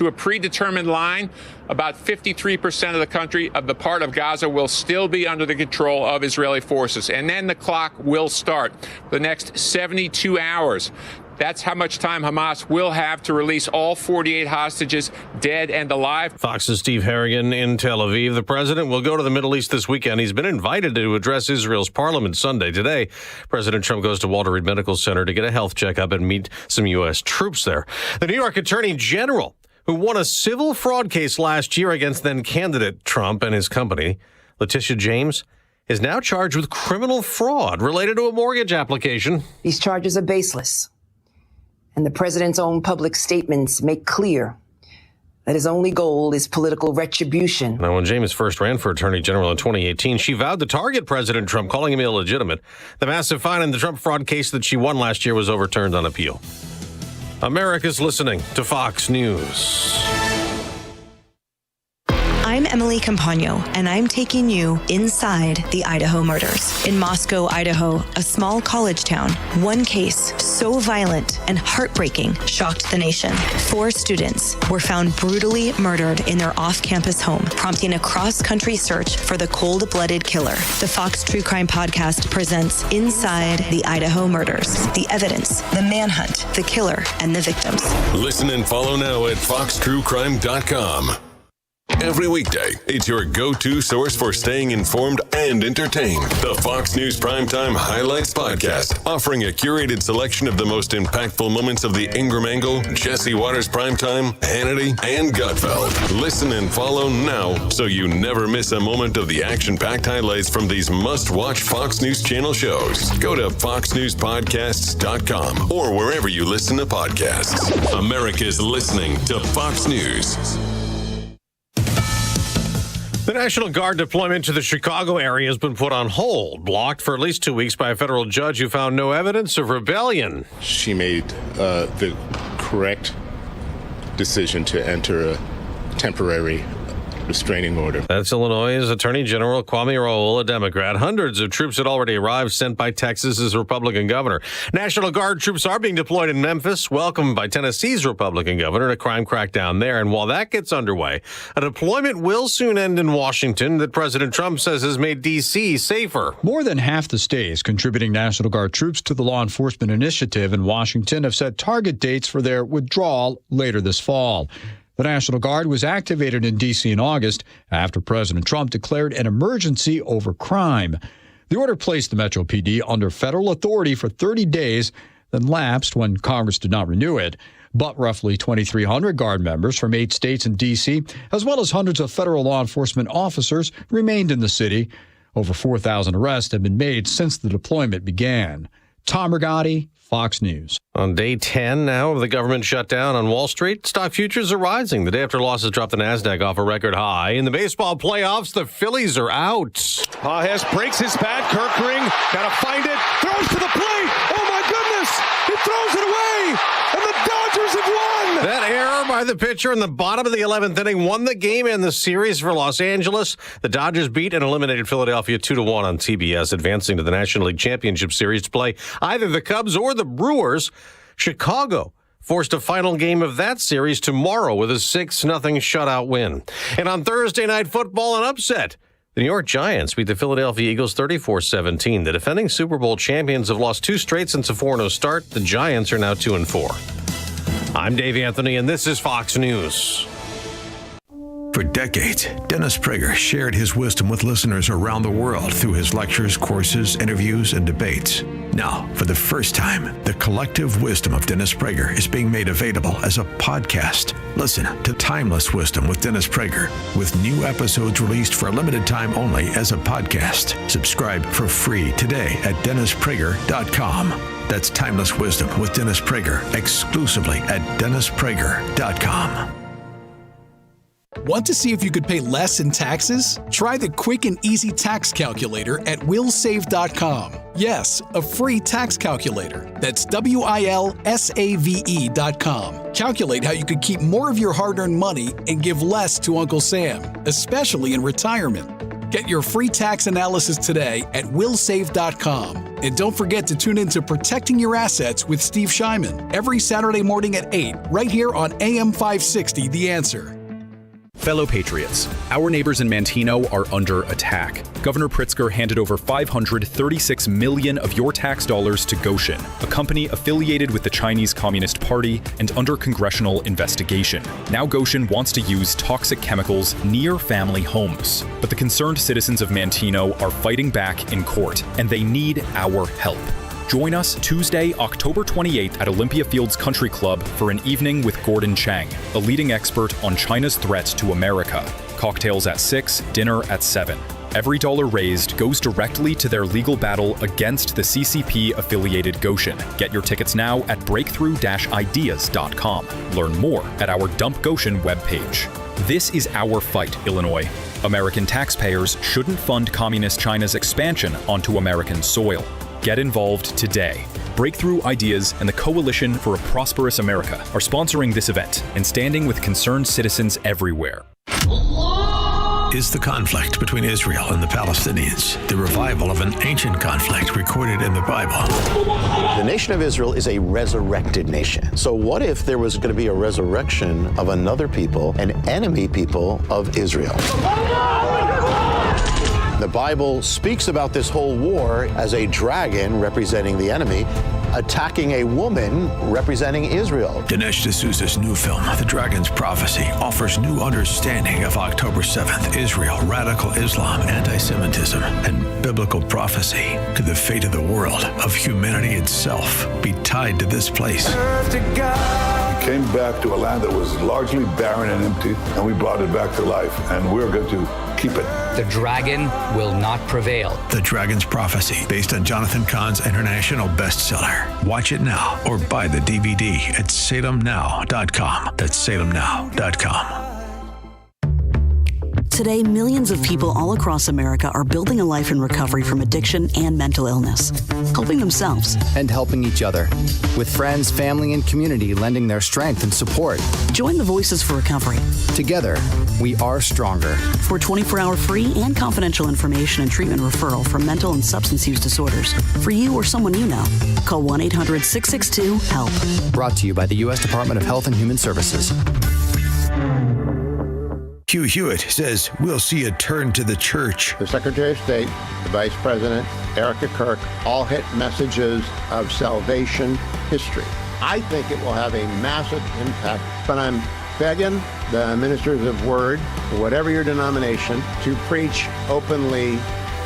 to a predetermined line, about 53% of the country, of the part of Gaza, will still be under the control of Israeli forces. And then the clock will start. The next 72 hours. That's how much time Hamas will have to release all 48 hostages, dead and alive. Fox's Steve Harrigan in Tel Aviv. The president will go to the Middle East this weekend. He's been invited to address Israel's parliament Sunday. Today, President Trump goes to Walter Reed Medical Center to get a health checkup and meet some U.S. troops there. The New York Attorney General, who won a civil fraud case last year against then-candidate Trump and his company, Letitia James, is now charged with criminal fraud related to a mortgage application. These charges are baseless. And the president's own public statements make clear that his only goal is political retribution. Now, when James first ran for attorney general in 2018, she vowed to target President Trump, calling him illegitimate. The massive fine in the Trump fraud case that she won last year was overturned on appeal. America's listening to Fox News. I'm Emily Campagno, and I'm taking you inside the Idaho murders. In Moscow, Idaho, a small college town, one case so violent and heartbreaking shocked the nation. 4 students were found brutally murdered in their off-campus home, prompting a cross-country search for the cold-blooded killer. The Fox True Crime Podcast presents Inside the Idaho Murders. The evidence, the manhunt, the killer, and the victims. Listen and follow now at foxtruecrime.com. Every weekday, it's your go-to source for staying informed and entertained. The Fox News Primetime Highlights Podcast, offering a curated selection of the most impactful moments of the Ingram Angle, Jesse Waters Primetime, Hannity, and Gutfeld. Listen and follow now so you never miss a moment of the action-packed highlights from these must-watch Fox News Channel shows. Go to foxnewspodcasts.com or wherever you listen to podcasts. America's listening to Fox News. The National Guard deployment to the Chicago area has been put on hold, blocked for at least 2 weeks by a federal judge who found no evidence of rebellion. She made the correct decision to enter a temporary restraining order. That's Illinois' Attorney General Kwame Raoul, a Democrat. Hundreds of troops had already arrived, sent by Texas's Republican governor. National Guard troops are being deployed in Memphis, welcomed by Tennessee's Republican governor in a crime crackdown there. And while that gets underway, a deployment will soon end in Washington that President Trump says has made D.C. safer. More than half the states contributing National Guard troops to the law enforcement initiative in Washington have set target dates for their withdrawal later this fall. The National Guard was activated in D.C. in August after President Trump declared an emergency over crime. The order placed the Metro PD under federal authority for 30 days, then lapsed when Congress did not renew it. But roughly 2,300 Guard members from 8 states and D.C., as well as hundreds of federal law enforcement officers, remained in the city. Over 4,000 arrests have been made since the deployment began. Tom Rigotti, Fox News. On day 10 now of the government shutdown on Wall Street, stock futures are rising. The day after losses dropped the NASDAQ off a record high. In the baseball playoffs, the Phillies are out. Pages breaks his bat. Kerkering got to find it. Throws to the plate. Oh, my goodness. He throws it away. And the Dodgers have won. That error by the pitcher in the bottom of the 11th inning won the game and the series for Los Angeles. The Dodgers beat and eliminated Philadelphia 2-1 on TBS, advancing to the National League Championship Series to play either the Cubs or the Brewers. Chicago forced a final game of that series tomorrow with a 6-0 shutout win. And on Thursday Night Football, an upset. The New York Giants beat the Philadelphia Eagles 34-17. The defending Super Bowl champions have lost 2 straight since a 4-0 start. The Giants are now 2-4. I'm Dave Anthony, and this is Fox News. For decades, Dennis Prager shared his wisdom with listeners around the world through his lectures, courses, interviews, and debates. Now, for the first time, the collective wisdom of Dennis Prager is being made available as a podcast. Listen to Timeless Wisdom with Dennis Prager, with new episodes released for a limited time only as a podcast. Subscribe for free today at DennisPrager.com. That's Timeless Wisdom with Dennis Prager, exclusively at DennisPrager.com. Want to see if you could pay less in taxes? Try the quick and easy tax calculator at willsave.com. Yes, a free tax calculator. That's WILSAVE.com. Calculate how you could keep more of your hard-earned money and give less to Uncle Sam, especially in retirement. Get your free tax analysis today at willsave.com. And don't forget to tune in to Protecting Your Assets with Steve Shyman every Saturday morning at 8, right here on AM 560, The Answer. Fellow patriots, our neighbors in Manteno are under attack. Governor Pritzker handed over $536 million of your tax dollars to Goshen, a company affiliated with the Chinese Communist Party and under congressional investigation. Now Goshen wants to use toxic chemicals near family homes. But the concerned citizens of Manteno are fighting back in court, and they need our help. Join us Tuesday, October 28th at Olympia Fields Country Club for an evening with Gordon Chang, a leading expert on China's threats to America. Cocktails at 6, dinner at 7. Every dollar raised goes directly to their legal battle against the CCP-affiliated Goshen. Get your tickets now at breakthrough-ideas.com. Learn more at our Dump Goshen webpage. This is our fight, Illinois. American taxpayers shouldn't fund Communist China's expansion onto American soil. Get involved today. Breakthrough Ideas and the Coalition for a Prosperous America are sponsoring this event and standing with concerned citizens everywhere. Is the conflict between Israel and the Palestinians the revival of an ancient conflict recorded in the Bible? The nation of Israel is a resurrected nation. So what if there was going to be a resurrection of another people, an enemy people of Israel? The Bible speaks about this whole war as a dragon representing the enemy attacking a woman representing Israel. Dinesh D'Souza's new film, The Dragon's Prophecy, offers new understanding of October 7th, Israel, radical Islam, anti-Semitism, and biblical prophecy. Could the fate of the world, of humanity itself, be tied to this place? We came back to a land that was largely barren and empty, and we brought it back to life, and we're going to keep it. The dragon will not prevail. The Dragon's Prophecy, based on Jonathan Cahn's international bestseller. Watch it now or buy the DVD at salemnow.com. That's salemnow.com. Today, millions of people all across America are building a life in recovery from addiction and mental illness, helping themselves and helping each other, with friends, family, and community lending their strength and support. Join the Voices for Recovery. Together, we are stronger. For 24-hour free and confidential information and treatment referral for mental and substance use disorders, for you or someone you know, call 1-800-662-HELP. Brought to you by the U.S. Department of Health and Human Services. Hugh Hewitt says we'll see a turn to the church. The Secretary of State, the Vice President, Erica Kirk, all hit messages of salvation history. I think it will have a massive impact, but I'm begging the ministers of word, whatever your denomination, to preach openly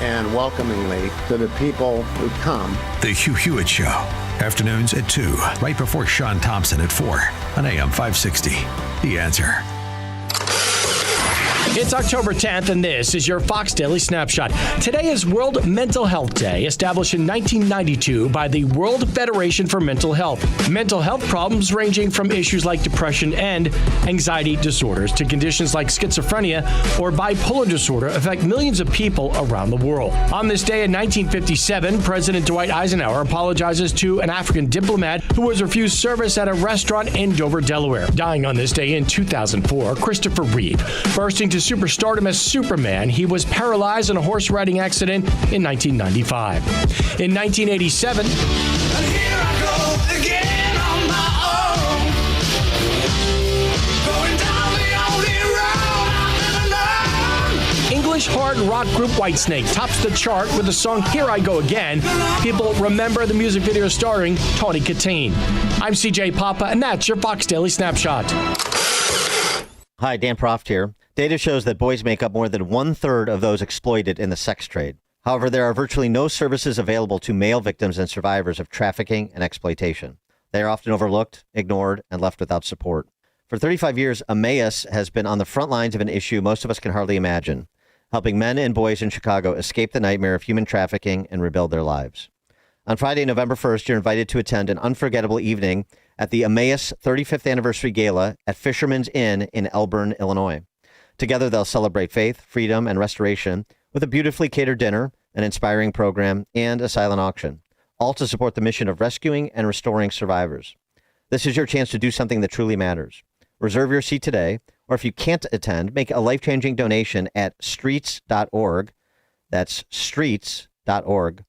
and welcomingly to the people who come. The Hugh Hewitt Show, afternoons at 2, right before Sean Thompson at 4 on AM 560. The Answer. It's October 10th, and this is your Fox Daily Snapshot. Today is World Mental Health Day, established in 1992 by the World Federation for Mental Health. Mental health problems ranging from issues like depression and anxiety disorders to conditions like schizophrenia or bipolar disorder affect millions of people around the world. On this day in 1957, President Dwight Eisenhower apologizes to an African diplomat who was refused service at a restaurant in Dover, Delaware. Dying on this day in 2004, Christopher Reeve, bursting to superstardom as Superman, he was paralyzed in a horse riding accident in 1995. In 1987, English hard rock group Whitesnake tops the chart with the song Here I Go Again. People remember the music video starring Tawny Katane. I'm CJ Papa, and that's your Fox Daily Snapshot. Hi, Dan Proft here. Data shows that boys make up more than 1/3 of those exploited in the sex trade. However, there are virtually no services available to male victims and survivors of trafficking and exploitation. They are often overlooked, ignored, and left without support. For 35 years, Emmaus has been on the front lines of an issue most of us can hardly imagine, helping men and boys in Chicago escape the nightmare of human trafficking and rebuild their lives. On Friday, November 1st, you're invited to attend an unforgettable evening at the Emmaus 35th Anniversary Gala at Fisherman's Inn in Elburn, Illinois. Together, they'll celebrate faith, freedom, and restoration with a beautifully catered dinner, an inspiring program, and a silent auction, all to support the mission of rescuing and restoring survivors. This is your chance to do something that truly matters. Reserve your seat today, or if you can't attend, make a life-changing donation at streets.org. That's streets.org.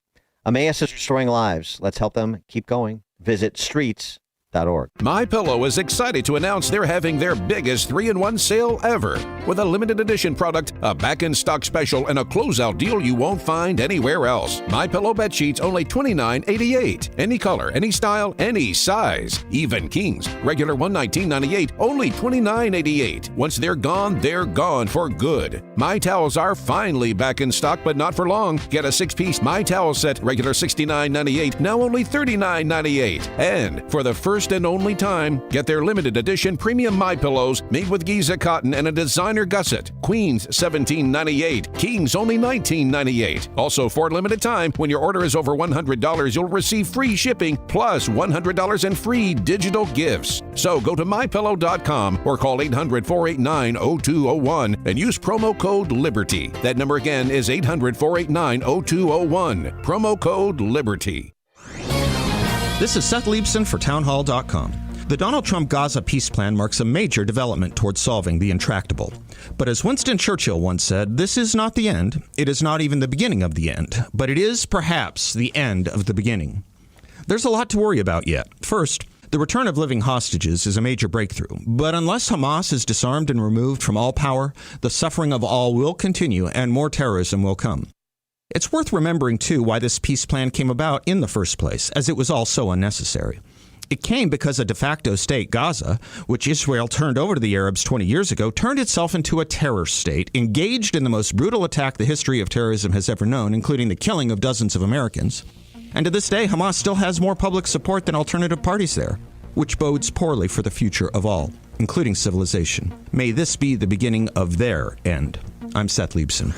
Emmaus is restoring lives. Let's help them keep going. Visit streets.org. MyPillow is excited to announce they're having their biggest 3-in-1 sale ever with a limited edition product, a back-in-stock special, and a closeout deal you won't find anywhere else. MyPillow bed sheets only $29.88. Any color, any style, any size. Even kings. Regular $119.98, only $29.88. Once they're gone for good. My Towels are finally back in stock, but not for long. Get a 6-piece My Towel set, regular $69.98, now only $39.98. And for the first and only time, get their limited edition premium My Pillows made with Giza cotton and a designer gusset. Queens $17.98, Kings only $19.98. Also, for a limited time, when your order is over $100, you'll receive free shipping plus $100 in free digital gifts. So go to mypillow.com or call 800-489-0201 and use promo code LIBERTY. That number again is 800-489-0201. Promo code LIBERTY. This is Seth Leibson for Townhall.com. The Donald Trump Gaza peace plan marks a major development towards solving the intractable. But as Winston Churchill once said, this is not the end. It is not even the beginning of the end. But it is perhaps the end of the beginning. There's a lot to worry about yet. First, the return of living hostages is a major breakthrough. But unless Hamas is disarmed and removed from all power, the suffering of all will continue and more terrorism will come. It's worth remembering, too, why this peace plan came about in the first place, as it was all so unnecessary. It came because a de facto state, Gaza, which Israel turned over to the Arabs 20 years ago, turned itself into a terror state, engaged in the most brutal attack the history of terrorism has ever known, including the killing of dozens of Americans. And to this day, Hamas still has more public support than alternative parties there, which bodes poorly for the future of all, including civilization. May this be the beginning of their end. I'm Seth Leibson.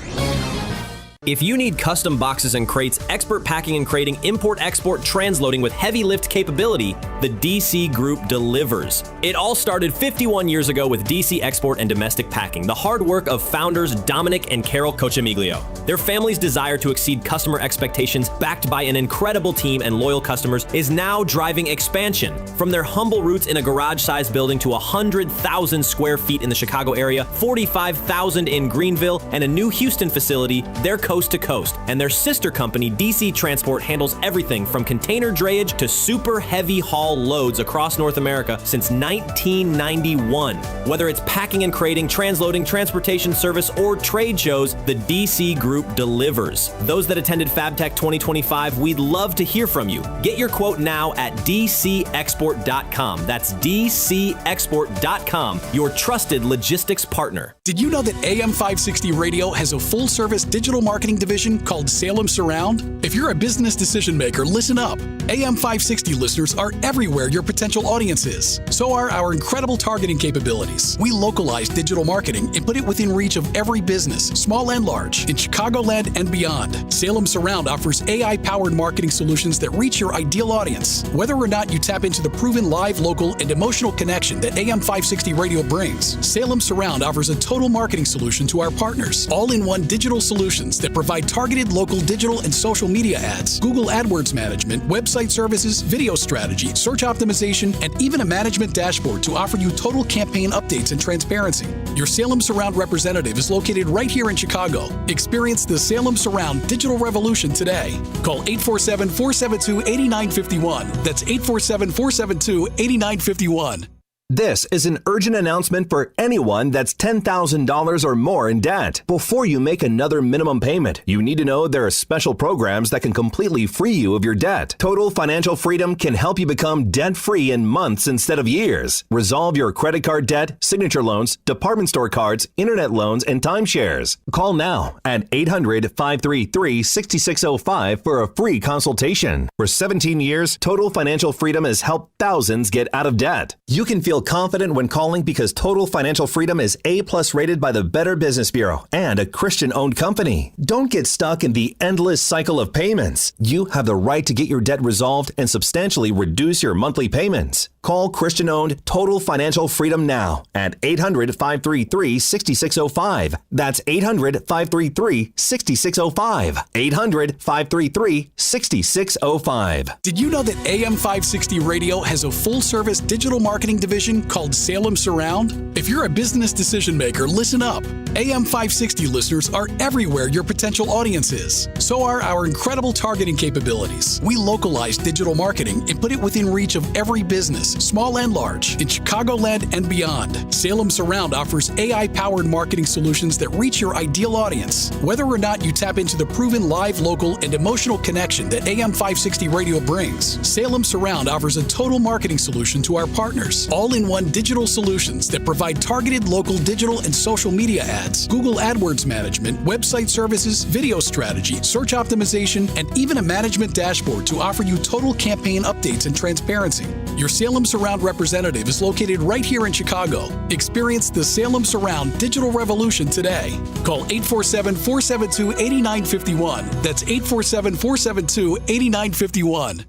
If you need custom boxes and crates, expert packing and crating, import-export transloading with heavy lift capability, the DC Group delivers. It all started 51 years ago with DC Export and Domestic Packing, the hard work of founders Dominic and Carol Cochemiglio. Their family's desire to exceed customer expectations, backed by an incredible team and loyal customers, is now driving expansion. From their humble roots in a garage-sized building to 100,000 square feet in the Chicago area, 45,000 in Greenville, and a new Houston facility, they're coast to coast, and their sister company, DC Transport, handles everything from container drayage to super heavy haul loads across North America since 1991. Whether it's packing and crating, transloading, transportation service, or trade shows, the DC Group delivers. Those that attended FabTech 2025, we'd love to hear from you. Get your quote now at dcexport.com. That's dcexport.com, your trusted logistics partner. Did you know that AM 560 Radio has a full-service digital marketing division called Salem Surround? If you're a business decision maker, listen up. AM 560 listeners are everywhere your potential audience is. So are our incredible targeting capabilities. We localize digital marketing and put it within reach of every business, small and large, in Chicagoland and beyond. Salem Surround offers AI-powered marketing solutions that reach your ideal audience. Whether or not you tap into the proven live, local, and emotional connection that AM 560 Radio brings, Salem Surround offers a total marketing solution to our partners, all-in-one digital solutions that provide targeted local digital and social media ads, Google AdWords management, website services, video strategy, search optimization, and even a management dashboard to offer you total campaign updates and transparency. Your Salem Surround representative is located right here in Chicago. Experience the Salem Surround digital revolution today. Call 847-472-8951. That's 847-472-8951. This is an urgent announcement for anyone that's $10,000 or more in debt. Before you make another minimum payment, you need to know there are special programs that can completely free you of your debt. Total Financial Freedom can help you become debt-free in months instead of years. Resolve your credit card debt, signature loans, department store cards, internet loans, and timeshares. Call now at 800-533-6605 for a free consultation. For 17 years, Total Financial Freedom has helped thousands get out of debt. You can feel confident when calling because Total Financial Freedom is A+ rated by the Better Business Bureau and a Christian-owned company. Don't get stuck in the endless cycle of payments. You have the right to get your debt resolved and substantially reduce your monthly payments. Call Christian-owned Total Financial Freedom now at 800-533-6605. That's 800-533-6605. 800-533-6605. Did you know that AM 560 Radio has a full-service digital marketing division called Salem Surround? If you're a business decision maker, listen up. AM 560 listeners are everywhere your potential audience is. So are our incredible targeting capabilities. We localize digital marketing and put it within reach of every business, small and large, in Chicagoland and beyond. Salem Surround offers AI-powered marketing solutions that reach your ideal audience. Whether or not you tap into the proven live, local, and emotional connection that AM 560 Radio brings, Salem Surround offers a total marketing solution to our partners. All-in-one digital solutions that provide targeted local digital and social media ads, Google AdWords management, website services, video strategy, search optimization, and even a management dashboard to offer you total campaign updates and transparency. Your Salem Surround representative is located right here in Chicago. Experience the Salem Surround digital revolution today. Call 847-472-8951. That's 847-472-8951.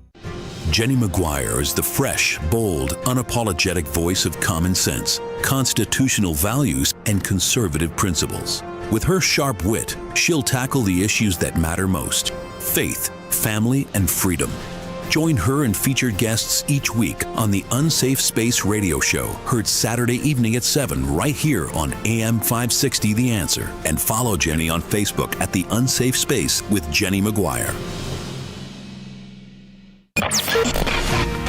Jenny McGuire is the fresh, bold, unapologetic voice of common sense, constitutional values, and conservative principles. With her sharp wit, she'll tackle the issues that matter most: faith, family, and freedom. Join her and featured guests each week on the Unsafe Space radio show, heard Saturday evening at 7 right here on AM 560 The Answer. And follow Jenny on Facebook at The Unsafe Space with Jenny McGuire.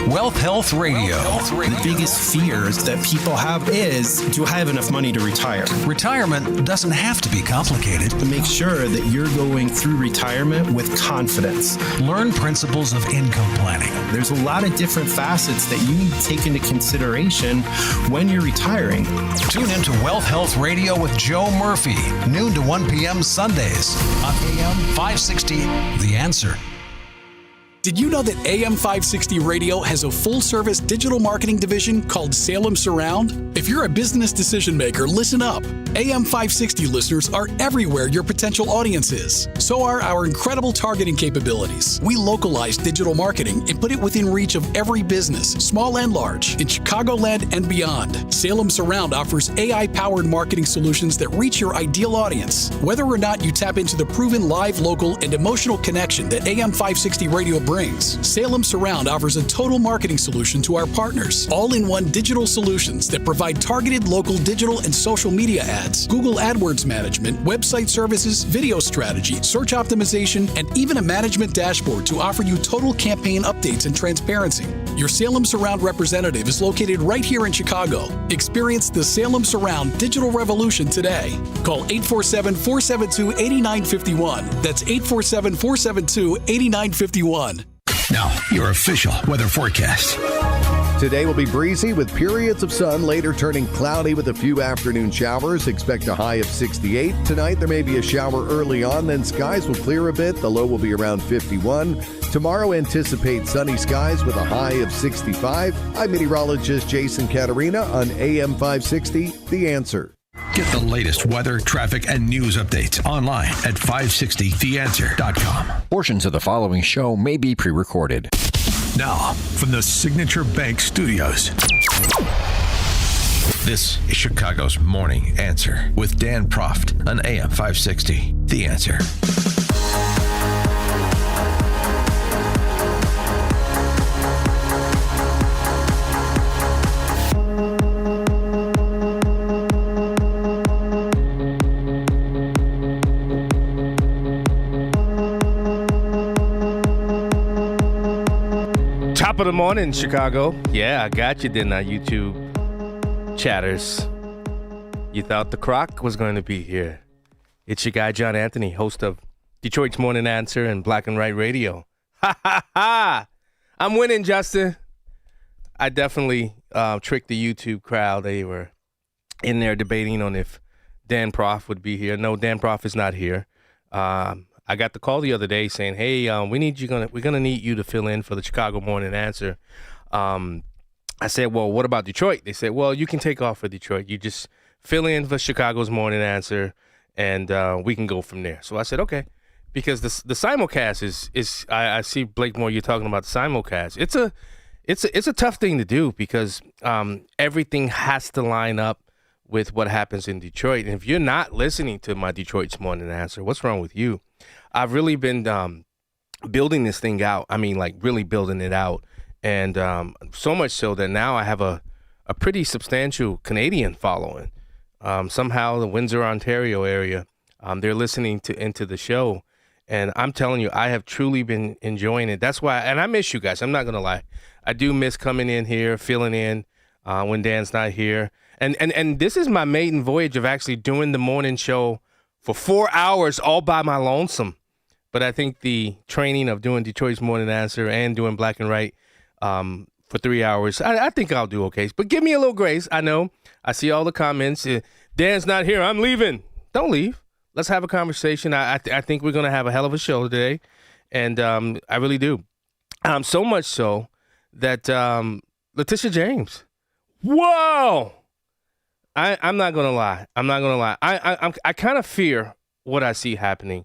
Wealth Health Radio. The biggest fears that people have is, do I have enough money to retire? Retirement doesn't have to be complicated. To make sure that you're going through retirement with confidence. Learn principles of income planning. There's a lot of different facets that you need to take into consideration when you're retiring. Tune into Wealth Health Radio with Joe Murphy, noon to 1 p.m. Sundays on AM 560, The Answer. Did you know that AM 560 Radio has a full-service digital marketing division called Salem Surround? If you're a business decision maker, listen up. AM 560 listeners are everywhere your potential audience is. So are our incredible targeting capabilities. We localize digital marketing and put it within reach of every business, small and large, in Chicagoland and beyond. Salem Surround offers AI-powered marketing solutions that reach your ideal audience. Whether or not you tap into the proven live, local, and emotional connection that AM 560 Radio brings, Salem Surround offers a total marketing solution to our partners. All-in-one digital solutions that provide targeted local digital and social media ads, Google AdWords management, website services, video strategy, search optimization, and even a management dashboard to offer you total campaign updates and transparency. Your Salem Surround representative is located right here in Chicago. Experience the Salem Surround digital revolution today. Call 847-472-8951. That's 847-472-8951. Now, your official weather forecast. Today will be breezy with periods of sun, later turning cloudy with a few afternoon showers. Expect a high of 68. Tonight there may be a shower early on, then skies will clear a bit. The low will be around 51. Tomorrow anticipate sunny skies with a high of 65. I'm meteorologist Jason Caterina on AM 560, The Answer. Get the latest weather, traffic, and news updates online at 560theanswer.com. Portions of the following show may be pre-recorded. Now, from the Signature Bank Studios, this is Chicago's Morning Answer with Dan Proft on AM 560, The Answer. Top of the morning, Chicago. Yeah, I got you, didn't I, YouTube chatters? You thought the Croc was going to be here. It's your guy, John Anthony, host of Detroit's Morning Answer and Black and White Radio. Ha, ha, ha! I'm winning, Justin. I definitely tricked the YouTube crowd. They were in there debating on if Dan Proft would be here. No, Dan Proft is not here. I got the call the other day saying, "Hey, we're gonna need you to fill in for the Chicago Morning Answer." I said, "Well, what about Detroit?" They said, "Well, you can take off for Detroit. You just fill in for Chicago's Morning Answer, and we can go from there." So I said, "Okay," because the simulcast is I see Blake Moore. You're talking about the simulcast. It's it's a tough thing to do because everything has to line up with what happens in Detroit. And if you're not listening to my Detroit's Morning Answer, what's wrong with you? I've really been building this thing out. I mean, like really building it out. And so much so that now I have a pretty substantial Canadian following. Somehow the Windsor, Ontario area, they're listening into the show. And I'm telling you, I have truly been enjoying it. That's why, and I miss you guys. I'm not going to lie. I do miss coming in here, filling in when Dan's not here. And this is my maiden voyage of actually doing the morning show for 4 hours all by my lonesome. But I think the training of doing Detroit's Morning Answer and doing Black and Right for 3 hours, I think I'll do okay. But give me a little grace. I know. I see all the comments. Dan's not here. I'm leaving. Don't leave. Let's have a conversation. I think we're going to have a hell of a show today. And I really do. So much so that Letitia James. Whoa! I'm not going to lie. I kind of fear what I see happening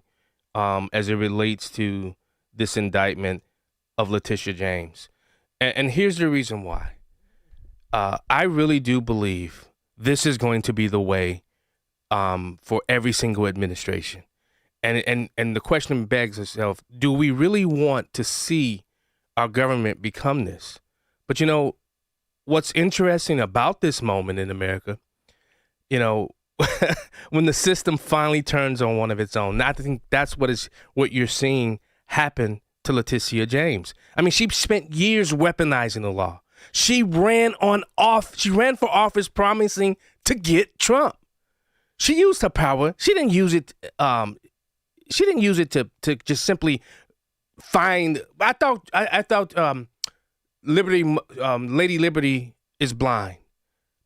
as it relates to this indictment of Letitia James. And here's the reason why. I really do believe this is going to be the way for every single administration. And the question begs itself, do we really want to see our government become this? But, you know, what's interesting about this moment in America, you know, when the system finally turns on one of its own, I think that's what you're seeing happen to Letitia James. I mean, she spent years weaponizing the law. She ran for office promising to get Trump. She used her power. She didn't use it. She didn't use it to just simply find. I thought Liberty, Lady Liberty is blind,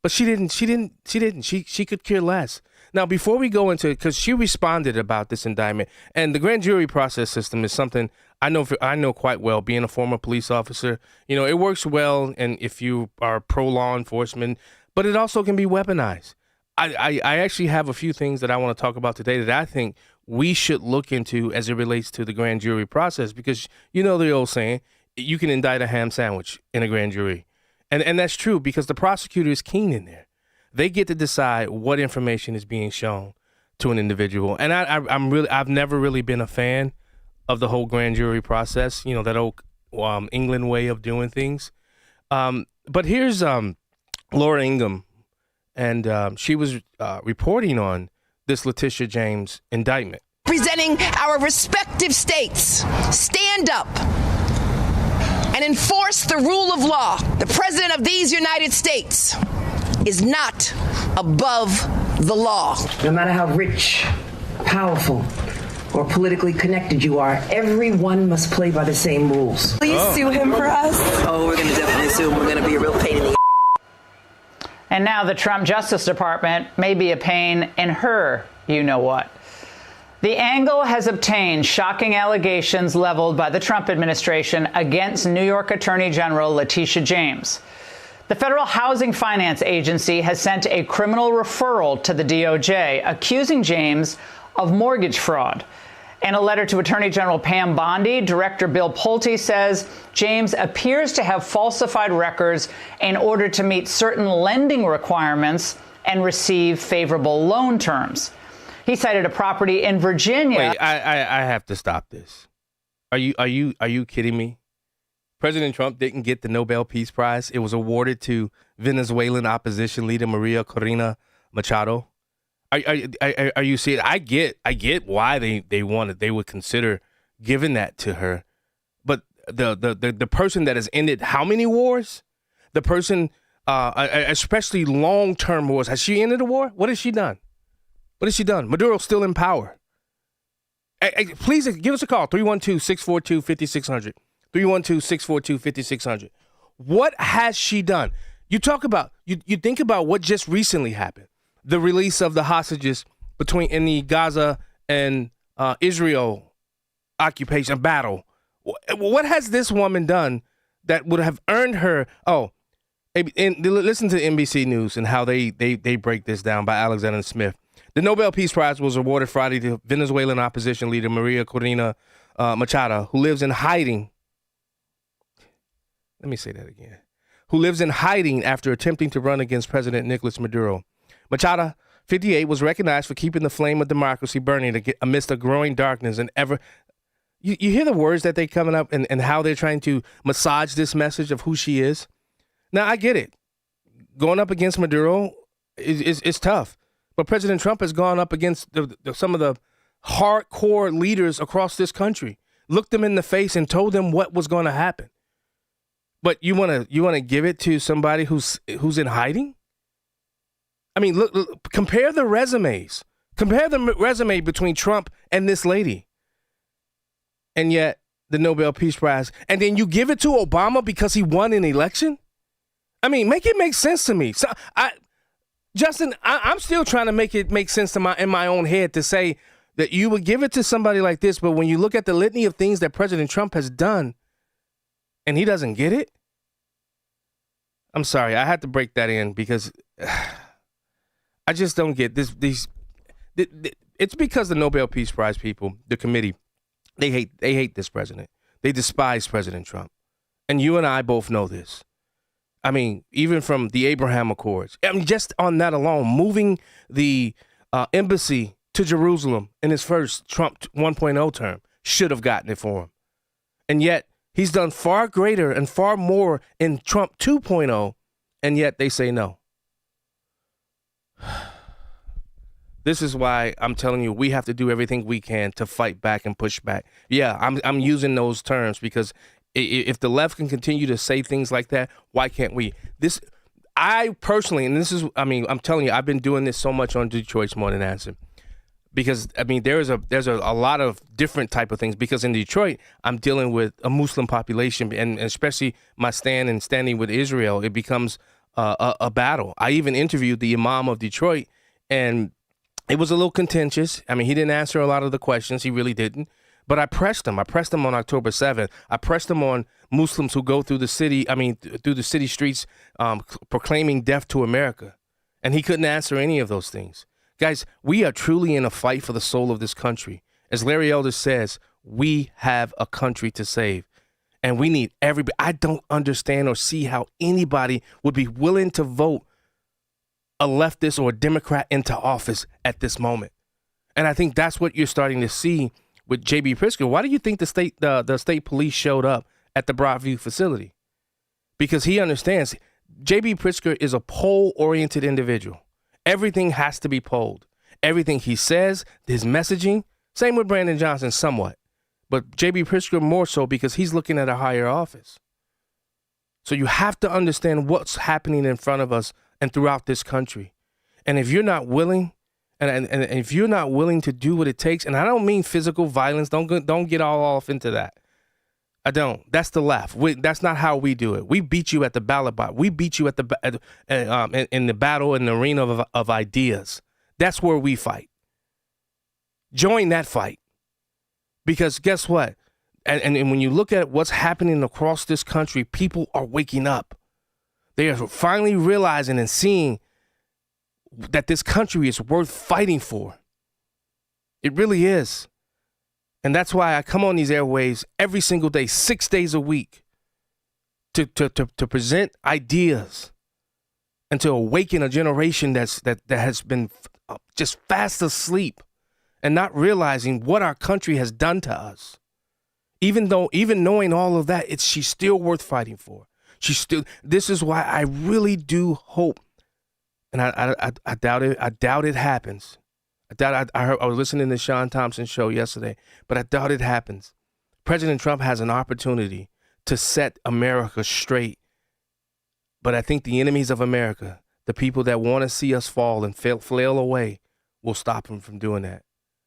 but she didn't. She could care less. Now, before we go into it, because she responded about this indictment, and the grand jury process system is something I know quite well. Being a former police officer, you know, it works well, and if you are pro law enforcement, but it also can be weaponized. I actually have a few things that I want to talk about today that I think we should look into as it relates to the grand jury process, because you know the old saying, you can indict a ham sandwich in a grand jury. And that's true, because the prosecutor is keen in there. They get to decide what information is being shown to an individual. And I've never really been a fan of the whole grand jury process, you know, that old England way of doing things. But here's Laura Ingham, and she was reporting on this Letitia James indictment. Representing our respective states, stand up and enforce the rule of law. The President of these United States is not above the law. No matter how rich, powerful, or politically connected you are, everyone must play by the same rules. Please sue him for us. Oh, we're going to definitely sue him. We're going to be a real pain in the And now the Trump Justice Department may be a pain in her you-know-what. The Angle has obtained shocking allegations leveled by the Trump administration against New York Attorney General Letitia James. The Federal Housing Finance Agency has sent a criminal referral to the DOJ accusing James of mortgage fraud. In a letter to Attorney General Pam Bondi, Director Bill Pulte says James appears to have falsified records in order to meet certain lending requirements and receive favorable loan terms. He cited a property in Virginia. Wait, I have to stop this. Are you kidding me? President Trump didn't get the Nobel Peace Prize. It was awarded to Venezuelan opposition leader Maria Corina Machado. Are you seeing? I get why they would consider giving that to her, but the person that has ended how many wars? The person, especially long-term wars. Has she ended a war? What has she done? Maduro's still in power. Please give us a call, 312-642-5600. 312-642-5600. What has she done? You talk about, you think about what just recently happened. The release of the hostages in the Gaza and Israel occupation battle. What has this woman done that would have earned her? Listen to NBC News and how they break this down by Alexander Smith. The Nobel Peace Prize was awarded Friday to Venezuelan opposition leader Maria Corina Machado, who lives in hiding Let me say that again. Who lives in hiding after attempting to run against President Nicolas Maduro. Machado, 58, was recognized for keeping the flame of democracy burning amidst a growing darkness and ever. You hear the words that they're coming up and how they're trying to massage this message of who she is. Now, I get it. Going up against Maduro is tough. But President Trump has gone up against some of the hardcore leaders across this country, looked them in the face and told them what was going to happen. But you want to give it to somebody who's in hiding? I mean, look, compare the resumes. Compare the resume between Trump and this lady. And yet, the Nobel Peace Prize. And then you give it to Obama because he won an election? I mean, make it make sense to me. So, Justin, I'm still trying to make it make sense in my own head to say that you would give it to somebody like this, but when you look at the litany of things that President Trump has done, and he doesn't get it? I'm sorry, I had to break that in because I just don't get this. It's because the Nobel Peace Prize people, the committee, they hate this president. They despise President Trump. And you and I both know this. I mean, even from the Abraham Accords. I mean, just on that alone, moving the embassy to Jerusalem in his first Trump 1.0 term should have gotten it for him. And yet, he's done far greater and far more in Trump 2.0, and yet they say no. This is why I'm telling you, we have to do everything we can to fight back and push back. Yeah, I'm using those terms because if the left can continue to say things like that, why can't we? I personally, and this is, I mean, I'm telling you, I've been doing this so much on Detroit's Morning Answer. Because, I mean, there's a lot of different type of things. Because in Detroit, I'm dealing with a Muslim population, and especially my standing with Israel, it becomes a battle. I even interviewed the Imam of Detroit, and it was a little contentious. I mean, he didn't answer a lot of the questions. He really didn't. But I pressed him. I pressed him on October 7th. I pressed him on Muslims who go through the city, through the city streets proclaiming death to America. And he couldn't answer any of those things. Guys, we are truly in a fight for the soul of this country. As Larry Elder says, we have a country to save. And we need everybody. I don't understand or see how anybody would be willing to vote a leftist or a Democrat into office at this moment. And I think that's what you're starting to see with J.B. Pritzker. Why do you think the state police showed up at the Broadview facility? Because he understands J.B. Pritzker is a poll-oriented individual. Everything has to be polled. Everything he says, his messaging, same with Brandon Johnson somewhat. But J.B. Pritzker more so because he's looking at a higher office. So you have to understand what's happening in front of us and throughout this country. And if you're not willing, and if you're not willing to do what it takes, and I don't mean physical violence, don't get all off into that. I don't. That's the left. That's not how we do it. We beat you at the ballot box. We beat you in the battle in the arena of ideas. That's where we fight. Join that fight. Because guess what? And when you look at what's happening across this country, people are waking up. They are finally realizing and seeing that this country is worth fighting for. It really is. And that's why I come on these airwaves every single day, 6 days a week, to present ideas and to awaken a generation that has been just fast asleep and not realizing what our country has done to us. Even knowing all of that, she's still worth fighting for. This is why I really do hope, and I doubt it. I doubt it happens. I was listening to Sean Thompson's show yesterday, but I doubt it happens. President Trump has an opportunity to set America straight. But I think the enemies of America, the people that want to see us fall and flail away, will stop him from doing that.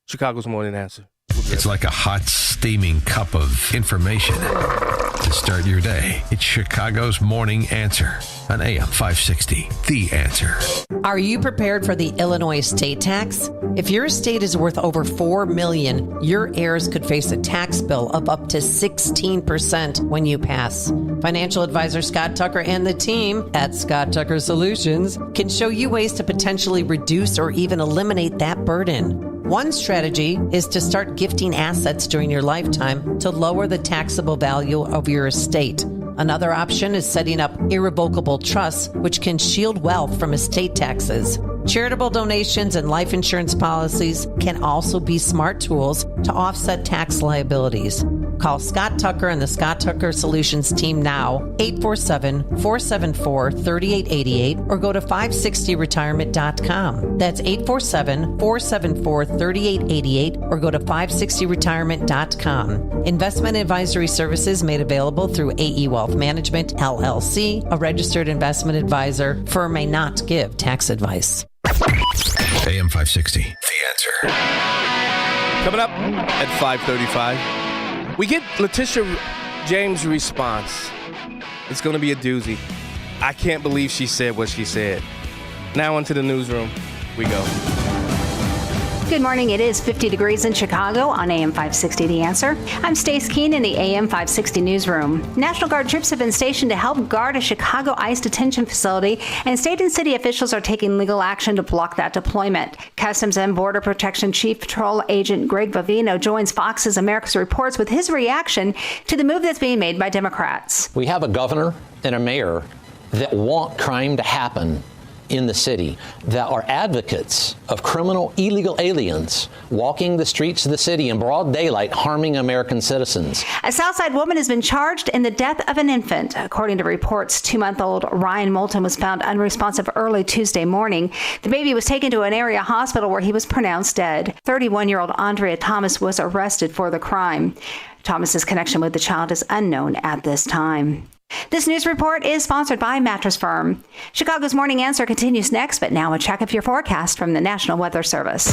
Chicago's Morning Answer. It's like a hot, steaming cup of information to start your day. It's Chicago's Morning Answer on AM 560. The Answer. Are you prepared for the Illinois state tax? If your estate is worth over $4 million, your heirs could face a tax bill of up to 16% when you pass. Financial advisor Scott Tucker and the team at Scott Tucker Solutions can show you ways to potentially reduce or even eliminate that burden. One strategy is to start gifting assets during your lifetime to lower the taxable value of your estate. Another option is setting up irrevocable trusts, which can shield wealth from estate taxes. Charitable donations and life insurance policies can also be smart tools to offset tax liabilities. Call Scott Tucker and the Scott Tucker Solutions team now, 847-474-3888, or go to 560retirement.com. That's 847-474-3888, or go to 560retirement.com. Investment advisory services made available through AE Wealth Management, LLC, a registered investment advisor. Firm may not give tax advice. AM 560, The Answer. Coming up at 5:35, we get Letitia James' response. It's going to be a doozy. I can't believe she said what she said. Now into the newsroom we go. Good morning. It is 50 degrees in Chicago on AM 560 The Answer. I'm Stace Keene in the AM 560 newsroom. National Guard troops have been stationed to help guard a Chicago ICE detention facility, and state and city officials are taking legal action to block that deployment. Customs and Border Protection Chief Patrol Agent Greg Vivino joins Fox's America's Reports with his reaction to the move that's being made by Democrats. We have a governor and a mayor that want crime to happen in the city, that are advocates of criminal illegal aliens walking the streets of the city in broad daylight, harming American citizens. A Southside woman has been charged in the death of an infant. According to reports, 2-month-old Ryan Moulton was found unresponsive early Tuesday morning. The baby was taken to an area hospital where he was pronounced dead. 31-year-old Andrea Thomas was arrested for the crime. Thomas's connection with the child is unknown at this time. This news report is sponsored by Mattress Firm. Chicago's Morning Answer continues next, but now a check of your forecast from the National Weather Service.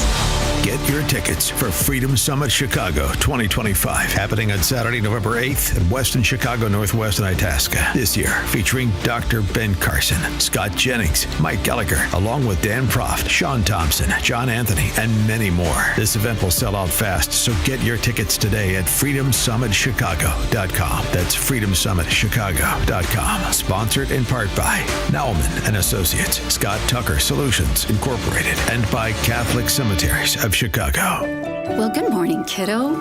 Get your tickets for Freedom Summit Chicago 2025, happening on Saturday, November 8th at Westin Chicago Northwest in Itasca. This year, featuring Dr. Ben Carson, Scott Jennings, Mike Gallagher, along with Dan Proft, Sean Thompson, John Anthony, and many more. This event will sell out fast, so get your tickets today at freedomsummitchicago.com. That's freedomsummitchicago.com. Sponsored in part by Naumann and Associates, Scott Tucker Solutions Incorporated, and by Catholic Cemeteries of Chicago. Well, good morning, kiddo.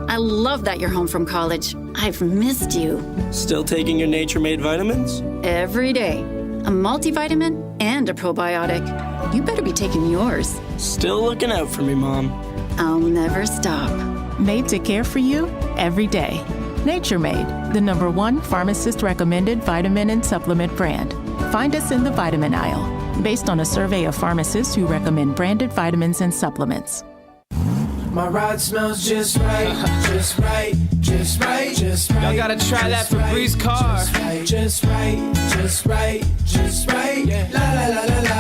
I love that you're home from college. I've missed you. Still taking your Nature-Made vitamins? Every day. A multivitamin and a probiotic. You better be taking yours. Still looking out for me, Mom. I'll never stop. Made to care for you every day. Nature-Made, the #1 pharmacist-recommended vitamin and supplement brand. Find us in the vitamin aisle, based on a survey of pharmacists who recommend branded vitamins and supplements. My ride smells just right, just right, just right, just right. Y'all gotta try that Febreze car. Just right, just right, just right. Yeah. La la la la la.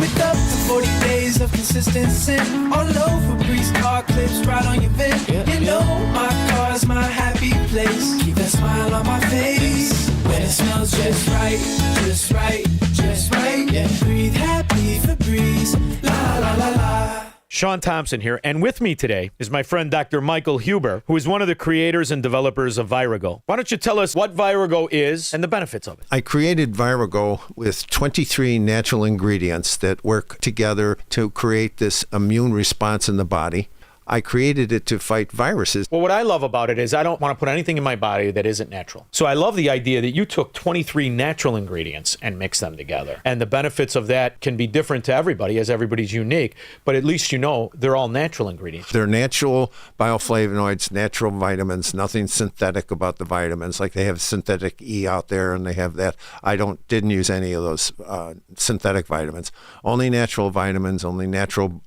With up to 40 days of consistency, all over Febreze car clips right on your vent. You know my car's my happy place. Keep that smile on my face. When it smells just right, just right, just right. Yeah. Breathe happy Febreze. La la la la. Sean Thompson here, and with me today is my friend Dr. Michael Huber, who is one of the creators and developers of Virago. Why don't you tell us what Virago is and the benefits of it? I created Virago with 23 natural ingredients that work together to create this immune response in the body. I created it to fight viruses. Well, what I love about it is I don't want to put anything in my body that isn't natural. So I love the idea that you took 23 natural ingredients and mixed them together. And the benefits of that can be different to everybody, as everybody's unique, but at least you know they're all natural ingredients. They're natural bioflavonoids, natural vitamins, nothing synthetic about the vitamins. Like they have synthetic E out there and they have that. I didn't use any of those synthetic vitamins. Only natural vitamins, only natural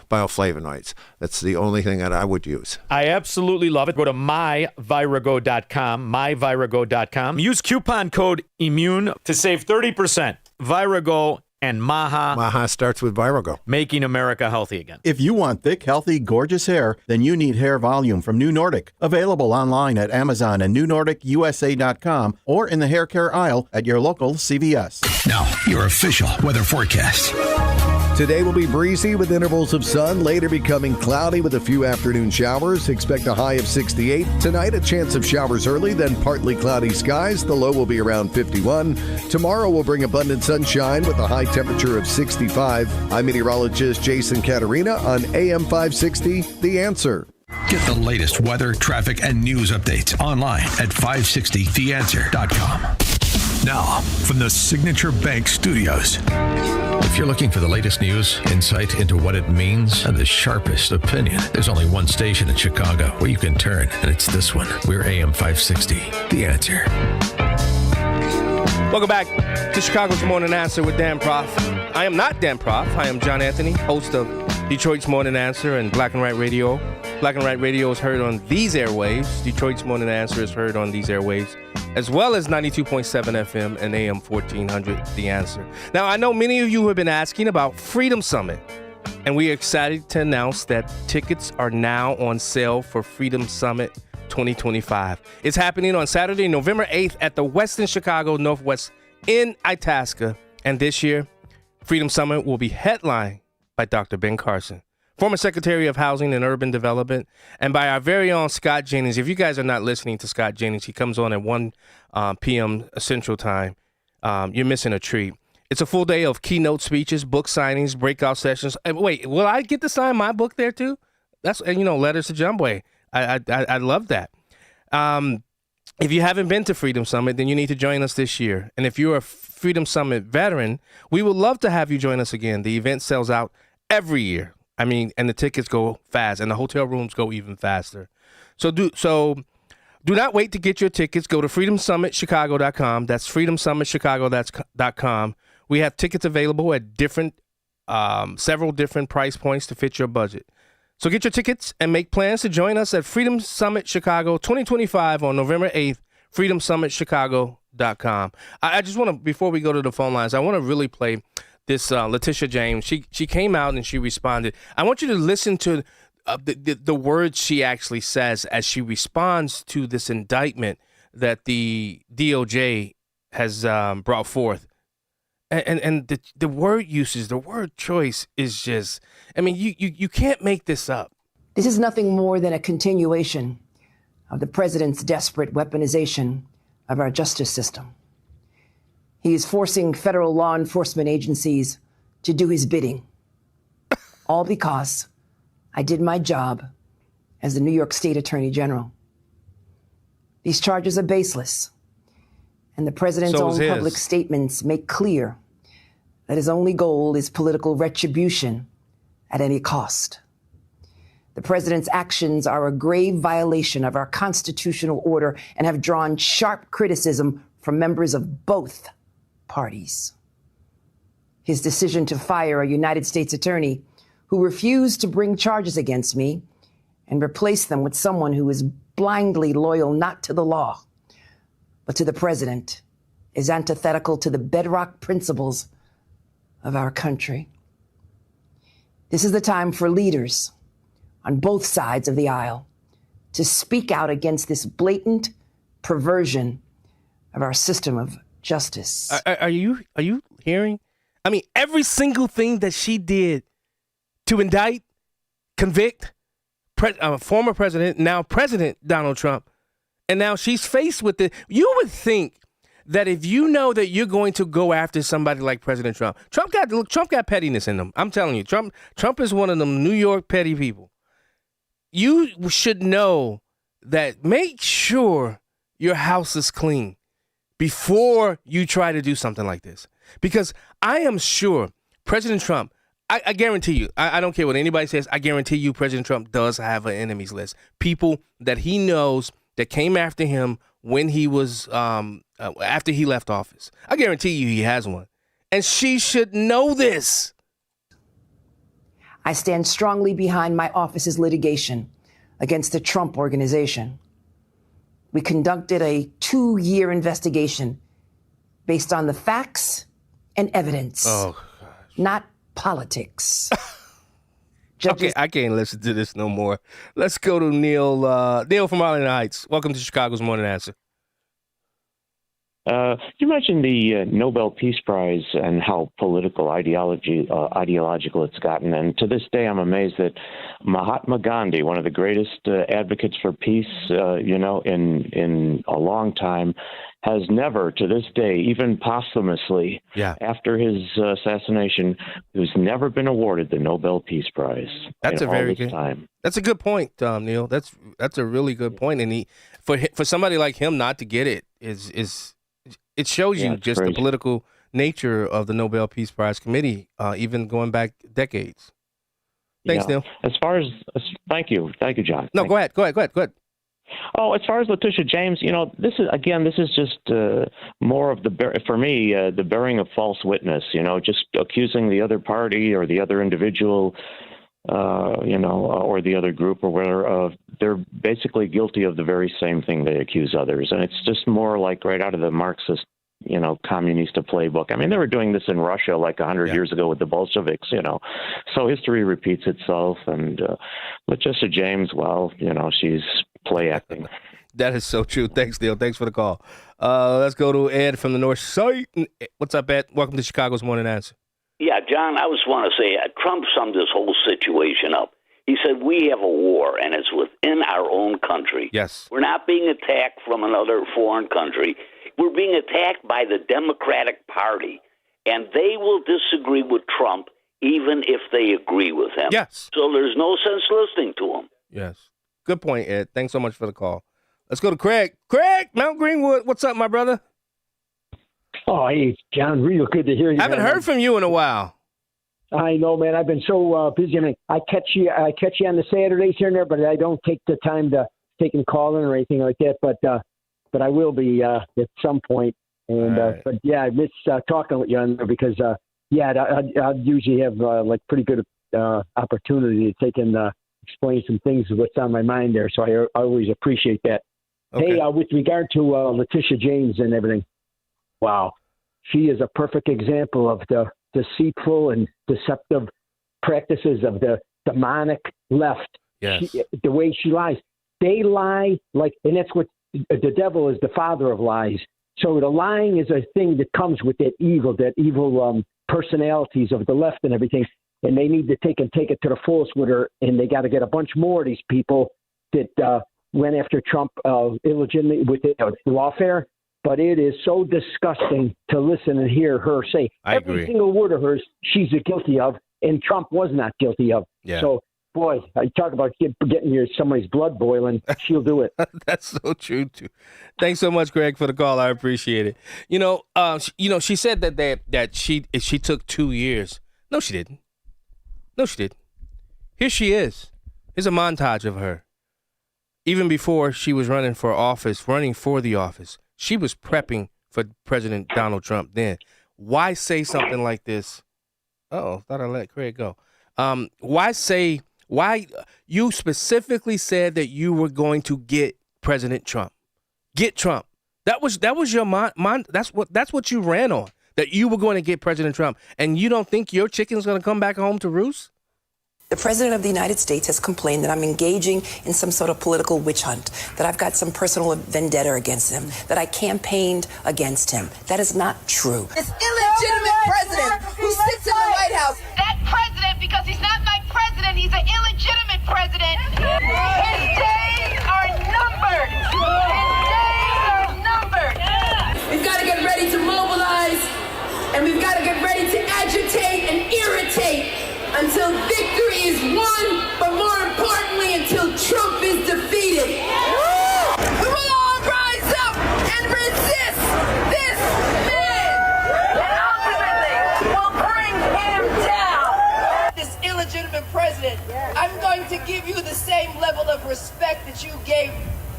bioflavonoids. That's the only thing that I would use. I absolutely love it. Go to myvirago.com, myvirago.com. Use coupon code IMMUNE to save 30%. Virago and Maha. Maha starts with Virago. Making America healthy again. If you want thick, healthy, gorgeous hair, then you need Hair Volume from New Nordic. Available online at Amazon and NewNordicUSA.com or in the hair care aisle at your local CVS. Now, your official weather forecast. Today will be breezy with intervals of sun, later becoming cloudy with a few afternoon showers. Expect a high of 68. Tonight, a chance of showers early, then partly cloudy skies. The low will be around 51. Tomorrow will bring abundant sunshine with a high temperature of 65. I'm meteorologist Jason Caterina on AM 560, The Answer. Get the latest weather, traffic, and news updates online at 560theanswer.com. Now, from the Signature Bank Studios. If you're looking for the latest news, insight into what it means, and the sharpest opinion, there's only one station in Chicago where you can turn, and it's this one. We're AM 560, The Answer. Welcome back to Chicago's Morning Answer with Dan Prof. I am not Dan Prof. I am John Anthony, host of Detroit's Morning Answer and Black and White Radio. Black and White Radio is heard on these airwaves. Detroit's Morning Answer is heard on these airwaves, as well as 92.7 FM and AM 1400, The Answer. Now, I know many of you have been asking about Freedom Summit, and we are excited to announce that tickets are now on sale for Freedom Summit 2025. It's happening on Saturday, November 8th at the Westin Chicago Northwest in Itasca. And this year, Freedom Summit will be headlined by Dr. Ben Carson, former Secretary of Housing and Urban Development, and by our very own Scott Jennings. If you guys are not listening to Scott Jennings, he comes on at 1 p.m. Central Time. You're missing a treat. It's a full day of keynote speeches, book signings, breakout sessions. And wait, will I get to sign my book there too? That's, Letters to Jumbway. I love that. If you haven't been to Freedom Summit, then you need to join us this year. And if you're a Freedom Summit veteran, we would love to have you join us again. The event sells out every year. And the tickets go fast, and the hotel rooms go even faster. So do not wait to get your tickets. Go to freedomsummitchicago.com. That's freedomsummitchicago.com. We have tickets available at several different price points to fit your budget. So get your tickets and make plans to join us at Freedom Summit Chicago 2025 on November 8th, freedomsummitchicago.com. I just want to, before we go to the phone lines, I want to really play this Letitia James. She came out and she responded. I want you to listen to the words she actually says as she responds to this indictment that the DOJ has brought forth. And the word usage, the word choice is just, you can't make this up. This is nothing more than a continuation of the president's desperate weaponization of our justice system. He is forcing federal law enforcement agencies to do his bidding, all because I did my job as the New York State Attorney General. These charges are baseless, and the president's own public statements make clear that his only goal is political retribution at any cost. The president's actions are a grave violation of our constitutional order and have drawn sharp criticism from members of both parties. His decision to fire a United States attorney who refused to bring charges against me and replace them with someone who is blindly loyal not to the law, but to the president, is antithetical to the bedrock principles of our country. This is the time for leaders on both sides of the aisle to speak out against this blatant perversion of our system of justice. Are you hearing? Every single thing that she did to indict, convict former president, now President Donald Trump, and now she's faced with it. You would think that if you know that you're going to go after somebody like President Trump, Trump got pettiness in him. I'm telling you, Trump is one of them New York petty people. You should know that make sure your house is clean before you try to do something like this. Because I am sure President Trump, I guarantee you, I don't care what anybody says, I guarantee you President Trump does have an enemies list. People that he knows that came after him when he was, after he left office. I guarantee you he has one. And she should know this. I stand strongly behind my office's litigation against the Trump Organization. We conducted a 2-year investigation based on the facts and evidence, not politics. Okay, I can't listen to this no more. Let's go to Neil. Neil from Arlington Heights. Welcome to Chicago's Morning Answer. You mentioned the Nobel Peace Prize and how ideological it's gotten. And to this day, I'm amazed that Mahatma Gandhi, one of the greatest advocates for peace, in a long time, has never, to this day, even posthumously, after his assassination, has never been awarded the Nobel Peace Prize. That's in a very all this good time. That's a good point, Neil. That's a really good point. And for somebody like him not to get it it shows you just the political nature of the Nobel Peace Prize Committee, even going back decades. Thanks, Neil. As far as thank you, John. No, go ahead. Oh, as far as Letitia James, this is just more of the bearing of false witness. Just accusing the other party or the other individual, or the other group or whatever. They're basically guilty of the very same thing they accuse others, and it's just more like right out of the Marxist, communista playbook. I mean, they were doing this in Russia like 100 years ago with the Bolsheviks. So history repeats itself. And Letitia James, well, she's play acting. That is so true. Thanks, Neil. Thanks for the call. Let's go to Ed from the North Side. What's up, Ed? Welcome to Chicago's Morning Answer. Yeah, John, I just want to say Trump summed this whole situation up. He said, we have a war, and it's within our own country. Yes. We're not being attacked from another foreign country. We're being attacked by the Democratic Party, and they will disagree with Trump even if they agree with him. Yes. So there's no sense listening to him. Yes. Good point, Ed. Thanks so much for the call. Let's go to Craig. Craig, Mount Greenwood. What's up, my brother? Oh, hey, John, real good to hear you. Haven't heard from you in a while. I know, man. I've been so busy. I mean, I catch you on the Saturdays here and there, but I don't take the time to take and call in or anything like that. But I will be at some point. And right. But yeah, I miss talking with you on there because I usually have like pretty good opportunity to take and explain some things of what's on my mind there. So I always appreciate that. Okay. Hey, with regard to Letitia James and everything, wow, she is a perfect example of the deceitful and deceptive practices of the demonic left. Yes. The way she lies. They lie and that's what the devil is, the father of lies. So the lying is a thing that comes with that evil personalities of the left and everything. And they need to take it to the fullest with her. And they got to get a bunch more of these people that went after Trump illegitimately with lawfare. But it is so disgusting to listen and hear her say every single word of hers she's guilty of, and Trump was not guilty of. Yeah. So, boy, I talk about getting somebody's blood boiling. She'll do it. That's so true, too. Thanks so much, Greg, for the call. I appreciate it. She said that she took 2 years. No, she didn't. Here she is. Here's a montage of her. Even before she was running for the office, she was prepping for President Donald Trump then. Why say something like this? Thought I let Craig go. Why you specifically said that you were going to get President Trump. Get Trump. That was your mind. That's what you ran on. That you were going to get President Trump. And you don't think your chicken's going to come back home to roost? The President of the United States has complained that I'm engaging in some sort of political witch hunt, that I've got some personal vendetta against him, that I campaigned against him. That is not true. This illegitimate president who sits in the White House. That president, because he's not my president, he's an illegitimate president. His days are numbered. We've got to get ready to mobilize, and we've got to get ready to agitate and irritate until victory is won, but more importantly, until Trump is defeated. We will all rise up and resist this man. And ultimately, we'll bring him down. This illegitimate president, I'm going to give you the same level of respect that you gave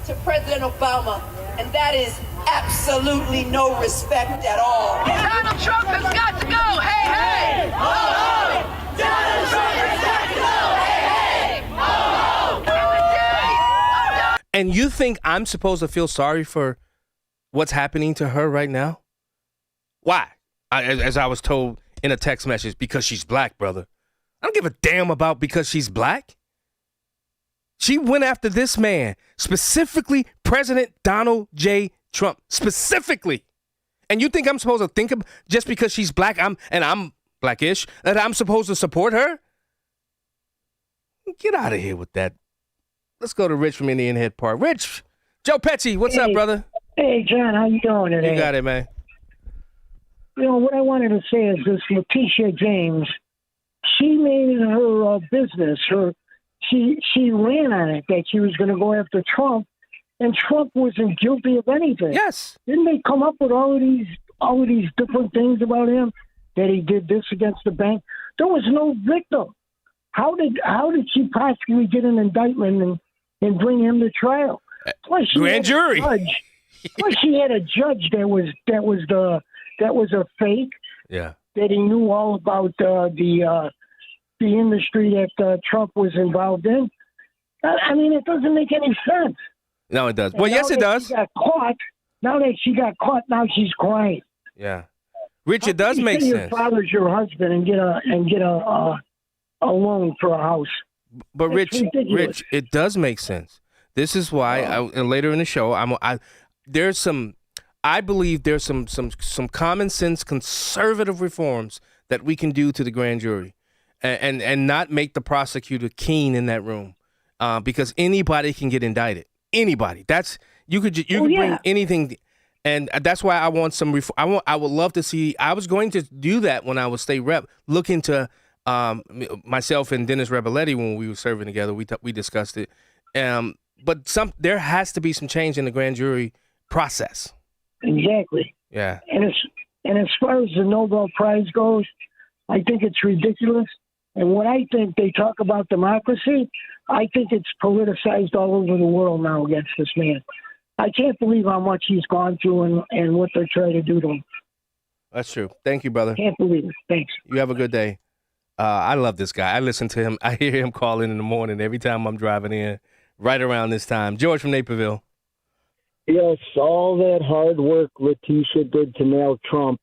to President Obama, and that is absolutely no respect at all. Donald Trump has got to go. Hey, hey. Ho, ho. Donald Trump has got to go. Hey, hey. Ho, ho. And you think I'm supposed to feel sorry for what's happening to her right now? Why? As I was told in a text message, because she's black, brother. I don't give a damn about because she's black. She went after this man, specifically President Donald J. Trump, specifically. And you think I'm supposed to think of just because she's black, I'm blackish, that I'm supposed to support her? Get out of here with that. Let's go to Rich from Indian Head Park. Rich, Joe Pesci, what's up, brother? Hey, John, how you doing today? You got it, man. You know, what I wanted to say is this Letitia James, she made it her business. She ran on it that she was going to go after Trump, and Trump wasn't guilty of anything. Yes. Didn't they come up with all of these different things about him, that he did this against the bank? There was no victim. How did she possibly get an indictment and bring him to trial? Plus, grand jury. Plus, she had a judge that was a fake. Yeah. That he knew all about the industry that Trump was involved in. I mean, it doesn't make any sense. No, it does. Well, yes, it does. She got caught. Now that she got caught, now she's crying. Yeah. Rich, it does make sense. Your father's your husband and get a loan for a house. But Rich, it does make sense. This is why and later in the show, I believe there's some common sense conservative reforms that we can do to the grand jury, and not make the prosecutor keen in that room, because anybody can get indicted. Anybody. You could bring anything. And that's why I want some I would love to see. I was going to do that when I was state rep. Look into myself and Dennis Rebelletti when we were serving together. We discussed it. But there has to be some change in the grand jury process. Exactly. Yeah. And as far as the Nobel Prize goes, I think it's ridiculous. And when I think they talk about democracy, I think it's politicized all over the world now against this man. I can't believe how much he's gone through and what they're trying to do to him. That's true. Thank you, brother. Can't believe it. Thanks. You have a good day. I love this guy. I listen to him. I hear him calling in the morning every time I'm driving in, right around this time. George from Naperville. Yes, all that hard work Letitia did to nail Trump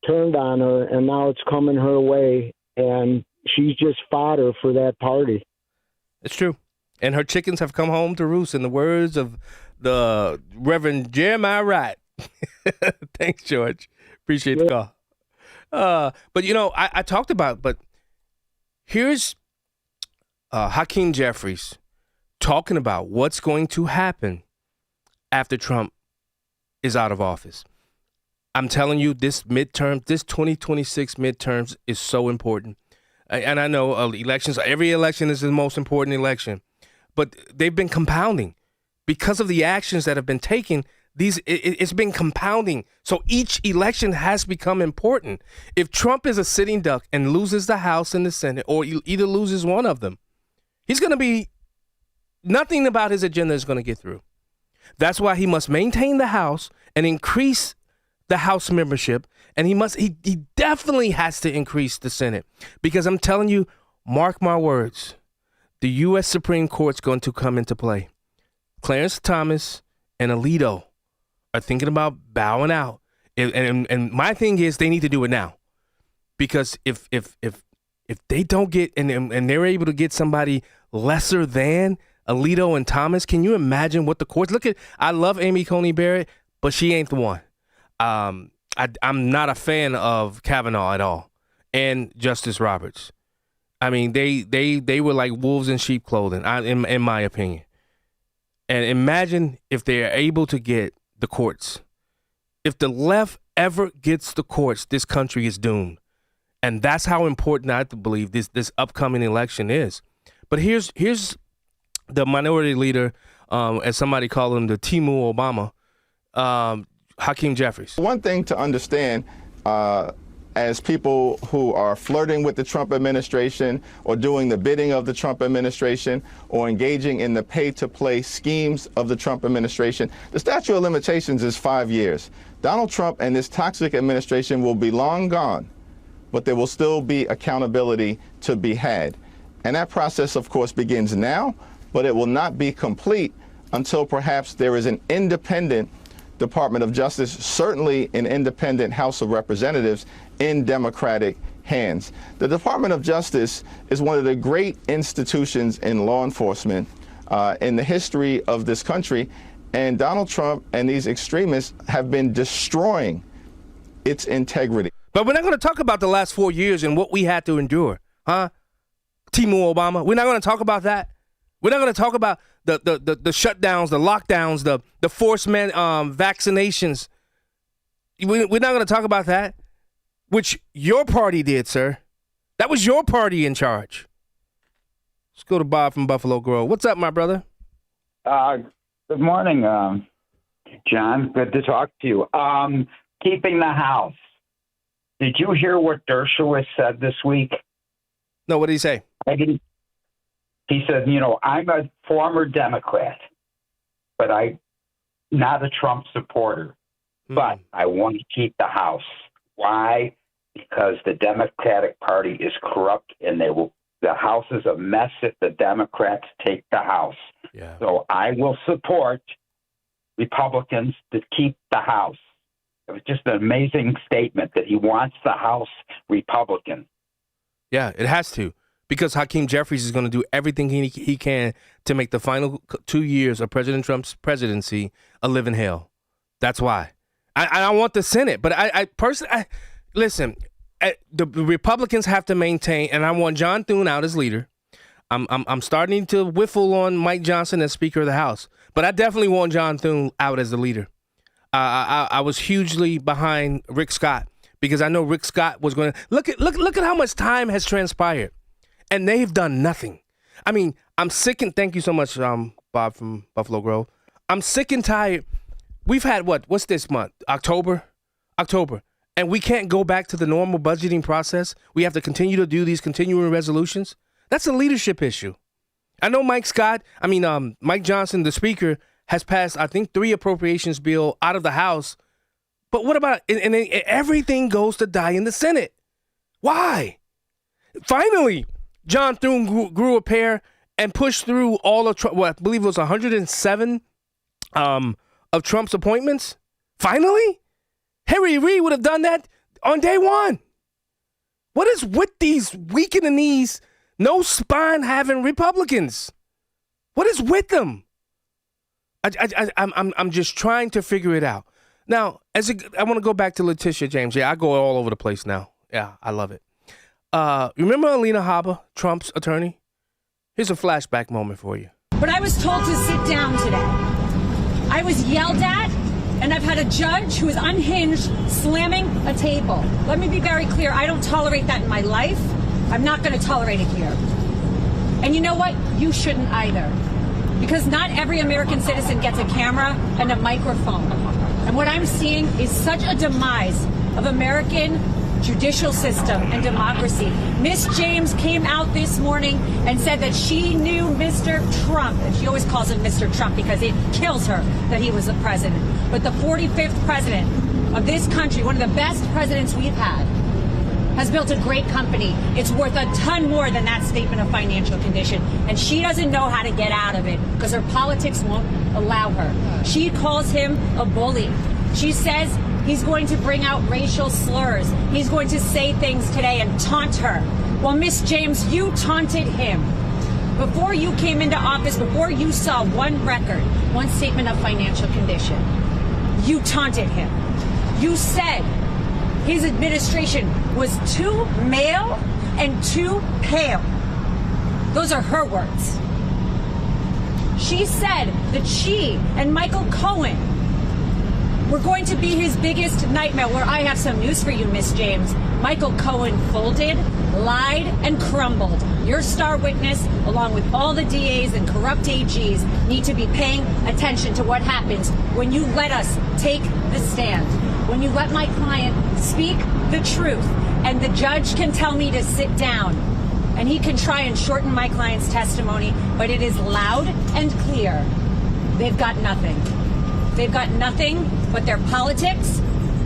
turned on her, and now it's coming her way, and she's just fodder for that party. It's true. And her chickens have come home to roost, in the words of the Reverend Jeremiah Wright. Thanks, George. Appreciate the call. But, I talked about, but here's Hakeem Jeffries talking about what's going to happen after Trump is out of office. I'm telling you, this 2026 midterms is so important. And I know elections, every election is the most important election, but they've been compounding because of the actions that have been taken. It's been compounding. So each election has become important. If Trump is a sitting duck and loses the House and the Senate, or either loses one of them, he's going to be, nothing about his agenda is going to get through. That's why he must maintain the House and increase the House membership, and he definitely has to increase the Senate, because I'm telling you, mark my words, the U.S. Supreme Court's going to come into play. Clarence Thomas and Alito are thinking about bowing out, and my thing is they need to do it now, because if they don't get and they're able to get somebody lesser than Alito and Thomas, can you imagine what the courts look at? I love Amy Coney Barrett, but she ain't the one. I'm not a fan of Kavanaugh at all, and Justice Roberts. I mean, they were like wolves in sheep clothing, in my opinion. And imagine if they are able to get the courts. If the left ever gets the courts, this country is doomed. And that's how important I believe this upcoming election is. But here's the minority leader, as somebody called him, the Timu Obama, Hakeem Jeffries. One thing to understand, as people who are flirting with the Trump administration or doing the bidding of the Trump administration or engaging in the pay-to-play schemes of the Trump administration, the statute of limitations is 5 years. Donald Trump and this toxic administration will be long gone, but there will still be accountability to be had. And that process, of course, begins now, but it will not be complete until perhaps there is an independent Department of Justice, certainly an independent House of Representatives in Democratic hands. The Department of Justice is one of the great institutions in law enforcement in the history of this country, and Donald Trump and these extremists have been destroying its integrity. But we're not going to talk about the last 4 years and what we had to endure, huh? Timu Obama, we're not going to talk about that. We're not going to talk about the shutdowns, the lockdowns, the forced vaccinations. We're not going to talk about that, which your party did, sir. That was your party in charge. Let's go to Bob from Buffalo Grove. What's up, my brother? Good morning, John. Good to talk to you. Keeping the House. Did you hear what Dershowitz said this week? No, what did he say? He said, I'm a former Democrat, but I'm not a Trump supporter. But I want to keep the House. Why? Because the Democratic Party is corrupt, and the House is a mess if the Democrats take the House. Yeah. So I will support Republicans to keep the House. It was just an amazing statement that he wants the House Republican. Yeah, it has to. Because Hakeem Jeffries is going to do everything he can to make the final 2 years of President Trump's presidency a living hell. That's why. I want the Senate, but I personally, listen, the Republicans have to maintain, and I want John Thune out as leader. I'm starting to whiffle on Mike Johnson as Speaker of the House, but I definitely want John Thune out as the leader. I was hugely behind Rick Scott because I know Rick Scott was going to look at how much time has transpired, and they've done nothing. I mean, I'm sick and thank you so much, Bob from Buffalo Grove. I'm sick and tired. We've had what's this month? October, and we can't go back to the normal budgeting process. We have to continue to do these continuing resolutions. That's a leadership issue. I know Mike Johnson, the Speaker, has passed, I think, 3 appropriations bill out of the House. But what about, and then everything goes to die in the Senate. Why? Finally, John Thune grew a pair and pushed through all of Trump, I believe it was 107 of Trump's appointments. Finally? Harry Reid would have done that on day one. What is with these weak in the knees, no spine having Republicans? What is with them? I'm just trying to figure it out. Now, I want to go back to Letitia James. Yeah, I go all over the place now. Yeah, I love it. Remember Alina Habba, Trump's attorney? Here's a flashback moment for you. But I was told to sit down today. I was yelled at, and I've had a judge who is unhinged slamming a table. Let me be very clear. I don't tolerate that in my life. I'm not going to tolerate it here. And you know what? You shouldn't either. Because not every American citizen gets a camera and a microphone. And what I'm seeing is such a demise of American judicial system and democracy. Miss James came out this morning and said that she knew Mr. Trump, and she always calls him Mr. Trump because it kills her that he was the president. But the 45th president of this country, one of the best presidents we've had, has built a great company. It's worth a ton more than that statement of financial condition. And she doesn't know how to get out of it because her politics won't allow her. She calls him a bully. She says he's going to bring out racial slurs. He's going to say things today and taunt her. Well, Miss James, you taunted him. Before you came into office, before you saw one record, one statement of financial condition, you taunted him. You said his administration was too male and too pale. Those are her words. She said that she and Michael Cohen were going to be his biggest nightmare. Where I have some news for you, Miss James. Michael Cohen folded, lied, and crumbled. Your star witness, along with all the DAs and corrupt AGs, need to be paying attention to what happens when you let us take the stand. When you let my client speak the truth, and the judge can tell me to sit down, and he can try and shorten my client's testimony, but it is loud and clear. They've got nothing. They've got nothing but their politics.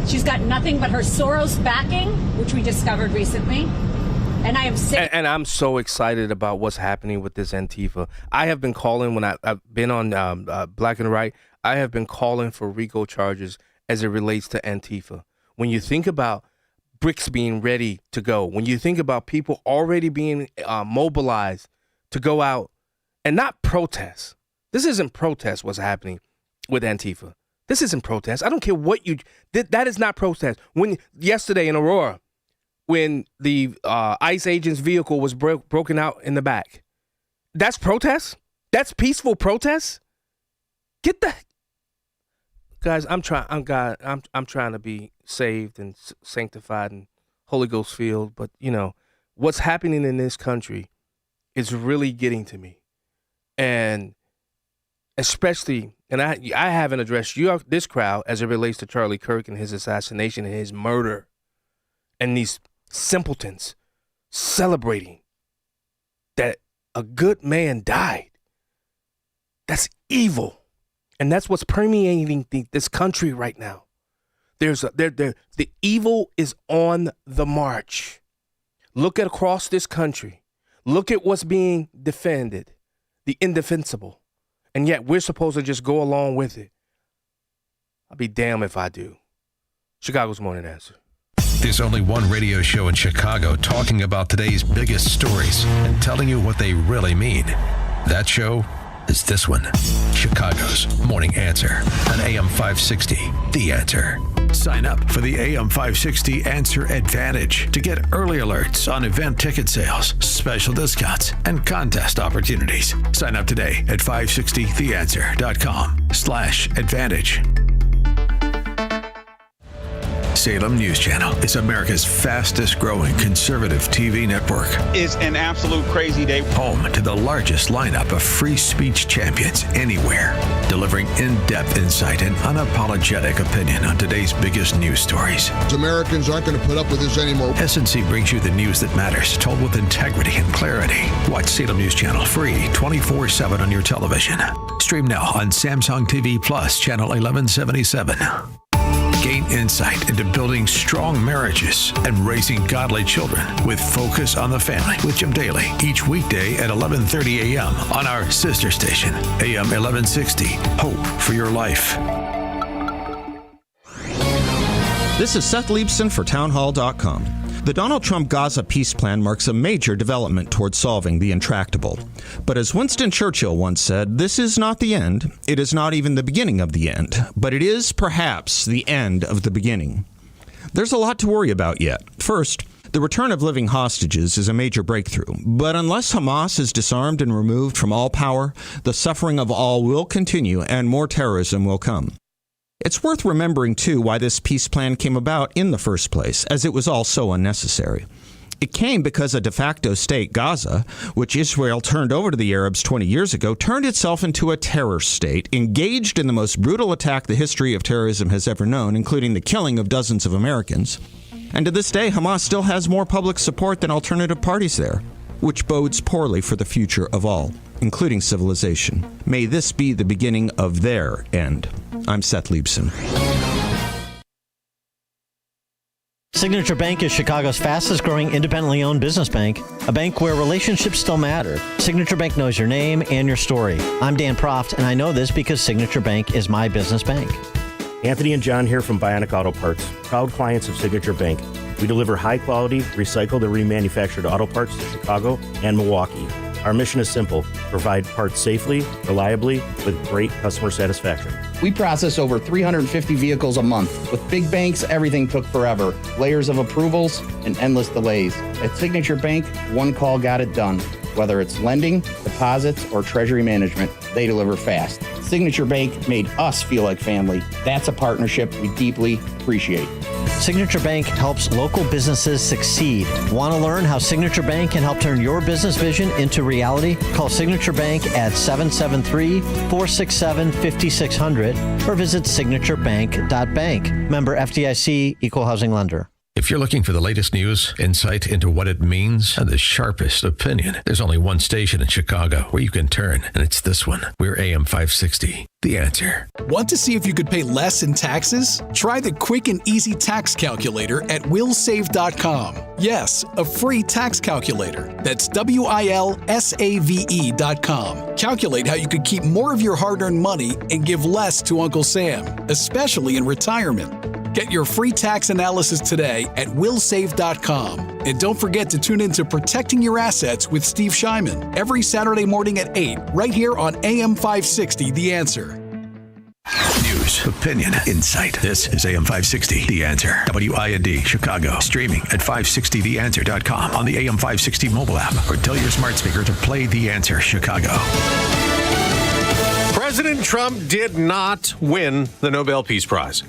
She's got nothing but her Soros backing, which we discovered recently. And I am sick. And I'm so excited about what's happening with this Antifa. I have been calling when I've been on Black and Right. I have been calling for RICO charges as it relates to Antifa. When you think about bricks being ready to go, when you think about people already being mobilized to go out and not protest. This isn't protest what's happening with Antifa. This isn't protest. I don't care what you did. That is not protest. When yesterday in Aurora, when the ICE agent's vehicle was broken out in the back, that's protest? That's peaceful protest? Get the guys. I'm trying to be saved and sanctified and Holy Ghost filled. But what's happening in this country is really getting to me, and especially. And I haven't addressed this crowd as it relates to Charlie Kirk and his assassination and his murder, and these simpletons celebrating that a good man died. That's evil. And that's what's permeating this country right now. The evil is on the march. Look at across this country. Look at what's being defended, the indefensible. And yet we're supposed to just go along with it. I'll be damned if I do. Chicago's Morning Answer. There's only one radio show in Chicago talking about today's biggest stories and telling you what they really mean. That show is this one, Chicago's Morning Answer on AM 560, The Answer. Sign up for the AM 560 Answer Advantage to get early alerts on event ticket sales, special discounts, and contest opportunities. Sign up today at 560theanswer.com/advantage. Salem News Channel is America's fastest growing conservative TV network. It's an absolute crazy day. Home to the largest lineup of free speech champions anywhere, delivering in-depth insight and unapologetic opinion on today's biggest news stories. Americans aren't going to put up with this anymore. S&C brings you the news that matters, told with integrity and clarity. Watch Salem News Channel free 24/7 on your television. Stream now on Samsung TV Plus, channel 1177. Gain insight into building strong marriages and raising godly children with Focus on the Family with Jim Daly each weekday at 11:30 a.m. on our sister station, AM 1160. Hope for your life. This is Seth Leibson for Townhall.com. The Donald Trump Gaza peace plan marks a major development towards solving the intractable. But as Winston Churchill once said, this is not the end. It is not even the beginning of the end. But it is perhaps the end of the beginning. There's a lot to worry about yet. First, the return of living hostages is a major breakthrough. But unless Hamas is disarmed and removed from all power, the suffering of all will continue and more terrorism will come. It's worth remembering, too, why this peace plan came about in the first place, as it was all so unnecessary. It came because a de facto state, Gaza, which Israel turned over to the Arabs 20 years ago, turned itself into a terror state, engaged in the most brutal attack the history of terrorism has ever known, including the killing of dozens of Americans. And to this day, Hamas still has more public support than alternative parties there, which bodes poorly for the future of all, including civilization. May this be the beginning of their end. I'm Seth Leibson. Signature Bank is Chicago's fastest growing independently owned business bank, a bank where relationships still matter. Signature Bank knows your name and your story. I'm Dan Proft, and I know this because Signature Bank is my business bank. Anthony and John here from Bionic Auto Parts, proud clients of Signature Bank. We deliver high-quality, recycled and remanufactured auto parts to Chicago and Milwaukee. Our mission is simple: provide parts safely, reliably, with great customer satisfaction. We process over 350 vehicles a month. With big banks, everything took forever. Layers of approvals and endless delays. At Signature Bank, one call got it done. Whether it's lending, deposits, or treasury management, they deliver fast. Signature Bank made us feel like family. That's a partnership we deeply appreciate. Signature Bank helps local businesses succeed. Want to learn how Signature Bank can help turn your business vision into reality? Call Signature Bank at 773-467-5600 or visit signaturebank.bank. Member FDIC, Equal Housing Lender. If you're looking for the latest news, insight into what it means, and the sharpest opinion, there's only one station in Chicago where you can turn, and it's this one. We're AM 560, The Answer. Want to see if you could pay less in taxes? Try the quick and easy tax calculator at willsave.com. Yes, a free tax calculator. That's WILSAVE.com. Calculate how you could keep more of your hard-earned money and give less to Uncle Sam, especially in retirement. Get your free tax analysis today at willsave.com. And don't forget to tune in to Protecting Your Assets with Steve Shyman every Saturday morning at 8, right here on AM 560, The Answer. News News, opinion, insight. This is AM 560, The Answer. WIND, Chicago. Streaming at 560theanswer.com on the AM 560 mobile app, or tell your smart speaker to play The Answer Chicago. President Trump did not win the Nobel Peace Prize.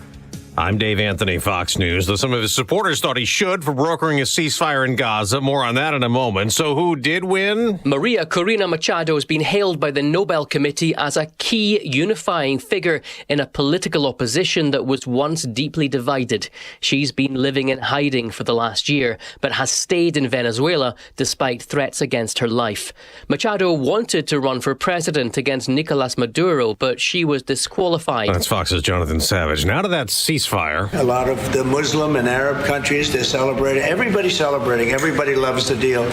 I'm Dave Anthony, Fox News. Though some of his supporters thought he should for brokering a ceasefire in Gaza. More on that in a moment. So who did win? Maria Corina Machado has been hailed by the Nobel Committee as a key unifying figure in a political opposition that was once deeply divided. She's been living in hiding for the last year, but has stayed in Venezuela despite threats against her life. Machado wanted to run for president against Nicolas Maduro, but she was disqualified. That's Fox's Jonathan Savage. Now to that ceasefire. A lot of the Muslim and Arab countries, they're celebrating. Everybody's celebrating. Everybody loves the deal.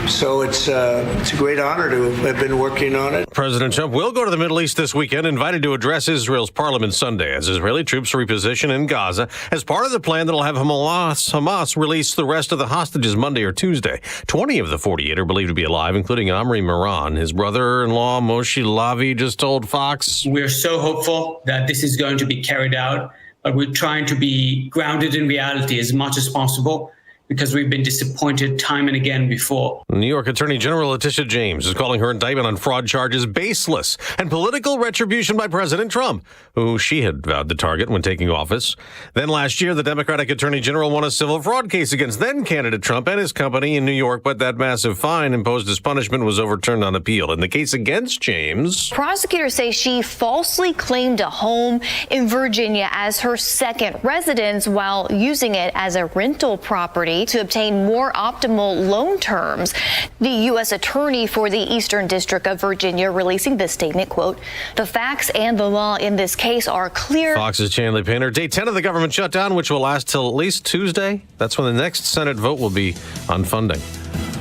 So it's a great honor to have been working on it. President Trump will go to the Middle East this weekend, invited to address Israel's parliament Sunday as Israeli troops reposition in Gaza as part of the plan that'll have Hamas release the rest of the hostages Monday or Tuesday. 20 of the 48 are believed to be alive, including Amri Miran. His brother-in-law, Moshe Lavi, just told Fox. We're so hopeful that this is going to be carried out. But we're trying to be grounded in reality as much as possible because we've been disappointed time and again before. New York Attorney General Letitia James is calling her indictment on fraud charges baseless and political retribution by President Trump, who she had vowed to target when taking office. Then last year, the Democratic Attorney General won a civil fraud case against then-candidate Trump and his company in New York, but that massive fine imposed as punishment was overturned on appeal. In the case against James, prosecutors say she falsely claimed a home in Virginia as her second residence while using it as a rental property to obtain more optimal loan terms. The U.S. Attorney for the Eastern District of Virginia releasing this statement, quote, "The facts and the law in this case are clear." Fox's Chandler Painter. Day 10 of the government shutdown, which will last till at least Tuesday. That's when the next Senate vote will be on funding.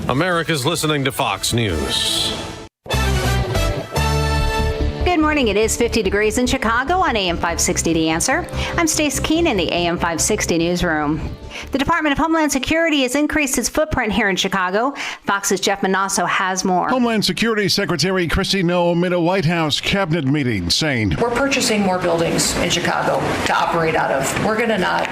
America's listening to Fox News. Good morning. It is 50 degrees in Chicago on AM 560 The Answer. I'm Stace Keen in the AM 560 newsroom. The Department of Homeland Security has increased its footprint here in Chicago. Fox's Jeff Manasso has more. Homeland Security Secretary Kristi Noem in a White House cabinet meeting saying, "We're purchasing more buildings in Chicago to operate out of. We're going to not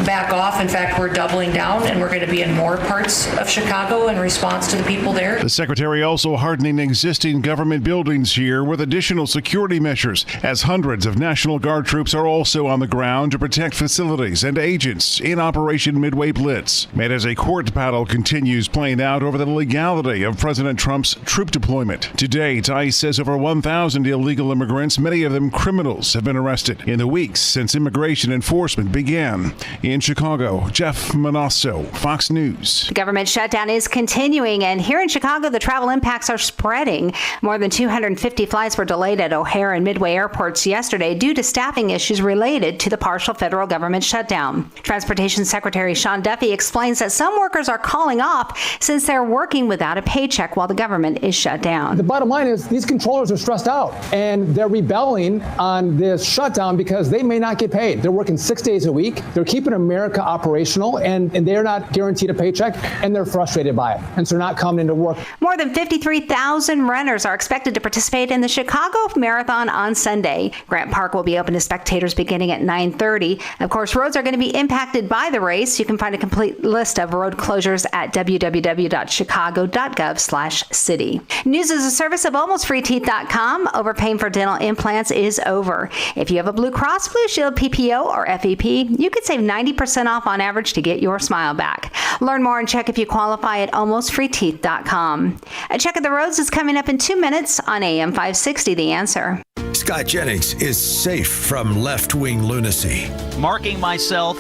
back off. In fact, we're doubling down, and we're going to be in more parts of Chicago in response to the people there." The secretary also hardening existing government buildings here with additional security measures, as hundreds of National Guard troops are also on the ground to protect facilities and agents in Operation Midway Blitz. And as a court battle continues playing out over the legality of President Trump's troop deployment. To date, ICE says over 1,000 illegal immigrants, many of them criminals, have been arrested in the weeks since immigration enforcement began. In Chicago, Jeff Manasso, Fox News. The government shutdown is continuing, and here in Chicago, the travel impacts are spreading. More than 250 flights were delayed at O'Hare and Midway airports yesterday due to staffing issues related to the partial federal government shutdown. Transportation Secretary Sean Duffy explains that some workers are calling off since they're working without a paycheck while the government is shut down. The bottom line is these controllers are stressed out and they're rebelling on this shutdown because they may not get paid. They're working 6 days a week. They're keeping America operational and they're not guaranteed a paycheck and they're frustrated by it. And so they're not coming into work. More than 53,000 runners are expected to participate in the Chicago Marathon on Sunday. Grant Park will be open to spectators beginning at 9:30. Of course, roads are going to be impacted by the race. You can find a complete list of road closures at www.chicago.gov/city. News is a service of AlmostFreeTeeth.com. Overpaying for dental implants is over. If you have a Blue Cross Blue Shield PPO or FEP, you could save 90% off on average to get your smile back. Learn more and check if you qualify at AlmostFreeTeeth.com. A check of the roads is coming up in 2 minutes on AM 560 The Answer. Scott Jennings is safe from left-wing lunacy. Marking myself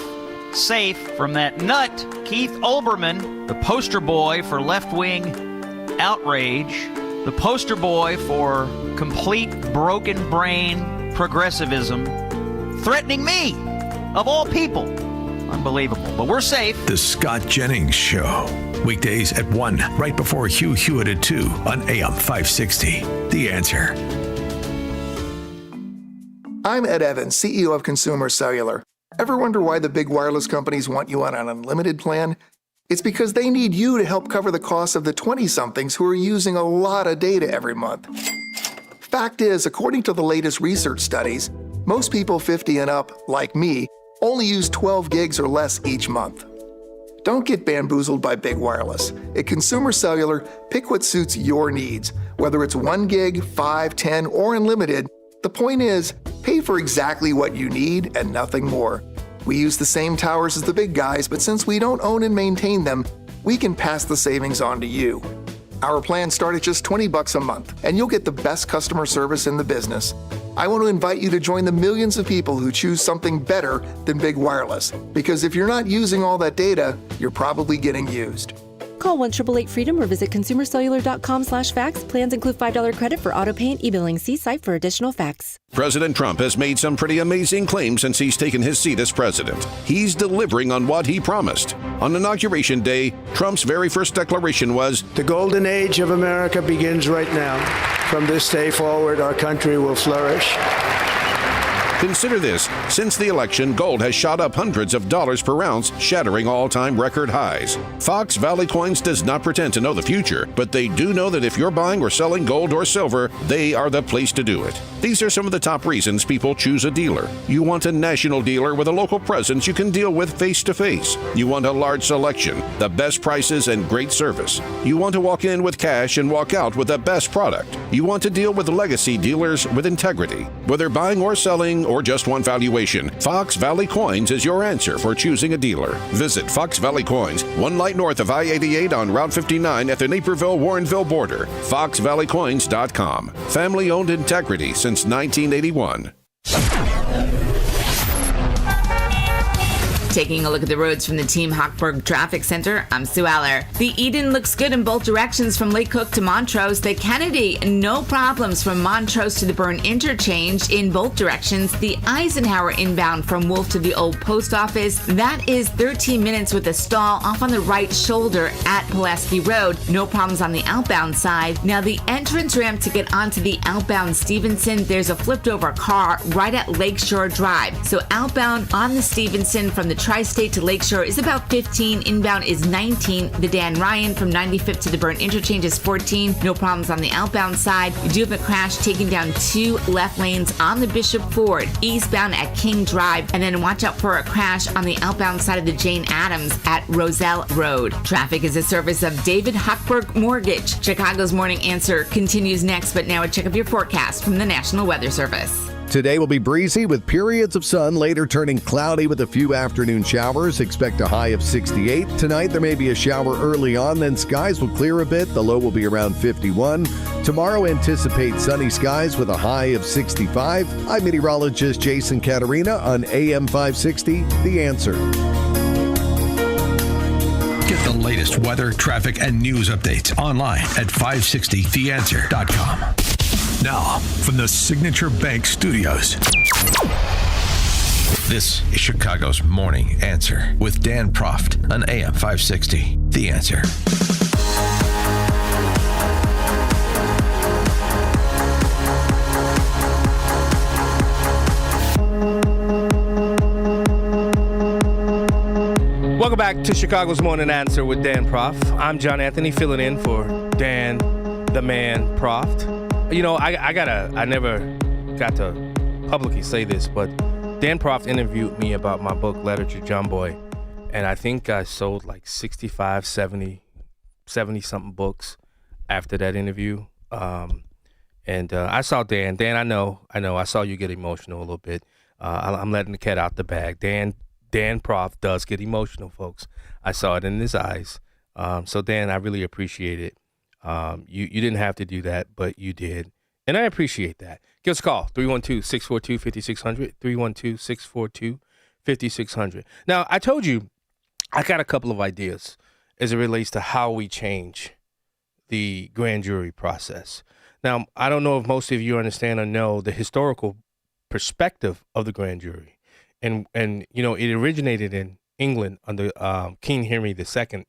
safe from that nut, Keith Olbermann, the poster boy for left-wing outrage, the poster boy for complete broken brain progressivism, threatening me, of all people. Unbelievable. But we're safe. The Scott Jennings Show. Weekdays at 1, right before Hugh Hewitt at 2 on AM 560. The Answer. I'm Ed Evans, CEO of Consumer Cellular. Ever wonder why the big wireless companies want you on an unlimited plan? It's because they need you to help cover the cost of the 20-somethings who are using a lot of data every month. Fact is, according to the latest research studies, Most people 50 and up, like me, only use 12 gigs or less each month. Don't get bamboozled by big wireless. At Consumer Cellular, pick what suits your needs. Whether it's 1 gig, 5, 10, or unlimited, the point is, pay for exactly what you need and nothing more. We use the same towers as the big guys, but since we don't own and maintain them, we can pass the savings on to you. Our plans start at just $20 a month, and you'll get the best customer service in the business. I want to invite you to join the millions of people who choose something better than big wireless, because if you're not using all that data, you're probably getting used. Call 1-888-FREEDOM or visit consumercellular.com/facts. Plans include $5 credit for auto pay and e-billing. See site for additional facts. President Trump has made some pretty amazing claims since he's taken his seat as president. He's delivering on what he promised. On Inauguration Day, Trump's very first declaration was, "The golden age of America begins right now. From this day forward, our country will flourish." Consider this. Since the election, gold has shot up hundreds of dollars per ounce, shattering all-time record highs. Fox Valley Coins does not pretend to know the future, but they do know that if you're buying or selling gold or silver, they are the place to do it. These are some of the top reasons people choose a dealer. You want a national dealer with a local presence you can deal with face-to-face. You want a large selection, the best prices, and great service. You want to walk in with cash and walk out with the best product. You want to deal with legacy dealers with integrity. Whether buying or selling or just one valuation, Fox Valley Coins is your answer for choosing a dealer. Visit Fox Valley Coins, 1 light north of I-88 on Route 59 at the Naperville-Warrenville border. FoxValleyCoins.com. Family-owned integrity since 1981. Taking a look at the roads from the Team Hochberg Traffic Center, I'm Sue Aller. The Eden looks good in both directions from Lake Cook to Montrose. The Kennedy, no problems from Montrose to the Byrne Interchange in both directions. The Eisenhower inbound from Wolf to the Old Post Office, that is 13 minutes with a stall off on the right shoulder at Pulaski Road. No problems on the outbound side. Now the entrance ramp to get onto the outbound Stevenson, there's a flipped over car right at Lakeshore Drive. So outbound on the Stevenson from the Tri-State to Lakeshore is about 15. Inbound is 19. The Dan Ryan from 95th to the Byrne Interchange is 14. No problems on the outbound side. You do have a crash taking down 2 left lanes on the Bishop Ford, eastbound at King Drive. And then watch out for a crash on the outbound side of the Jane Addams at Roselle Road. Traffic is a service of David Hochberg Mortgage. Chicago's Morning Answer continues next, but now a check of your forecast from the National Weather Service. Today will be breezy with periods of sun, later turning cloudy with a few afternoon showers. Expect a high of 68. Tonight there may be a shower early on, then skies will clear a bit. The low will be around 51. Tomorrow anticipate sunny skies with a high of 65. I'm meteorologist Jason Caterina on AM 560, The Answer. Get the latest weather, traffic, and news updates online at 560theanswer.com. Now, from the Signature Bank Studios, this is Chicago's Morning Answer with Dan Proft on AM 560. The Answer. Welcome back to Chicago's Morning Answer with Dan Proft. I'm John Anthony filling in for Dan, the man Proft. You know, I never got to publicly say this, but Dan Proft interviewed me about my book, Letter to John Boy, and I think I sold like 65, 70-something books after that interview. I saw Dan. Dan, I know, I saw you get emotional a little bit. I'm letting the cat out the bag. Dan Proft does get emotional, folks. I saw it in his eyes. So, Dan, I really appreciate it. You didn't have to do that, but you did. And I appreciate that. Give us a call, 312-642-5600, 312-642-5600. Now, I told you I got a couple of ideas as it relates to how we change the grand jury process. Now, I don't know if most of you understand or know the historical perspective of the grand jury. And you know, it originated in England under King Henry II.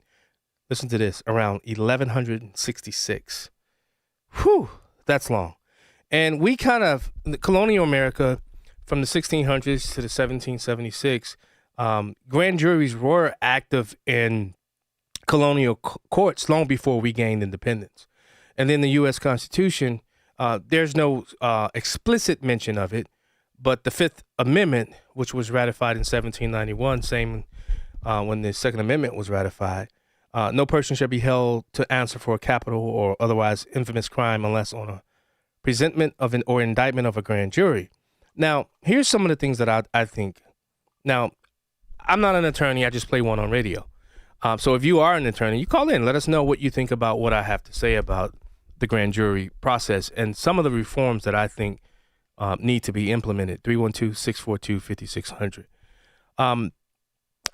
Listen to this, around 1166. Whew, that's long. And we kind of, colonial America, from the 1600s to the 1776, grand juries were active in colonial courts long before we gained independence. And then the U.S. Constitution, there's no explicit mention of it, But the Fifth Amendment, which was ratified in 1791, same when the Second Amendment was ratified, no person shall be held to answer for a capital or otherwise infamous crime unless on a presentment of or indictment of a grand jury. Now, here's some of the things that I think. Now, I'm not an attorney. I just play one on radio. So if you are an attorney, you call in. Let us know what you think about what I have to say about the grand jury process and some of the reforms that I think need to be implemented. 312-642-5600.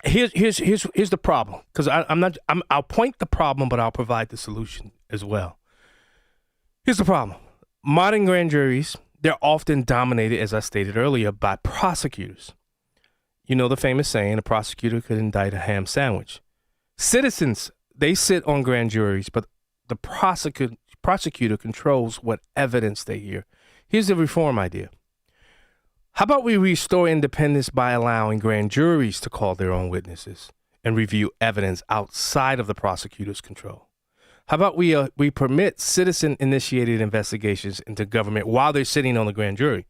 Here's the problem, because I'll point the problem, but I'll provide the solution as well. Here's the problem. Modern grand juries, they're often dominated, as I stated earlier, by prosecutors. You know the famous saying, a prosecutor could indict a ham sandwich. Citizens, they sit on grand juries, but the prosecutor controls what evidence they hear. Here's the reform idea. How about we restore independence by allowing grand juries to call their own witnesses and review evidence outside of the prosecutor's control? How about we permit citizen-initiated investigations into government while they're sitting on the grand jury?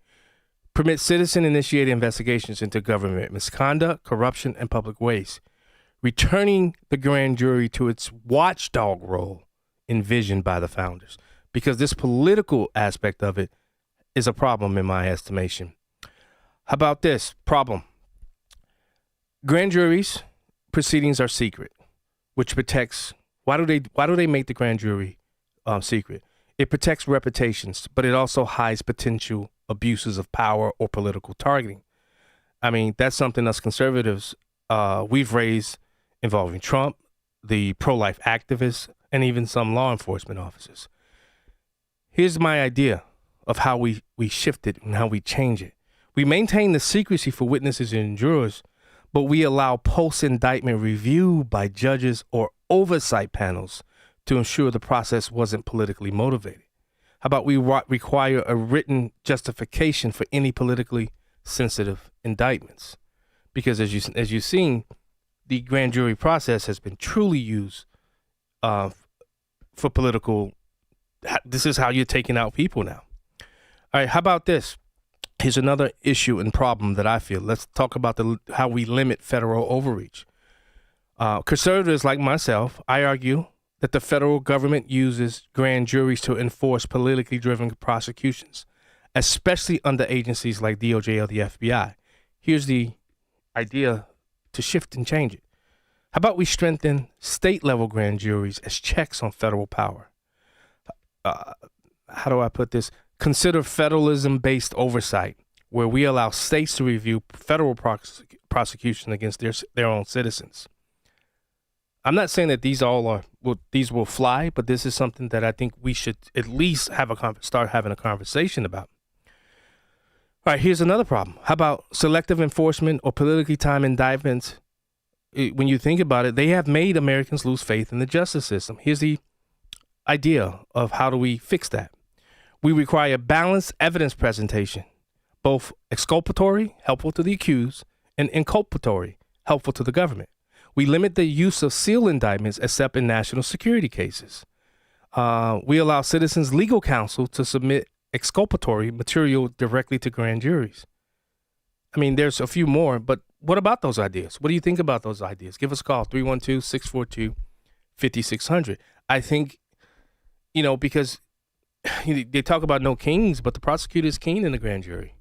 Permit citizen-initiated investigations into government misconduct, corruption, and public waste, returning the grand jury to its watchdog role envisioned by the founders, because this political aspect of it is a problem in my estimation. How about this problem? Grand juries proceedings are secret, which protects. Why do they make the grand jury secret? It protects reputations, but it also hides potential abuses of power or political targeting. I mean, that's something us conservatives we've raised involving Trump, the pro-life activists, and even some law enforcement officers. Here's my idea of how we shift it and how we change it. We maintain the secrecy for witnesses and jurors, but we allow post-indictment review by judges or oversight panels to ensure the process wasn't politically motivated. How about we require a written justification for any politically sensitive indictments? Because as you've seen, the grand jury process has been truly used for political. This is how you're taking out people now. All right, how about this? Here's another issue and problem that I feel. Let's talk about how we limit federal overreach. Conservatives like myself, I argue that the federal government uses grand juries to enforce politically driven prosecutions, especially under agencies like DOJ or the FBI. Here's the idea to shift and change it. How about we strengthen state-level grand juries as checks on federal power? How do I put this? Consider federalism-based oversight, where we allow states to review federal prosecution against their own citizens. I'm not saying that these will fly, but this is something that I think we should at least start having a conversation about. All right, here's another problem. How about selective enforcement or politically timed indictments? When you think about it, they have made Americans lose faith in the justice system. Here's the idea of how do we fix that. We require balanced evidence presentation, both exculpatory, helpful to the accused, and inculpatory, helpful to the government. We limit the use of sealed indictments except in national security cases. We allow citizens' legal counsel to submit exculpatory material directly to grand juries. I mean, there's a few more, but what about those ideas? What do you think about those ideas? Give us a call, 312-642-5600. I think, because they talk about no kings, but the prosecutor is king in the grand jury.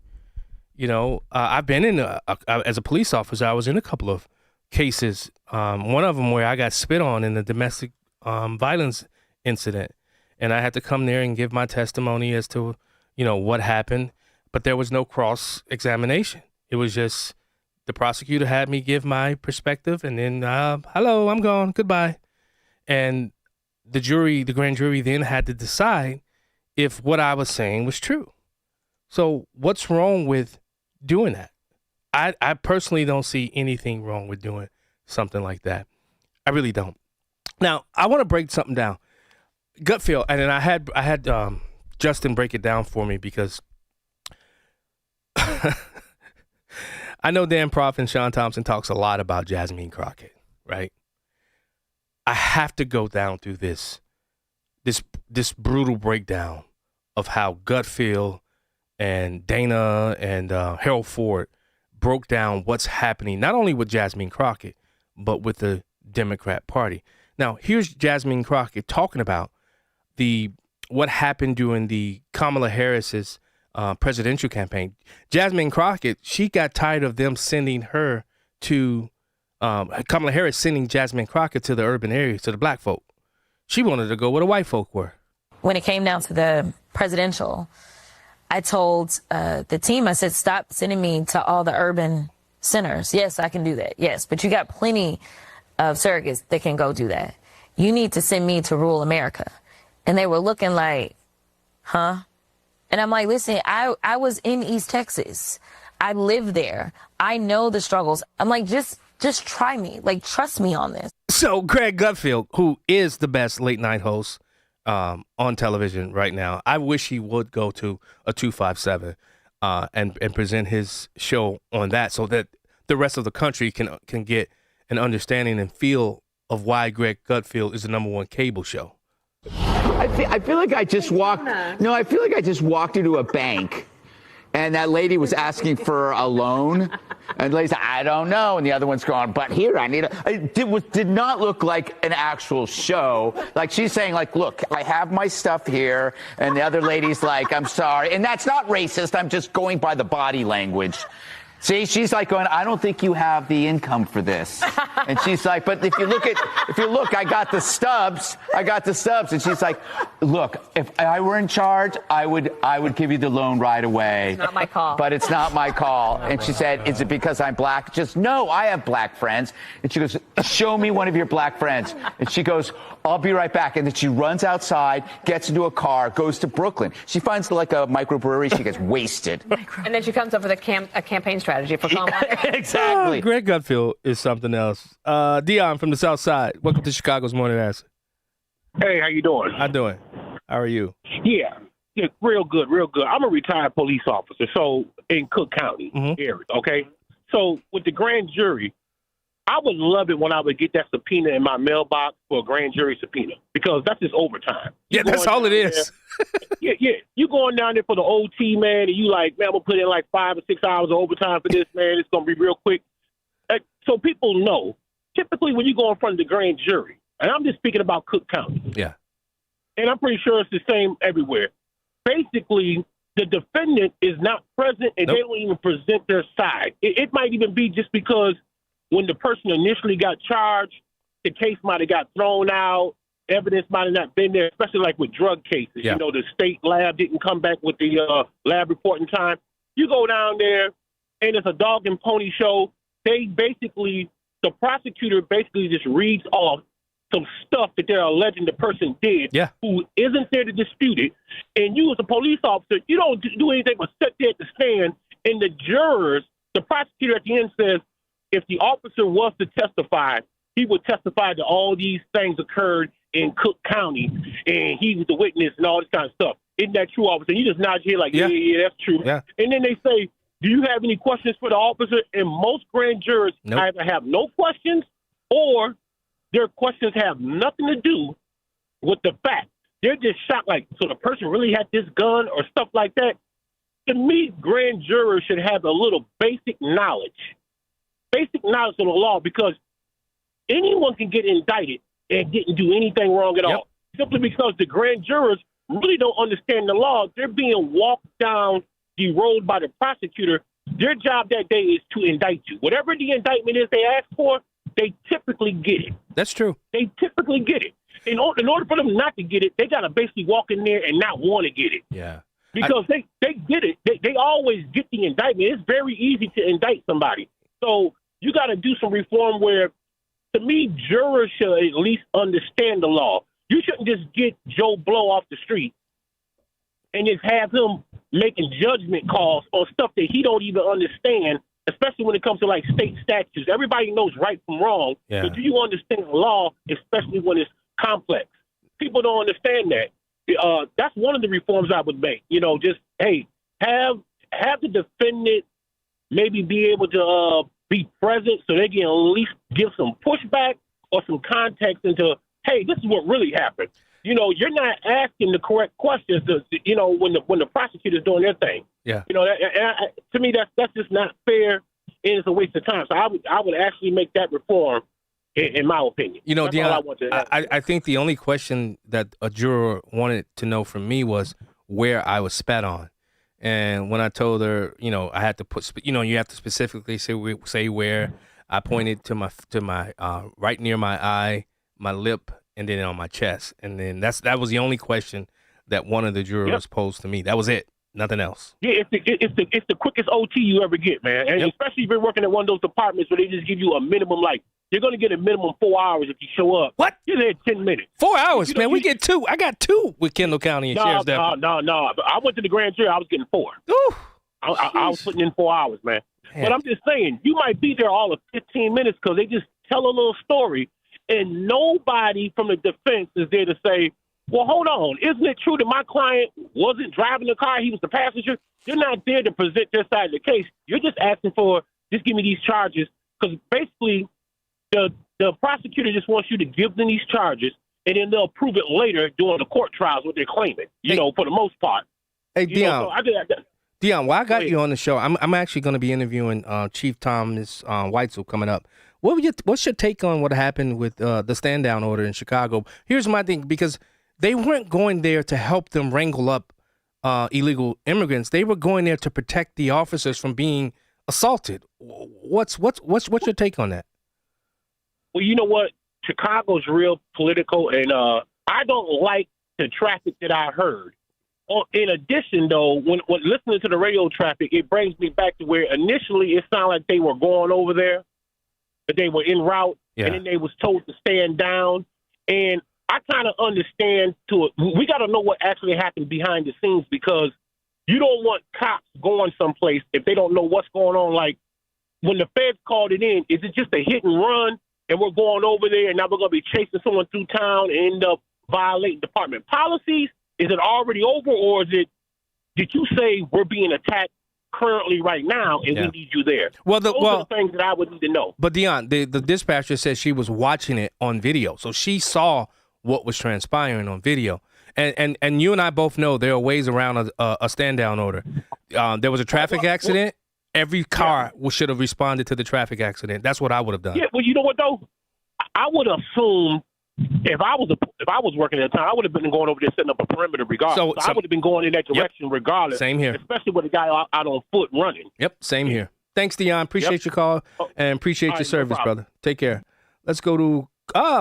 I've been as a police officer, I was in a couple of cases. One of them where I got spit on in the domestic violence incident, and I had to come there and give my testimony as to, what happened, but there was no cross-examination. It was just the prosecutor had me give my perspective, and then, hello, I'm gone, goodbye. And the grand jury then had to decide if what I was saying was true. So what's wrong with doing that? I personally don't see anything wrong with doing something like that. I really don't. Now, I want to break something down. Gut feel, and then I had Justin break it down for me, because I know Dan Proft and Sean Thompson talks a lot about Jasmine Crockett, right? I have to go down through this brutal breakdown of how gut feel and Dana and Harold Ford broke down what's happening, not only with Jasmine Crockett, but with the Democrat Party. Now, here's Jasmine Crockett talking about what happened during the Kamala Harris's presidential campaign. Jasmine Crockett, she got tired of them sending her to Kamala Harris sending Jasmine Crockett to the urban areas, to the black folk. She wanted to go where the white folk were. When it came down to the presidential, I told the team, I said, stop sending me to all the urban centers. Yes, I can do that. Yes, but you got plenty of surrogates that can go do that. You need to send me to rural America. And they were looking like, huh? And I'm like, listen, I was in East Texas. I live there. I know the struggles. I'm like, just try me. Like, trust me on this. So Greg Gutfeld, who is the best late night host on television right now, I wish he would go to a 257 and present his show on that, so that the rest of the country can get an understanding and feel of why Greg Gutfeld is the number one cable show. I feel like I just walked. No, I feel like I just walked into a bank, and that lady was asking for a loan, and the lady said, "I don't know," and the other one's going, "But here, I need a." It did not look like an actual show. Like, she's saying, like, "Look, I have my stuff here," and the other lady's like, "I'm sorry," and that's not racist. I'm just going by the body language. See, she's like going, "I don't think you have the income for this." And she's like, "But if you look, I got the stubs. And she's like, "Look, if I were in charge, I would give you the loan right away. It's not my call. But it's not my call." And she said, "Is it because I'm black?" Just, "No, I have black friends." And she goes, "Show me one of your black friends." And she goes, "I'll be right back." And then she runs outside, gets into a car, goes to Brooklyn. She finds like a microbrewery. She gets wasted. And then she comes up with a campaign strategy for Kamala. Exactly. Greg Gutfeld is something else. Dion from the South Side. Welcome to Chicago's Morning Answer. Hey, how you doing? I'm doing. How are you? Yeah, real good. I'm a retired police officer, so in Cook County area, okay? So with the grand jury, I would love it when I would get that subpoena in my mailbox for a grand jury subpoena, because that's just overtime. Yeah, that's all it is. Yeah. You going down there for the OT, man, and you like, man, I'm going to put in like 5 or 6 hours of overtime for this, man. It's going to be real quick. So people know, typically when you go in front of the grand jury, and I'm just speaking about Cook County. Yeah. And I'm pretty sure it's the same everywhere. Basically, the defendant is not present, and they don't even present their side. It might even be just because when the person initially got charged, the case might have got thrown out. Evidence might have not been there, especially like with drug cases. Yeah. You know, the state lab didn't come back with the lab report in time. You go down there, and it's a dog and pony show. The prosecutor basically just reads off some stuff that they're alleging the person did, who isn't there to dispute it. And you as a police officer, you don't do anything but sit there at the stand, and the jurors, the prosecutor at the end says, if the officer was to testify, he would testify that all these things occurred in Cook County, and he was the witness and all this kind of stuff. Isn't that true, officer? And you just nod your head like, yeah, that's true. Yeah. And then they say, do you have any questions for the officer? And most grand jurors either have no questions, or their questions have nothing to do with the facts. They're just shocked, like, so the person really had this gun or stuff like that. To me, grand jurors should have a little basic knowledge of the law, because anyone can get indicted and didn't do anything wrong at all, simply because the grand jurors really don't understand the law. They're being walked down the road by the prosecutor. Their job that day is to indict you. Whatever the indictment is they ask for, they typically get it. That's true. They typically get it. In order for them not to get it, they got to basically walk in there and not want to get it. Yeah. Because they get it. They always get the indictment. It's very easy to indict somebody. So you got to do some reform where, to me, jurors should at least understand the law. You shouldn't just get Joe Blow off the street and just have him making judgment calls on stuff that he don't even understand, especially when it comes to, like, state statutes. Everybody knows right from wrong, but do you understand the law, especially when it's complex? People don't understand that. That's one of the reforms I would make. You know, just, hey, have the defendant maybe be able to be present so they can at least give some pushback or some context into, hey, this is what really happened. you know, you're not asking the correct questions. You know, when the prosecutor's doing their thing. Yeah. You know, to me, that's just not fair, and it's a waste of time. So I would actually make that reform, in my opinion. You know, that's all I want to I think the only question that a juror wanted to know from me was where I was spat on. And when I told her, you know, I had to put, you know, you have to specifically say where. I pointed to my right near my eye, my lip, and then on my chest. And then that was the only question that one of the jurors posed to me. That was it. Nothing else. Yeah, it's the quickest OT you ever get, man. And especially if you're working at one of those departments where they just give you a minimum, like, you're going to get a minimum 4 hours if you show up. What? You're there 10 minutes. 4 hours, man. We get 2. I got 2 with Kendall County and Sheriff's Deputy. No. I went to the grand jury. I was getting 4. Ooh. I was putting in 4 hours, man. But I'm just saying, you might be there all of 15 minutes because they just tell a little story, and nobody from the defense is there to say, well, hold on. Isn't it true that my client wasn't driving the car? He was the passenger. You're not there to present their side of the case. You're just asking for, just give me these charges, because basically the prosecutor just wants you to give them these charges, and then they'll prove it later during the court trials, what they're claiming, you know, for the most part. Hey, Dion. So Dion, while I got you on the show, I'm actually going to be interviewing Chief Thomas Weitzel coming up. What's your take on what happened with the stand-down order in Chicago? Here's my thing, because they weren't going there to help them wrangle up illegal immigrants. They were going there to protect the officers from being assaulted. What's your take on that? Well, you know what? Chicago's real political, and I don't like the traffic that I heard. In addition, though, when listening to the radio traffic, it brings me back to where initially it sounded like they were going over there, that they were en route, and then they was told to stand down. And I kind of understand we got to know what actually happened behind the scenes, because you don't want cops going someplace if they don't know what's going on. Like when the feds called it in, is it just a hit and run and we're going over there and now we're going to be chasing someone through town and end up violating department policies? Is it already over, or did you say we're being attacked currently right now and we need you there? Those are the things that I would need to know. But Dion, the dispatcher said she was watching it on video, so she saw what was transpiring on video. And you and I both know there are ways around a stand-down order. There was a traffic accident. Every car should have responded to the traffic accident. That's what I would have done. Yeah, well, you know what, though? I would assume if I was working at the time, I would have been going over there setting up a perimeter regardless. So I would have been going in that direction regardless. Same here. Especially with a guy out on foot running. Yep, same here. Thanks, Dion. Appreciate your call and appreciate your service, brother. Take care. Let's go to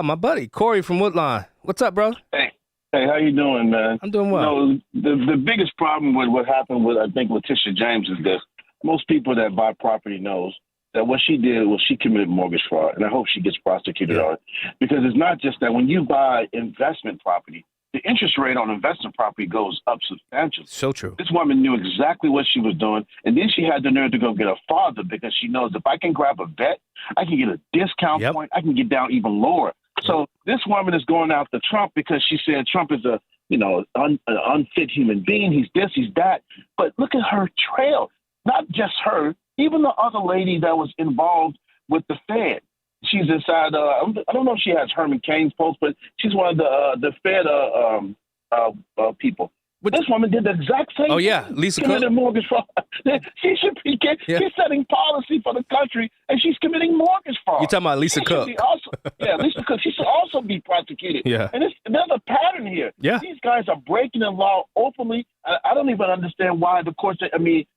my buddy Corey from Woodlawn. What's up, bro? Hey, how you doing, man? I'm doing well. You know, the biggest problem with what happened with, I think, Letitia James is this. Most people that buy property knows that what she did was she committed mortgage fraud, and I hope she gets prosecuted on it. Because it's not just that when you buy investment property, the interest rate on investment property goes up substantially. So true. This woman knew exactly what she was doing, and then she had the nerve to go get her father because she knows if I can grab a vet, I can get a discount point, I can get down even lower. So this woman is going after Trump because she said Trump is a an unfit human being. He's this, he's that. But look at her trail. Not just her, even the other lady that was involved with the Fed. She's inside. I don't know if she has Herman Cain's post, but she's one of the Fed people. But this woman did the exact same. Oh yeah, Lisa Cook. Committed mortgage fraud. She should be. She's setting policy for the country, and she's committing mortgage fraud. You talking about Lisa Cook? Lisa Cook. She should also be prosecuted. Yeah. And there's a pattern here. Yeah. These guys are breaking the law openly. I don't even understand why the courts.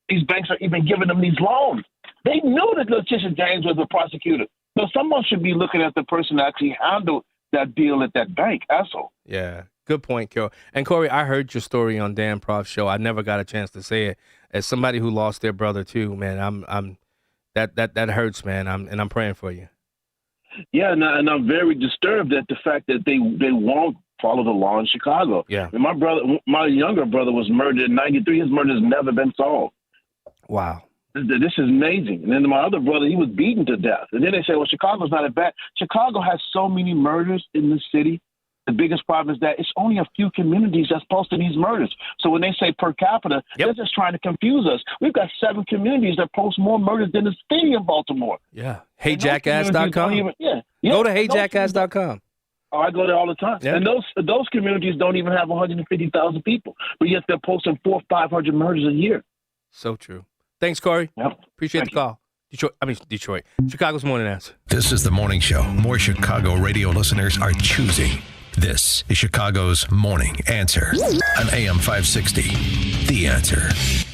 These banks are even giving them these loans. They knew that Letitia James was a prosecutor. So someone should be looking at the person that actually handled that deal at that bank. That's all. Yeah. Good point, Corey. And Corey, I heard your story on Dan Prof's show. I never got a chance to say it. As somebody who lost their brother too, man, I'm that hurts, man. I'm praying for you. Yeah, and I'm very disturbed at the fact that they won't follow the law in Chicago. Yeah. And my younger brother was murdered in '93. His murder has never been solved. Wow. This is amazing. And then my other brother, he was beaten to death. And then they say, well, Chicago's not as bad. Chicago has so many murders in the city. The biggest problem is that it's only a few communities that's posting these murders. So when they say per capita, they're just trying to confuse us. We've got 7 communities that post more murders than the city of Baltimore. Yeah. HeyJackass.com. Go to HeyJackass.com. Oh, I go there all the time. Yeah. And those communities don't even have 150,000 people, but yet they're posting 400 or 500 murders a year. So true. Thanks, Corey. Yep. Appreciate the call. Detroit. Chicago's Morning Answer. This is the morning show more Chicago radio listeners are choosing. This is Chicago's Morning Answer on AM 560. The Answer.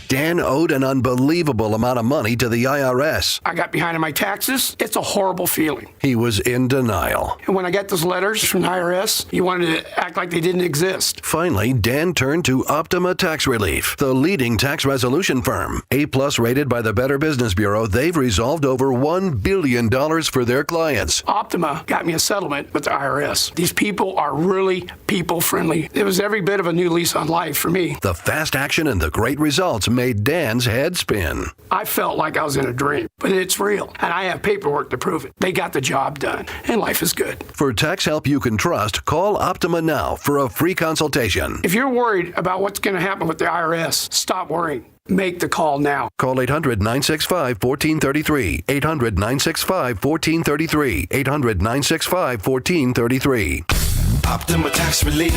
Dan owed an unbelievable amount of money to the IRS. I got behind on my taxes. It's a horrible feeling. He was in denial. And when I got those letters from the IRS, you wanted to act like they didn't exist. Finally, Dan turned to Optima Tax Relief, the leading tax resolution firm. A-plus rated by the Better Business Bureau, they've resolved over $1 billion for their clients. Optima got me a settlement with the IRS. These people are really people-friendly. It was every bit of a new lease on life for me. The fast action and the great results made Dan's head spin. I felt like I was in a dream, but it's real, and I have paperwork to prove it. They got the job done, and life is good. For tax help you can trust, call Optima now for a free consultation. If you're worried about what's going to happen with the IRS, stop worrying. Make the call now. Call 800-965-1433. 800-965-1433. 800-965-1433. Optima Tax Relief.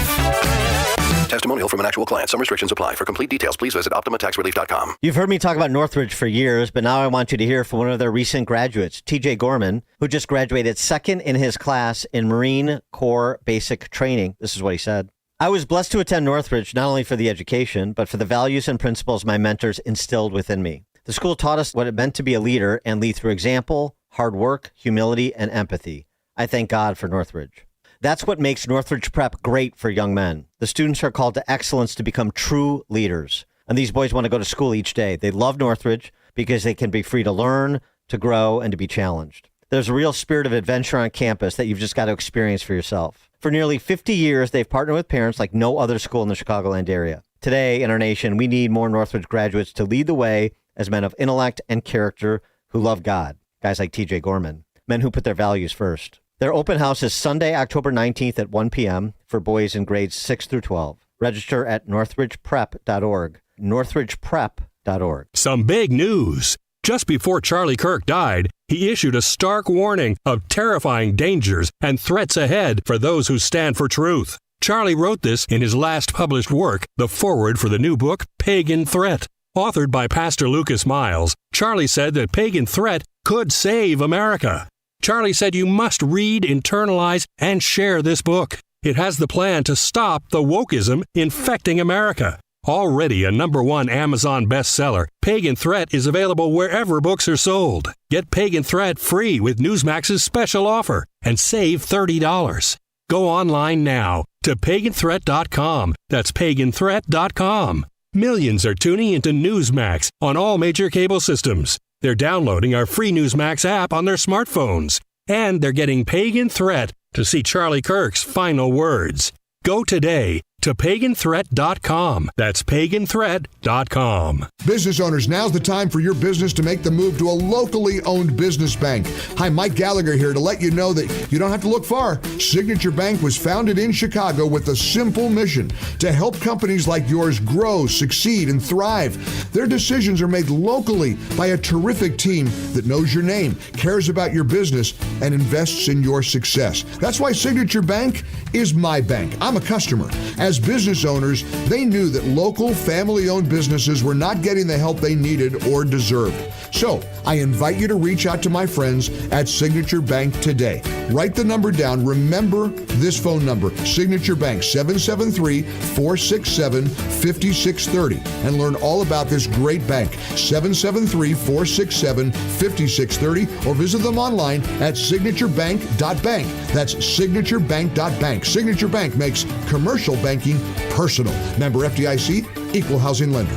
Testimonial from an actual client. Some restrictions apply. For complete details, please visit OptimaTaxRelief.com. You've heard me talk about Northridge for years, but now I want you to hear from one of their recent graduates, TJ Gorman, who just graduated second in his class in Marine Corps basic training. This is what he said. I was blessed to attend Northridge not only for the education, but for the values and principles my mentors instilled within me. The school taught us what it meant to be a leader and lead through example, hard work, humility, and empathy. I thank God for Northridge. That's what makes Northridge Prep great for young men. The students are called to excellence to become true leaders. And these boys want to go to school each day. They love Northridge because they can be free to learn, to grow, and to be challenged. There's a real spirit of adventure on campus that you've just got to experience for yourself. For nearly 50 years, they've partnered with parents like no other school in the Chicagoland area. Today, in our nation, we need more Northridge graduates to lead the way as men of intellect and character who love God. Guys like TJ Gorman, men who put their values first. Their open house is Sunday, October 19th at 1 p.m. for boys in grades 6 through 12. Register at northridgeprep.org. northridgeprep.org. Some big news. Just before Charlie Kirk died, he issued a stark warning of terrifying dangers and threats ahead for those who stand for truth. Charlie wrote this in his last published work, the foreword for the new book, Pagan Threat. Authored by Pastor Lucas Miles, Charlie said that Pagan Threat could save America. Charlie said you must read, internalize, and share this book. It has the plan to stop the wokeism infecting America. Already a #1 Amazon bestseller, Pagan Threat is available wherever books are sold. Get Pagan Threat free with Newsmax's special offer and save $30. Go online now to paganthreat.com. That's paganthreat.com. Millions are tuning into Newsmax on all major cable systems. They're downloading our free Newsmax app on their smartphones. And they're getting Pagan Threat to see Charlie Kirk's final words. Go today to paganthreat.com. That's paganthreat.com. Business owners, now's the time for your business to make the move to a locally owned business bank. Hi, Mike Gallagher here to let you know that you don't have to look far. Signature Bank was founded in Chicago with a simple mission to help companies like yours grow, succeed, and thrive. Their decisions are made locally by a terrific team that knows your name, cares about your business, and invests in your success. That's why Signature Bank is my bank. I'm a customer. As business owners, they knew that local family-owned businesses were not getting the help they needed or deserved. So I invite you to reach out to my friends at Signature Bank today. Write the number down. Remember this phone number, Signature Bank, 773-467-5630, and learn all about this great bank, 773-467-5630, or visit them online at signaturebank.bank. That's signaturebank.bank. Signature Bank makes commercial banking personal. Member FDIC, equal housing lender.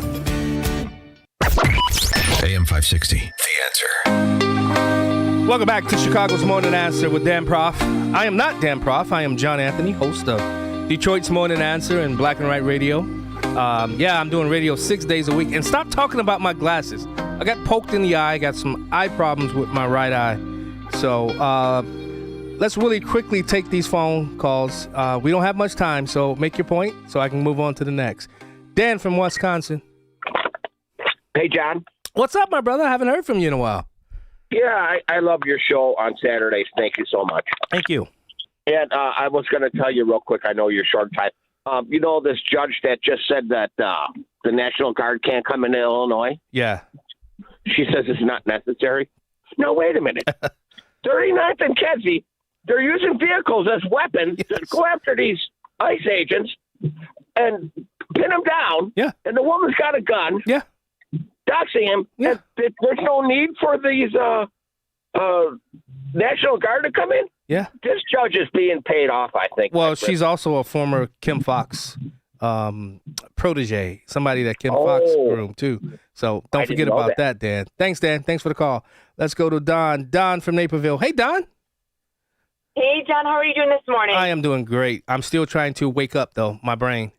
AM 560, The Answer. Welcome back to Chicago's Morning Answer with Dan Prof. I am not Dan Prof. I am John Anthony, host of Detroit's Morning Answer and Black and White Radio. I'm doing radio 6 days a week. And stop talking about my glasses. I got poked in the eye. I got some eye problems with my right eye. So let's really quickly take these phone calls. We don't have much time, so make your point so I can move on to the next. Dan from Wisconsin. Hey, John. What's up, my brother? I haven't heard from you in a while. Yeah, I love your show on Saturdays. Thank you so much. Thank you. And I was going to tell you real quick, I know you're short time. You know this judge that just said that the National Guard can't come into Illinois? Yeah. She says it's not necessary. No, wait a minute. 39th and Kedzie, they're using vehicles as weapons to go after these ICE agents and pin them down. Yeah. And the woman's got a gun. Yeah. Doxing him. Yeah. And there's no need for these National Guard to come in. Yeah. This judge is being paid off, I think. Well, she's also a former Kim Fox protege, somebody that Kim Fox groomed too. So don't forget about that, Dan. Thanks, Dan. Thanks for the call. Let's go to Don. Don from Naperville. Hey, Don. Hey, John. How are you doing this morning? I am doing great. I'm still trying to wake up, though, my brain.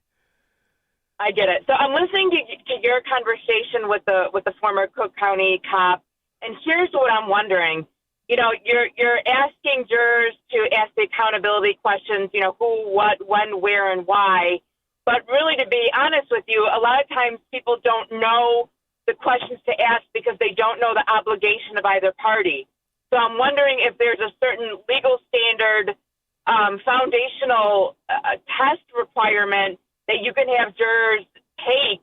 I get it. So I'm listening to your conversation with the former Cook County cop, and here's what I'm wondering. You know, you're asking jurors to ask the accountability questions, you know, who, what, when, where, and why. But really, to be honest with you, a lot of times people don't know the questions to ask because they don't know the obligation of either party. So I'm wondering if there's a certain legal standard, foundational test requirement that you can have jurors take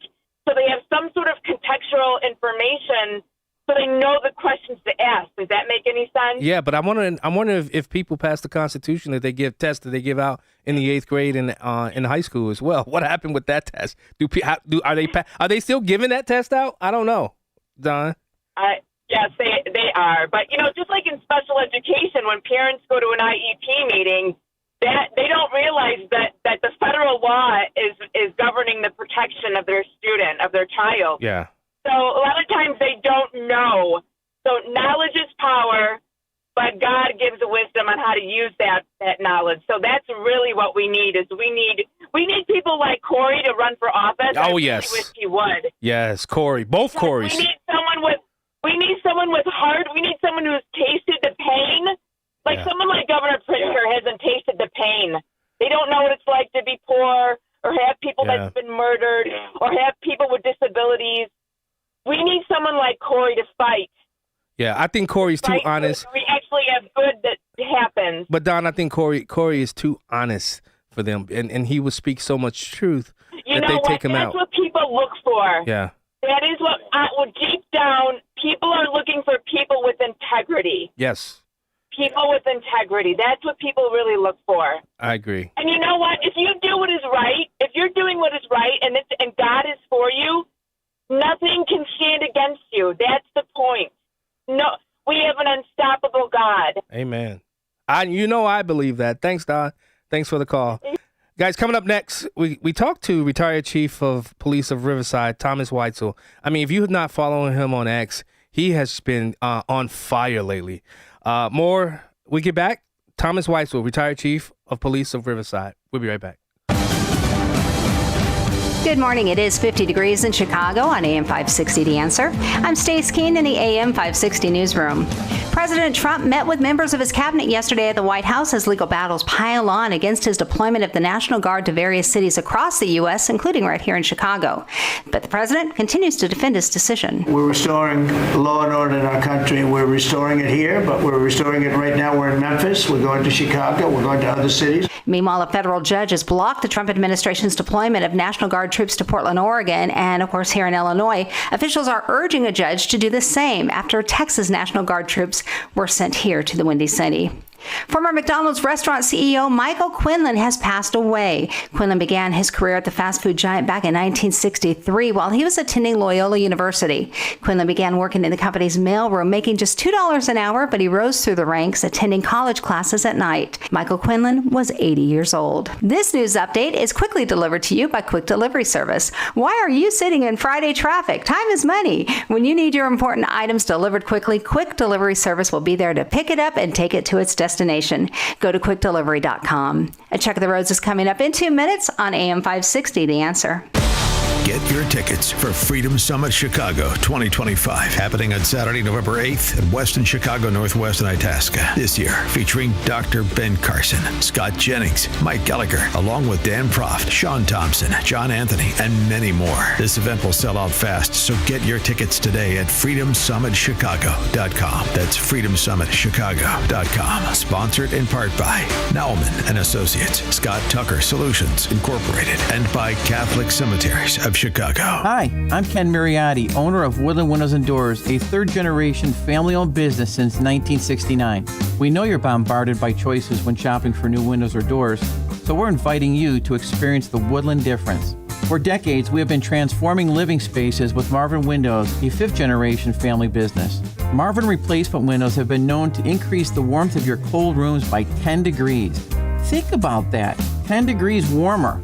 so they have some sort of contextual information so they know the questions to ask. Does that make any sense? Yeah, but I'm wondering if people pass the Constitution that they give tests that they give out in the 8th grade and in high school as well. What happened with that test? Are they still giving that test out? I don't know, Don. Yes, they are. But you know, just like in special education, when parents go to an IEP meeting, that they don't realize that the federal law is governing the protection of their student, of their child. Yeah. So a lot of times they don't know. So knowledge is power, but God gives the wisdom on how to use that knowledge. So that's really what we need. We need people like Corey to run for office. Oh, I yes. really wish he would. Yes, Corey. Both Corys. We need someone with heart. We need someone who's tasted the pain. Like someone like Governor Pritzker hasn't tasted the pain. They don't know what it's like to be poor or have people that's been murdered or have people with disabilities. We need someone like Corey to fight. Yeah, I think Corey's too honest. We actually have good that happens. But Don, I think Corey is too honest for them, and he will speak so much truth that they take him out. That's what people look for. Yeah. That is what deep down, people are looking for people with integrity. Yes. People with integrity. That's what people really look for. I agree. And you know what? If you do what is right, if you're doing what is right, and God is for you, nothing can stand against you. That's the point. No, we have an unstoppable God. Amen. I believe that. Thanks, Don. Thanks for the call. Guys, coming up next, we talked to retired Chief of Police of Riverside, Thomas Weitzel. I mean, if you have not followed him on X, he has been on fire lately. More, we get back. Thomas Weitzel, retired Chief of Police of Riverside. We'll be right back. Good morning. It is 50 degrees in Chicago on AM 560 The Answer. I'm Stace Keene in the AM 560 newsroom. President Trump met with members of his cabinet yesterday at the White House as legal battles pile on against his deployment of the National Guard to various cities across the U.S., including right here in Chicago. But the president continues to defend his decision. We're restoring law and order in our country. We're restoring it here, but we're restoring it right now. We're in Memphis. We're going to Chicago. We're going to other cities. Meanwhile, a federal judge has blocked the Trump administration's deployment of National Guard troops to Portland, Oregon, and of course here in Illinois. Officials are urging a judge to do the same after Texas National Guard troops were sent here to the Windy City. Former McDonald's restaurant CEO Michael Quinlan has passed away. Quinlan began his career at the fast food giant back in 1963 while he was attending Loyola University. Quinlan began working in the company's mailroom, making just $2 an hour, but he rose through the ranks, attending college classes at night. Michael Quinlan was 80 years old. This news update is quickly delivered to you by Quick Delivery Service. Why are you sitting in Friday traffic? Time is money. When you need your important items delivered quickly, Quick Delivery Service will be there to pick it up and take it to its destination. Go to quickdelivery.com. A check of the roads is coming up in 2 minutes on AM 560, The Answer. Get your tickets for Freedom Summit Chicago 2025, happening on Saturday, November 8th at Westin Chicago Northwest in Itasca. This year, featuring Dr. Ben Carson, Scott Jennings, Mike Gallagher, along with Dan Proft, Sean Thompson, John Anthony, and many more. This event will sell out fast, so get your tickets today at freedomsummitchicago.com. That's freedomsummitchicago.com. Sponsored in part by Nauman and Associates, Scott Tucker Solutions Incorporated, and by Catholic Cemeteries of Chicago. Hi, I'm Ken Mariotti, owner of Woodland Windows and Doors, a third-generation family-owned business since 1969. We know you're bombarded by choices when shopping for new windows or doors, so we're inviting you to experience the Woodland difference. For decades, we have been transforming living spaces with Marvin Windows, a fifth-generation family business. Marvin replacement windows have been known to increase the warmth of your cold rooms by 10 degrees. Think about that, 10 degrees warmer.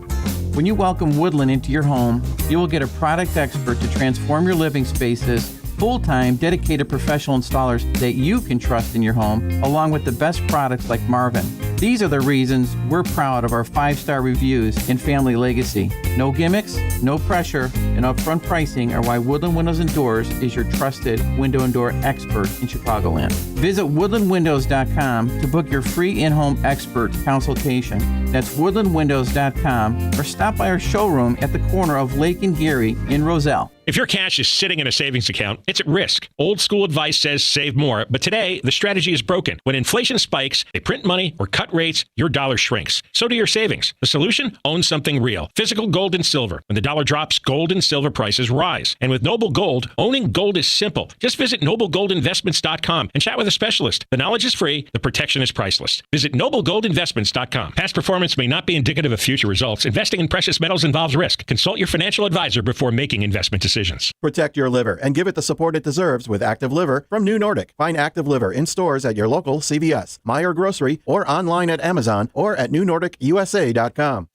When you welcome Woodland into your home, you will get a product expert to transform your living spaces, full-time, dedicated professional installers that you can trust in your home, along with the best products like Marvin. These are the reasons we're proud of our 5-star reviews and family legacy. No gimmicks, no pressure, and upfront pricing are why Woodland Windows and Doors is your trusted window and door expert in Chicagoland. Visit woodlandwindows.com to book your free in-home expert consultation. That's woodlandwindows.com, or stop by our showroom at the corner of Lake and Geary in Roselle. If your cash is sitting in a savings account, it's at risk. Old school advice says save more, but today the strategy is broken. When inflation spikes, they print money or cut rates, your dollar shrinks. So do your savings. The solution? Own something real. Physical gold and silver. When the dollar drops, gold and silver prices rise. And with Noble Gold, owning gold is simple. Just visit noblegoldinvestments.com and chat with a specialist. The knowledge is free. The protection is priceless. Visit noblegoldinvestments.com. Past performance may not be indicative of future results. Investing in precious metals involves risk. Consult your financial advisor before making investment decisions. Protect your liver and give it the support it deserves with Active Liver from New Nordic. Find Active Liver in stores at your local CVS, Meijer Grocery, or online at Amazon or at newnordicusa.com.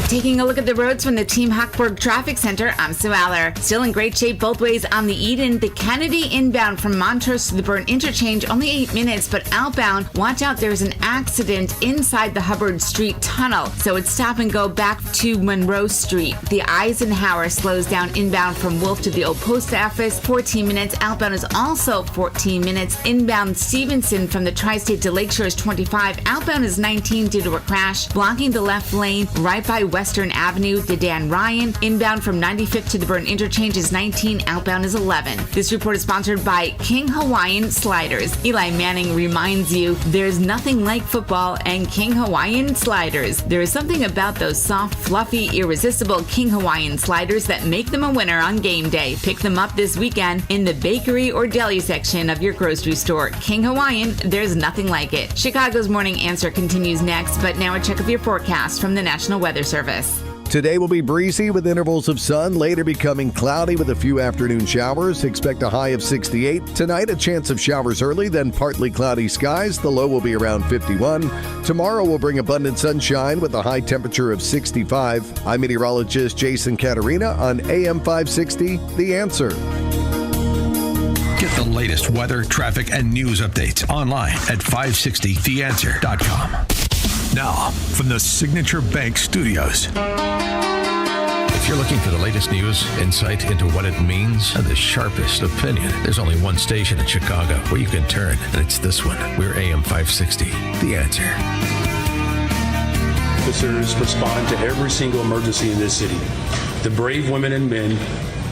Taking a look at the roads from the Team Hochberg Traffic Center, I'm Sue Aller. Still in great shape both ways on the Eden. The Kennedy inbound from Montrose to the Burn Interchange, only 8 minutes, but outbound, watch out, there's an accident inside the Hubbard Street Tunnel. So it's stop and go back to Monroe Street. The Eisenhower slows down inbound from Wolf to the Old Post Office, 14 minutes. Outbound is also 14 minutes. Inbound Stevenson from the Tri-State to Lakeshore is 25. Outbound is 19 due to a crash, blocking the left lane right by Western Avenue to Dan Ryan. Inbound from 95th to the Burn Interchange is 19. Outbound is 11. This report is sponsored by King Hawaiian Sliders. Eli Manning reminds you there's nothing like football and King Hawaiian Sliders. There is something about those soft, fluffy, irresistible King Hawaiian Sliders that make them a winner on game day. Pick them up this weekend in the bakery or deli section of your grocery store. King Hawaiian, there's nothing like it. Chicago's Morning Answer continues next, but now a check of your forecast from the National Weather Service. Today will be breezy with intervals of sun, later becoming cloudy with a few afternoon showers. Expect a high of 68. Tonight, a chance of showers early, then partly cloudy skies. The low will be around 51. Tomorrow will bring abundant sunshine with a high temperature of 65. I'm meteorologist Jason Caterina on AM 560, The Answer. Get the latest weather, traffic, and news updates online at 560theanswer.com. Now, from the Signature Bank Studios. If you're looking for the latest news, insight into what it means, and the sharpest opinion, there's only one station in Chicago where you can turn, and it's this one. We're AM 560, The Answer. Officers respond to every single emergency in this city. The brave women and men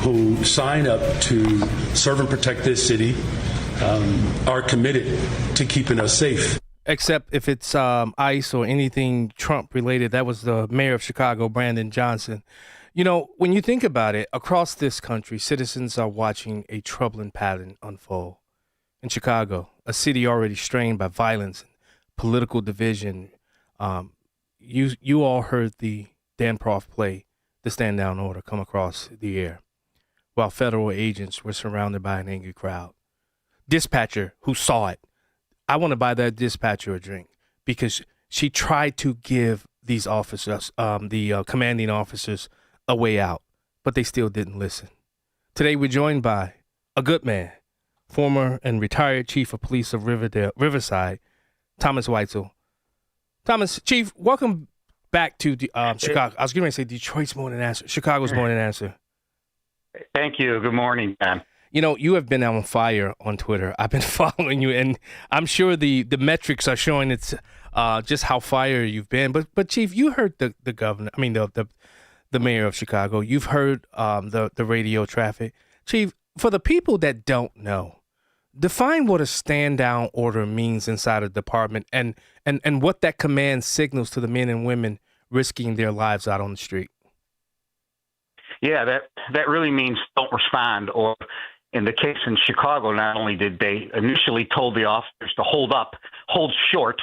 who sign up to serve and protect this city are committed to keeping us safe. Except if it's ICE or anything Trump related. That was the mayor of Chicago, Brandon Johnson. You know, when you think about it, across this country, citizens are watching a troubling pattern unfold. In Chicago, a city already strained by violence and political division, you all heard the Dan Proft play, The Stand Down Order, come across the air, while federal agents were surrounded by an angry crowd. Dispatcher who saw it, I want to buy that dispatcher a drink because she tried to give these officers, the commanding officers, a way out, but they still didn't listen. Today we're joined by a good man, former and retired chief of police of Riverside, Thomas Weitzel. Thomas, Chief, welcome back to Chicago. I was going to say Detroit's more than an answer. Chicago's more than an answer. Thank you. Good morning, John. You know, you have been on fire on Twitter. I've been following you, and I'm sure the metrics are showing it's just how fire you've been. But Chief, you heard the governor. I mean, the mayor of Chicago. You've heard the radio traffic. Chief, for the people that don't know, define what a stand down order means inside a department, and what that command signals to the men and women risking their lives out on the street. Yeah, that really means don't respond. Or in the case in Chicago, not only did they initially told the officers to hold short,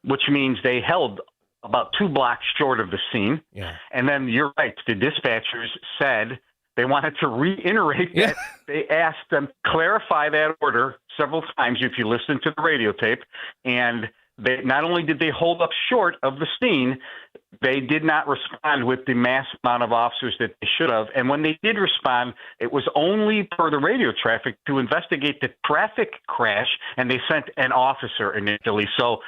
which means they held about 2 blocks short of the scene. Yeah. And then you're right, the dispatchers said they wanted to reiterate that. They asked them to clarify that order several times if you listen to the radio tape. And they not only did they hold up short of the scene, they did not respond with the mass amount of officers that they should have. And when they did respond, it was only per the radio traffic to investigate the traffic crash, and they sent an officer initially. So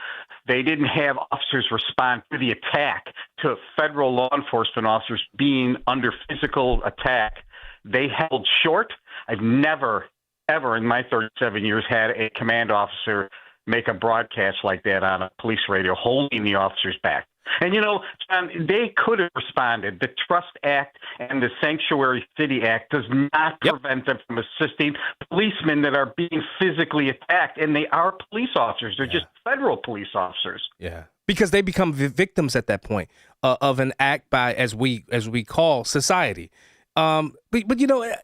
they didn't have officers respond to the attack, to federal law enforcement officers being under physical attack. They held short. I've never, ever in my 37 years had a command officer make a broadcast like that on a police radio, holding the officers back. And, you know, John, they could have responded. The Trust Act and the Sanctuary City Act does not prevent them from assisting policemen that are being physically attacked. And they are police officers. They're just federal police officers. Yeah. Because they become victims at that point of an act by, as we call, society. But you know,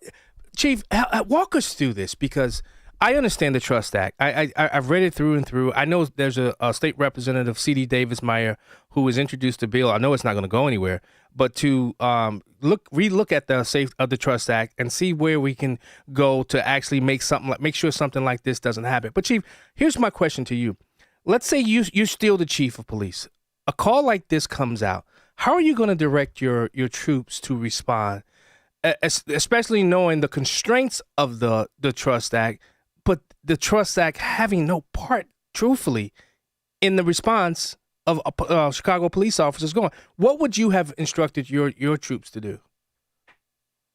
Chief, walk us through this, because I understand the Trust Act. I've read it through and through. I know there's a state representative, C.D. Davis-Meyer, who has introduced the bill. I know it's not going to go anywhere, but to relook at the Trust Act and see where we can go to actually make sure something like this doesn't happen. But Chief, here's my question to you. Let's say you're still the chief of police. A call like this comes out. How are you going to direct your troops to respond, especially knowing the constraints of the Trust Act, but the Trust Act having no part, truthfully, in the response of Chicago police officers going? What would you have instructed your troops to do?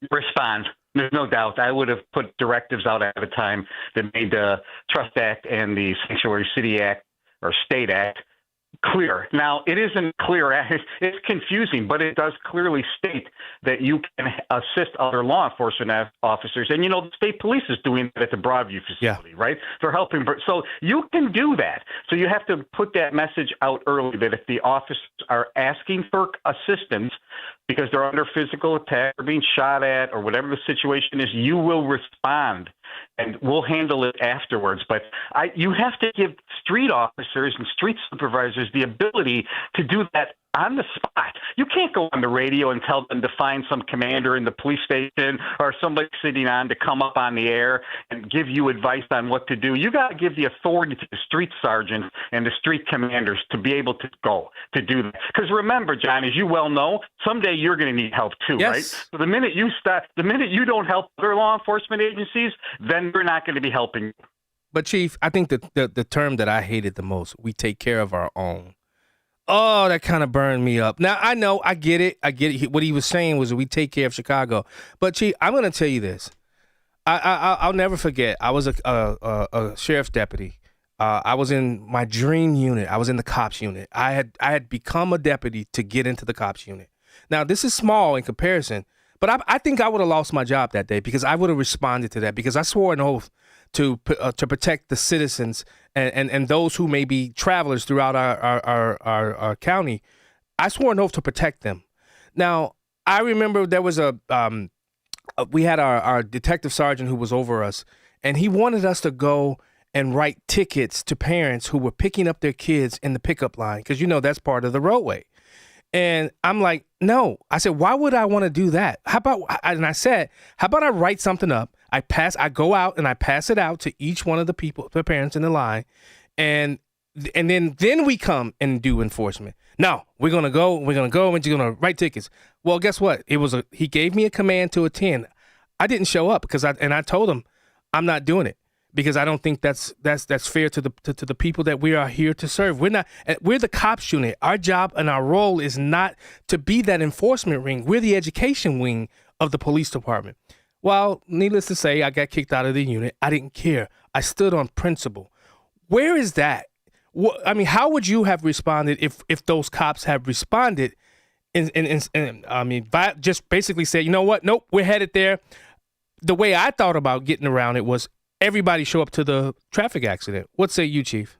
Respond. There's no doubt. I would have put directives out at a time that made the Trust Act and the Sanctuary City Act or State Act clear. Now, it isn't clear. It's confusing, but it does clearly state that you can assist other law enforcement officers. And, you know, the state police is doing that at the Broadview facility, right? They're helping. So you can do that. So you have to put that message out early that if the officers are asking for assistance because they're under physical attack or being shot at or whatever the situation is, you will respond. And we'll handle it afterwards. But you have to give street officers and street supervisors the ability to do that on the spot. You can't go on the radio and tell them to find some commander in the police station or somebody sitting on to come up on the air and give you advice on what to do. You got to give the authority to the street sergeants and the street commanders to be able to go to do that. Because remember, John, as you well know, someday you're going to need help too, right? So the minute you don't help other law enforcement agencies, then they're not going to be helping you. But Chief, I think the term that I hated the most, we take care of our own. Oh, that kind of burned me up. Now, I know, I get it. What he was saying was that we take care of Chicago. But, Chief, I'm going to tell you this. I'll never forget. I was a sheriff's deputy. I was in my dream unit. I was in the cops unit. I had become a deputy to get into the cops unit. Now, this is small in comparison, but I think I would have lost my job that day because I would have responded to that, because I swore an oath to protect the citizens and those who may be travelers throughout our county. I swore an oath to protect them. Now, I remember there was we had our detective sergeant who was over us, and he wanted us to go and write tickets to parents who were picking up their kids in the pickup line, because, you know, that's part of the roadway. And I'm like, no. I said, why would I want to do that? How about I write something up? I go out and I pass it out to each one of the parents in the line, and then we come and do enforcement. No, we're gonna go and you're gonna write tickets. Well, guess what? He gave me a command to attend. I didn't show up because I told him I'm not doing it. because I don't think that's fair to the people that we are here to serve. We're the cops unit. Our job and our role is not to be that enforcement ring. We're the education wing of the police department. Well, needless to say, I got kicked out of the unit. I didn't care. I stood on principle. Where is that? I mean, how would you have responded if those cops had responded? Just basically said, you know what? Nope, we're headed there. The way I thought about getting around it was everybody show up to the traffic accident. What say you, Chief?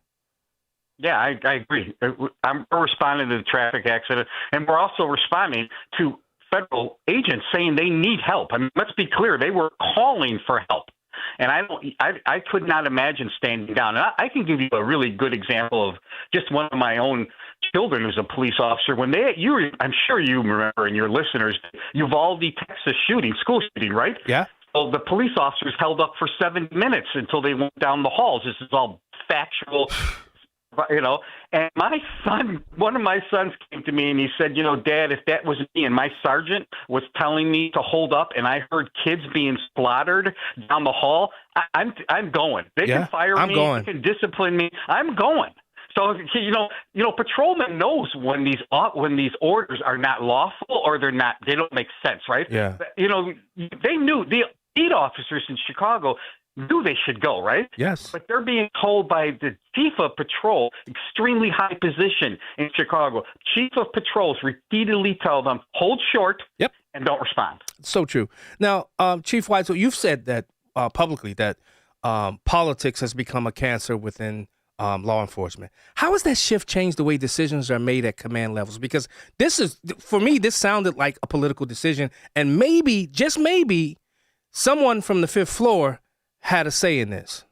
Yeah, I agree. We're responding to the traffic accident, and we're also responding to federal agents saying they need help. I mean, let's be clear, they were calling for help. And I could not imagine standing down. And I can give you a really good example of just one of my own children who's a police officer. When I'm sure you remember, and your listeners, Uvalde, Texas school shooting, right? Yeah. So the police officers held up for 7 minutes until they went down the halls. This is all factual. And one of my sons came to me and he said, Dad, if that was me and my sergeant was telling me to hold up and I heard kids being slaughtered down the hall, I'm going. They can fire me. They can discipline me. I'm going. So, patrolman knows when these orders are not lawful or they don't make sense, right? Yeah. They knew, the beat officers in Chicago knew they should go, right? Yes. But they're being told by the chief of patrol, extremely high position in Chicago. Chief of patrols repeatedly tell them, hold short and don't respond. So true. Now, Chief Weitzel, you've said that publicly that politics has become a cancer within law enforcement. How has that shift changed the way decisions are made at command levels? Because for me, this sounded like a political decision, and maybe, just maybe, someone from the fifth floor had a say in this.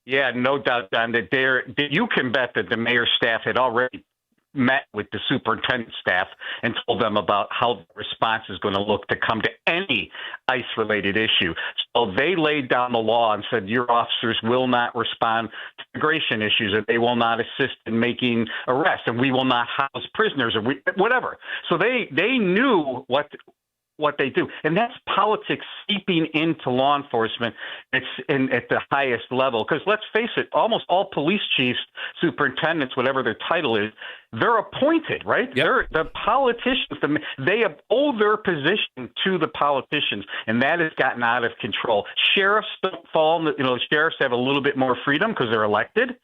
Yeah, no doubt, Don. You can bet that the mayor's staff had already met with the superintendent staff and told them about how the response is going to look to come to any ICE-related issue. So they laid down the law and said your officers will not respond to immigration issues, and they will not assist in making arrests, and we will not house prisoners, or whatever. So they knew what they do. And that's politics seeping into law enforcement. It's at the highest level. Because let's face it, almost all police chiefs, superintendents, whatever their title is, they're appointed, right? Yep. They're the politicians. They owe their position to the politicians, and that has gotten out of control. Sheriffs don't fall. Sheriffs have a little bit more freedom because they're elected.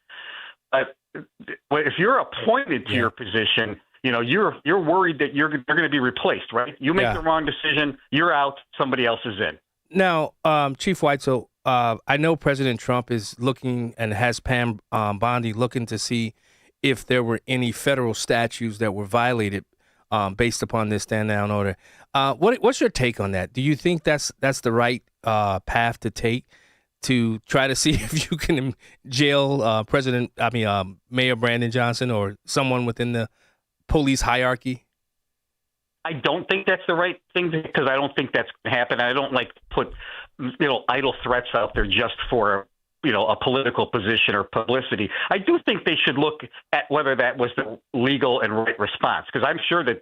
But if you're appointed to your position, you're worried that you're going to be replaced, right? You make the wrong decision, you're out, somebody else is in. Now, Chief Weitzel, I know President Trump is looking and has Pam Bondi looking to see if there were any federal statutes that were violated based upon this stand-down order. What's your take on that? Do you think that's the right path to take to try to see if you can jail Mayor Brandon Johnson or someone within the police hierarchy? I don't think that's the right thing because I don't think that's going to happen. I don't like to put, idle threats out there just for, a political position or publicity. I do think they should look at whether that was the legal and right response, because I'm sure that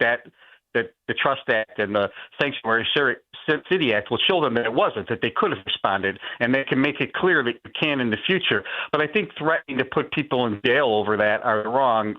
the Trust Act and the Sanctuary City Act will show them that it wasn't, that they could have responded, and they can make it clear that you can in the future. But I think threatening to put people in jail over that are the wrong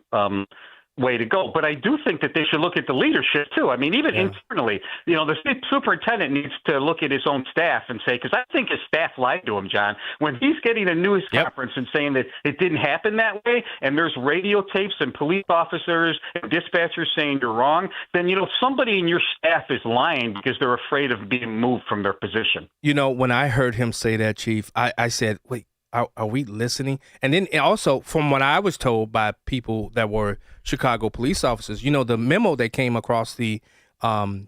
way to go. But I do think that they should look at the leadership too. I mean, even internally, the superintendent needs to look at his own staff and say, because I think his staff lied to him, John, when he's getting a news conference and saying that it didn't happen that way, and there's radio tapes and police officers and dispatchers saying you're wrong, then, somebody in your staff is lying because they're afraid of being moved from their position. When I heard him say that, Chief, I said, wait, are we listening? And then also, from what I was told by people that were Chicago police officers, the memo that came across the, I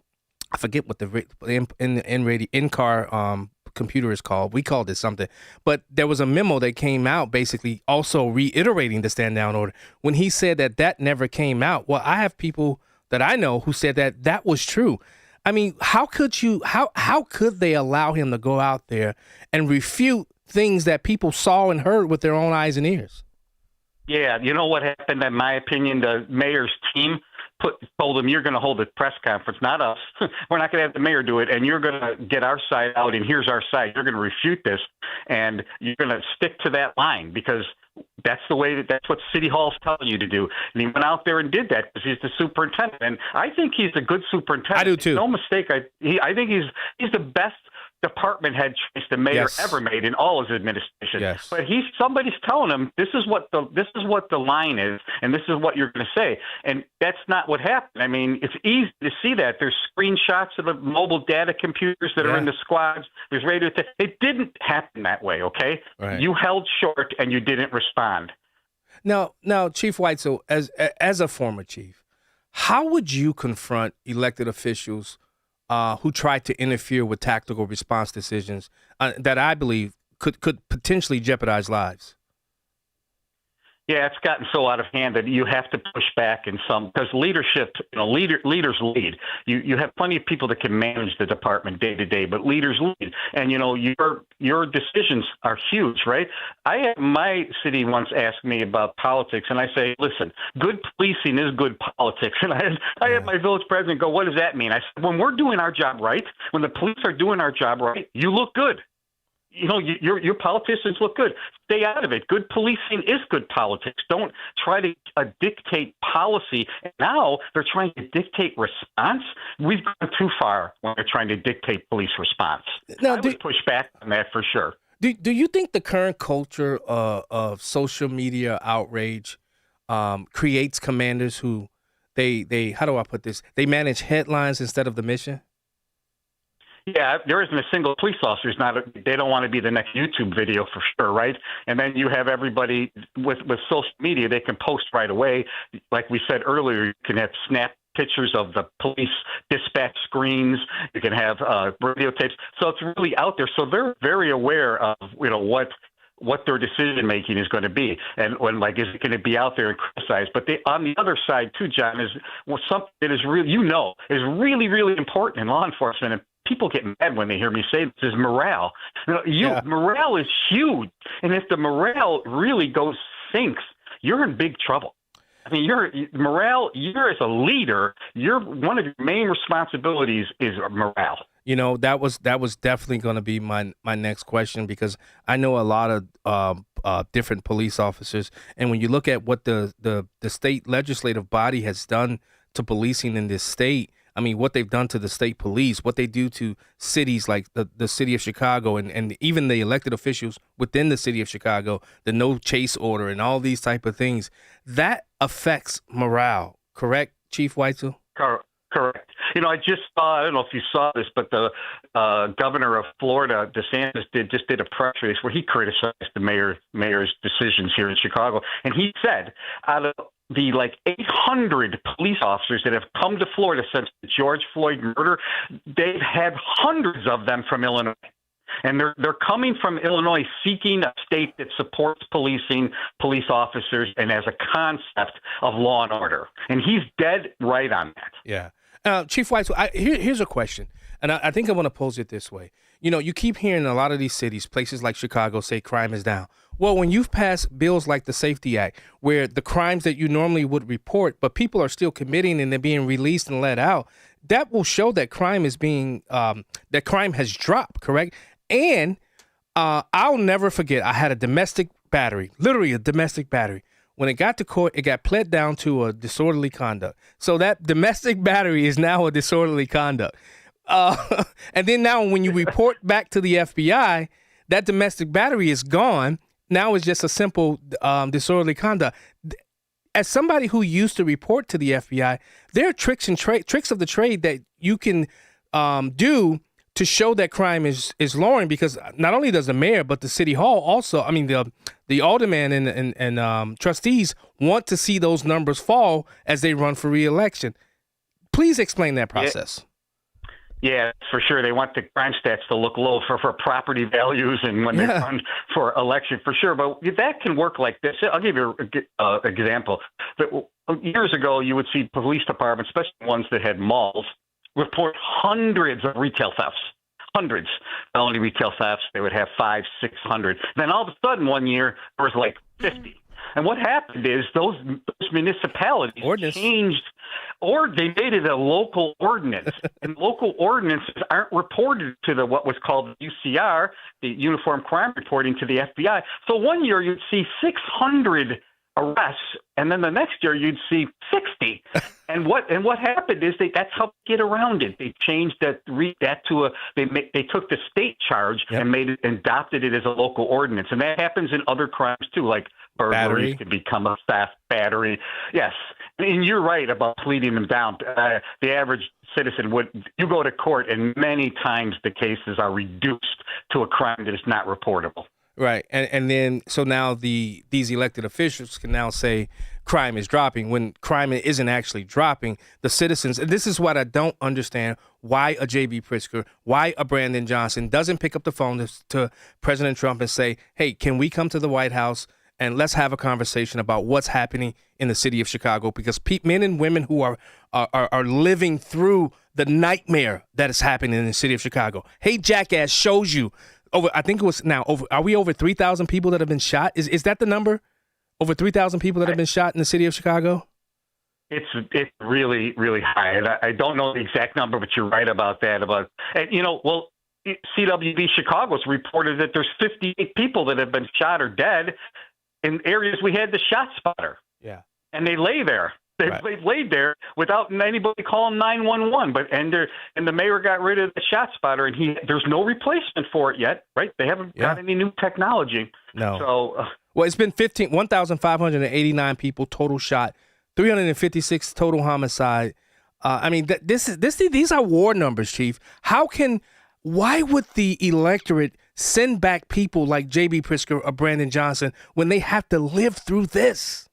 forget what the in-car computer is called. We called it something. But there was a memo that came out basically also reiterating the stand-down order. When he said that never came out, well, I have people that I know who said that was true. I mean, how could they allow him to go out there and refute things that people saw and heard with their own eyes and ears? Yeah, you know what happened, in my opinion? The mayor's team told him, you're going to hold a press conference, not us. We're not going to have the mayor do it, and you're going to get our side out, and here's our side. You're going to refute this, and you're going to stick to that line because that's the way that's what City Hall's telling you to do. And he went out there and did that because he's the superintendent, and I think he's a good superintendent. I do too. No mistake. I think he's the best department head choice the mayor ever made in all his administration. Yes. But somebody's telling him this is what the line is, and this is what you're going to say, and that's not what happened. I mean, it's easy to see that. There's screenshots of the mobile data computers that are in the squads. There's radio. It didn't happen that way. Okay, right. You held short and you didn't respond. Now, Chief Weitzel, as a former chief, how would you confront elected officials who tried to interfere with tactical response decisions that I believe could potentially jeopardize lives? Yeah, it's gotten so out of hand that you have to push back in some, because leadership, leaders lead. You have plenty of people that can manage the department day to day, but leaders lead. And your decisions are huge, right? My city once asked me about politics, and I say, listen, good policing is good politics. And I had my village president go, what does that mean? I said, when we're doing our job right, when the police are doing our job right, you look good. Your politicians look good. Stay out of it. Good policing is good politics. Don't try to dictate policy. Now they're trying to dictate response. We've gone too far when they're trying to dictate police response. I would push back on that for sure. Do you think the current culture of social media outrage creates commanders who they how do I put this? They manage headlines instead of the mission? Yeah, there isn't a single police officer they don't want to be the next YouTube video for sure, right? And then you have everybody with social media, they can post right away. Like we said earlier, you can have snap pictures of the police dispatch screens. You can have radio tapes. So it's really out there. So they're very aware of what their decision making is going to be, and when is it going to be out there and criticized. But on the other side too, John, is something that is really is really, really important in law enforcement. And people get mad when they hear me say this, is morale. Morale is huge. And if the morale really sinks, you're in big trouble. I mean, you're as a leader, one of your main responsibilities is morale. That was definitely going to be my next question, because I know a lot of different police officers. And when you look at what the state legislative body has done to policing in this state, I mean, what they've done to the state police, what they do to cities like the city of Chicago, and even the elected officials within the city of Chicago, the no chase order and all these type of things, that affects morale. Correct, Chief Weitzel? Correct. I just saw, I don't know if you saw this, but the governor of Florida, DeSantis, just did a press release where he criticized the mayor's decisions here in Chicago. And he said, out of the 800 police officers that have come to Florida since the George Floyd murder, they've had hundreds of them from Illinois. And they're coming from Illinois seeking a state that supports policing, police officers, and as a concept of law and order. And he's dead right on that. Yeah. Chief Weitzel, here's a question, and I think I want to pose it this way. You keep hearing a lot of these cities, places like Chicago, say crime is down. Well, when you've passed bills like the Safety Act, where the crimes that you normally would report, but people are still committing and they're being released and let out, that will show that crime is that crime has dropped, correct? And I'll never forget, I had a domestic battery, literally a domestic battery. When it got to court, it got pled down to a disorderly conduct. So that domestic battery is now a disorderly conduct. And then now when you report back to the FBI, that domestic battery is gone. Now it's just a simple disorderly conduct. As somebody who used to report to the FBI, there are tricks of the trade that you can do to show that crime is lowering, because not only does the mayor, but the city hall also, I mean, the alderman and trustees want to see those numbers fall as they run for re-election. Please explain that process. Yeah, for sure. They want the crime stats to look low for property values and when they run for election, for sure. But that can work like this. I'll give you an example. Years ago, you would see police departments, especially ones that had malls, report hundreds of retail thefts. Hundreds. Not only retail thefts, they would have 500, 600. Then all of a sudden one year, there was 50. And what happened is those municipalities changed, or they made it a local ordinance. And local ordinances aren't reported to what was called the UCR, the Uniform Crime Reporting, to the FBI. So one year you'd see 600 arrests, and then the next year you'd see 60. And what happened is that's how they get around it. They changed that to they took the state charge and made it, adopted it as a local ordinance. And that happens in other crimes too, like burglaries can become a theft, battery. Yes. And you're right about pleading them down. The average citizen you go to court, and many times the cases are reduced to a crime that is not reportable. Right. And then so now these elected officials can now say crime is dropping when crime isn't actually dropping. The citizens, and this is what I don't understand, why a J.B. Pritzker, why a Brandon Johnson doesn't pick up the phone to President Trump and say, hey, can we come to the White House and let's have a conversation about what's happening in the city of Chicago, because men and women who are living through the nightmare that is happening in the city of Chicago. Hey, Jackass shows you are we over 3,000 people that have been shot? Is that the number? Over 3,000 people that have been shot in the city of Chicago? It's really, really high. And I don't know the exact number, but you're right about that. CWB Chicago's reported that there's 58 people that have been shot or dead in areas we had the shot spotter. Yeah. And they lay there. They laid there without anybody calling 911. And the mayor got rid of the shot spotter, and there's no replacement for it yet, right? They haven't got any new technology. No. So, well, it's been 1,589 people total shot, 356 total homicide. These are war numbers, Chief. Why would the electorate send back people like J.B. Pritzker or Brandon Johnson when they have to live through this?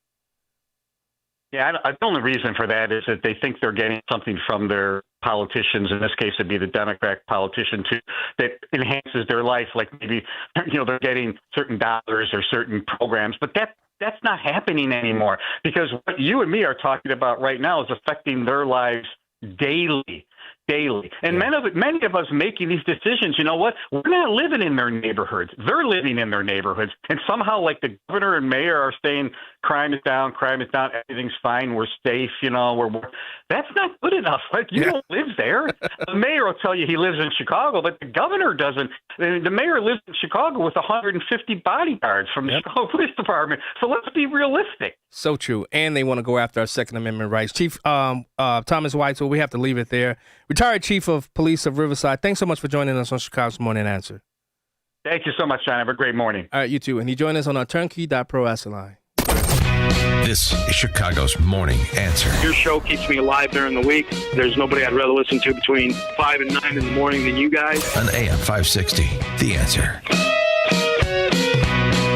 Yeah, the only reason for that is that they think they're getting something from their politicians. In this case, it'd be the Democrat politician too, that enhances their life. Like maybe, they're getting certain dollars or certain programs, but that's not happening anymore, because what you and me are talking about right now is affecting their lives daily. And many of us making these decisions, you know what? We're not living in their neighborhoods. They're living in their neighborhoods. And somehow, like, the governor and mayor are saying crime is down, everything's fine, we're safe, that's not good enough. Like, you don't live there. The mayor will tell you he lives in Chicago, but the governor doesn't. The mayor lives in Chicago with 150 bodyguards from the Chicago Police Department. So let's be realistic. So true. And they want to go after our Second Amendment rights. Chief Thomas Weitzel, we have to leave it there. Retired Chief of Police of Riverside, thanks so much for joining us on Chicago's Morning Answer. Thank you so much, John. Have a great morning. All right, you too. And he joined us on our turnkey.pro asset line. This is Chicago's Morning Answer. Your show keeps me alive during the week. There's nobody I'd rather listen to between 5 and 9 in the morning than you guys. On AM 560, The Answer.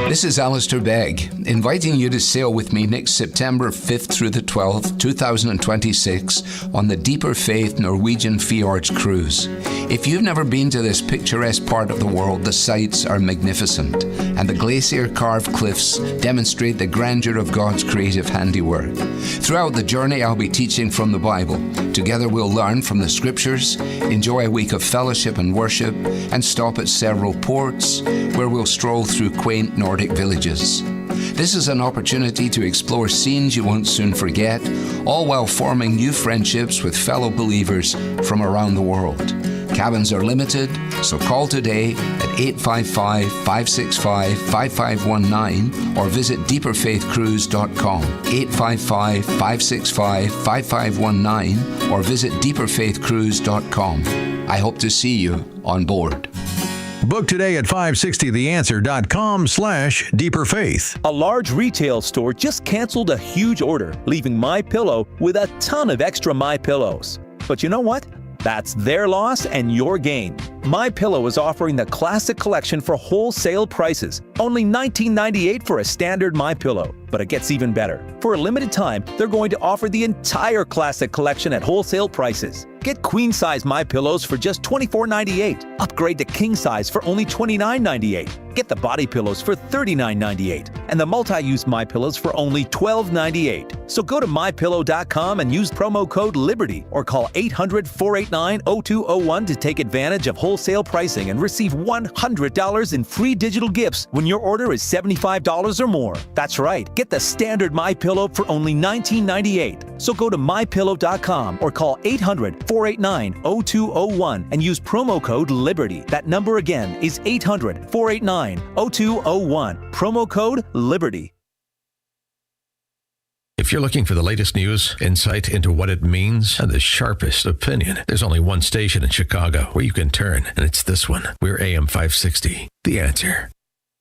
This is Alistair Begg, inviting you to sail with me next September 5th through the 12th, 2026, on the Deeper Faith Norwegian Fjords Cruise. If you've never been to this picturesque part of the world, the sights are magnificent, and the glacier-carved cliffs demonstrate the grandeur of God's creative handiwork. Throughout the journey, I'll be teaching from the Bible. Together we'll learn from the Scriptures, enjoy a week of fellowship and worship, and stop at several ports, where we'll stroll through quaint Nordic villages. This is an opportunity to explore scenes you won't soon forget, all while forming new friendships with fellow believers from around the world. Cabins are limited, so call today at 855-565-5519 or visit deeperfaithcruise.com. 855-565-5519 or visit deeperfaithcruise.com. I hope to see you on board. Book today at 560theanswer.com/deeperfaith. A large retail store just canceled a huge order, leaving MyPillow with a ton of extra MyPillows. But you know what? That's their loss and your gain. MyPillow is offering the Classic Collection for wholesale prices. Only $19.98 for a standard MyPillow. But it gets even better. For a limited time, they're going to offer the entire Classic Collection at wholesale prices. Get queen-size MyPillows for just $24.98. Upgrade to king-size for only $29.98. Get the body pillows for $39.98 and the multi-use My Pillows for only $12.98. So go to MyPillow.com and use promo code LIBERTY or call 800-489-0201 to take advantage of wholesale pricing and receive $100 in free digital gifts when your order is $75 or more. That's right. Get the standard My Pillow for only $19.98. So go to MyPillow.com or call 800-489-0201 and use promo code LIBERTY. That number again is 800-489-0201. Promo code LIBERTY. If you're looking for the latest news, insight into what it means, and the sharpest opinion, there's only one station in Chicago where you can turn, and it's this one. We're AM 560, The Answer.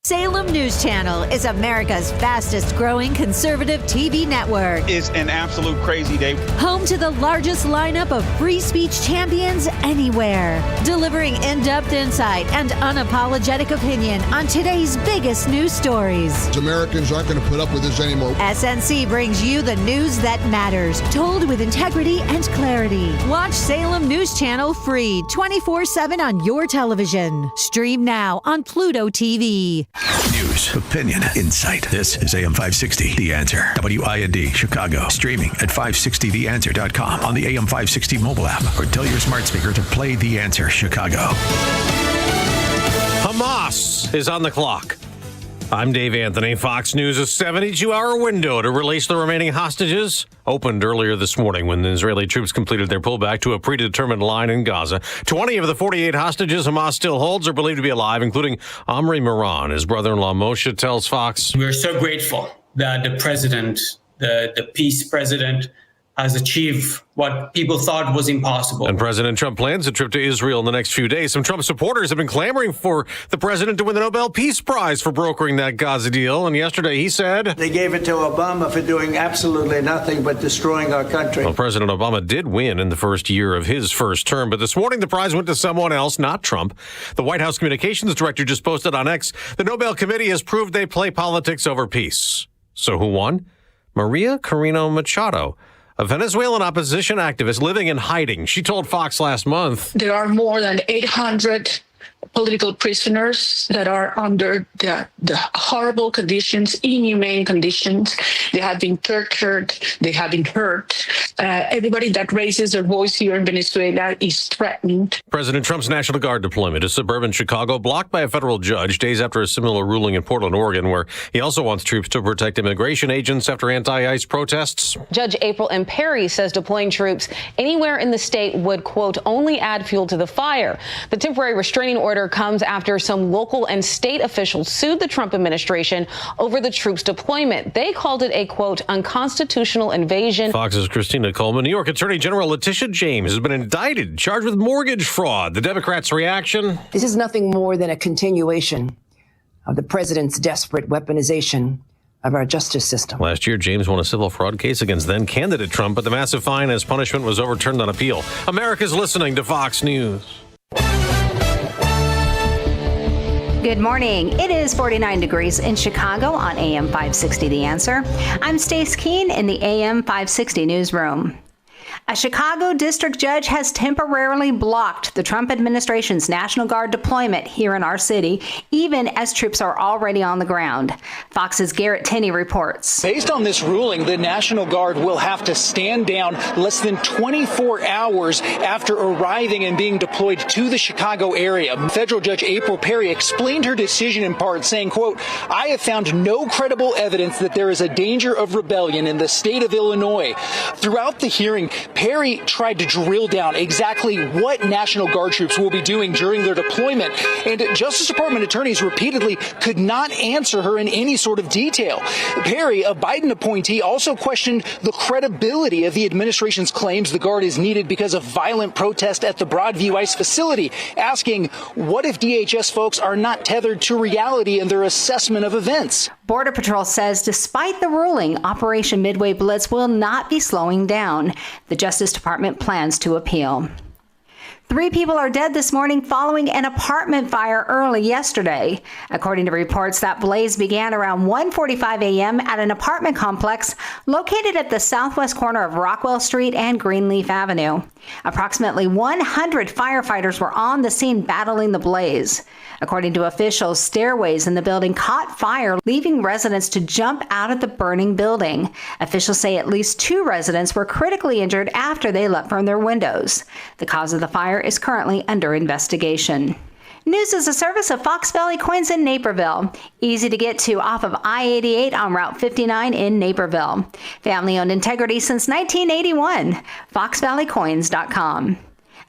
Salem News Channel is America's fastest growing conservative TV network. It's an absolute crazy day. Home to the largest lineup of free speech champions anywhere. Delivering in-depth insight and unapologetic opinion on today's biggest news stories. Americans aren't going to put up with this anymore. SNC brings you the news that matters, told with integrity and clarity. Watch Salem News Channel free 24/7 on your television. Stream now on Pluto TV. News, opinion, insight. This is AM 560, The Answer. WIND, Chicago. Streaming at 560theanswer.com on the AM 560 mobile app, or tell your smart speaker to play The Answer Chicago. Hamas is on the clock. I'm Dave Anthony. Fox News' 72-hour window to release the remaining hostages opened earlier this morning when the Israeli troops completed their pullback to a predetermined line in Gaza. 20 of the 48 hostages Hamas still holds are believed to be alive, including Omri Moran. His brother-in-law Moshe tells Fox, "We're so grateful that the president, the peace president, has achieved what people thought was impossible." And President Trump plans a trip to Israel in the next few days. Some Trump supporters have been clamoring for the president to win the Nobel Peace Prize for brokering that Gaza deal. And yesterday he said They gave it to Obama for doing absolutely nothing but destroying our country. Well, President Obama did win in the first year of his first term, but this morning the prize went to someone else, not Trump. The White House communications director just posted on X, the Nobel Committee has proved they play politics over peace. So who won? Maria Corina Machado, a Venezuelan opposition activist living in hiding. She told Fox last month, "There are more than 800 political prisoners that are under the horrible conditions, inhumane conditions. They have been tortured. They have been hurt. Everybody that raises their voice here in Venezuela is threatened." President Trump's National Guard deployment to suburban Chicago blocked by a federal judge days after a similar ruling in Portland, Oregon, where he also wants troops to protect immigration agents after anti-ICE protests. Judge April M. Perry says deploying troops anywhere in the state would, quote, only add fuel to the fire. The temporary restraining order comes after some local and state officials sued the Trump administration over the troops' deployment. They called it a, quote, unconstitutional invasion. Fox's Christina Coleman. New York Attorney General Letitia James has been indicted, charged with mortgage fraud. The Democrats' reaction? This is nothing more than a continuation of the president's desperate weaponization of our justice system. Last year, James won a civil fraud case against then-candidate Trump, but the massive fine as punishment was overturned on appeal. America's listening to Fox News. Good morning. It is 49 degrees in Chicago on AM 560 The Answer. I'm Stace Keene in the AM 560 newsroom. A Chicago district judge has temporarily blocked the Trump administration's National Guard deployment here in our city, even as troops are already on the ground. Fox's Garrett Tenney reports. Based on this ruling, the National Guard will have to stand down less than 24 hours after arriving and being deployed to the Chicago area. Federal Judge April Perry explained her decision in part, saying, quote, "I have found no credible evidence that there is a danger of rebellion in the state of Illinois." Throughout the hearing, Perry tried to drill down exactly what National Guard troops will be doing during their deployment, and Justice Department attorneys repeatedly could not answer her in any sort of detail. Perry, a Biden appointee, also questioned the credibility of the administration's claims the Guard is needed because of violent protest at the Broadview ICE facility, asking, what if DHS folks are not tethered to reality in their assessment of events? Border Patrol says despite the ruling, Operation Midway Blitz will not be slowing down. The Justice Department plans to appeal. 3 people are dead this morning following an apartment fire early yesterday. According to reports, that blaze began around 1:45 a.m. at an apartment complex located at the southwest corner of Rockwell Street and Greenleaf Avenue. Approximately 100 firefighters were on the scene battling the blaze. According to officials, stairways in the building caught fire, leaving residents to jump out of the burning building. Officials say at least 2 residents were critically injured after they leapt from their windows. The cause of the fire is currently under investigation. News is a service of Fox Valley Coins in Naperville. Easy to get to off of I-88 on Route 59 in Naperville. Family-owned integrity since 1981. FoxValleyCoins.com.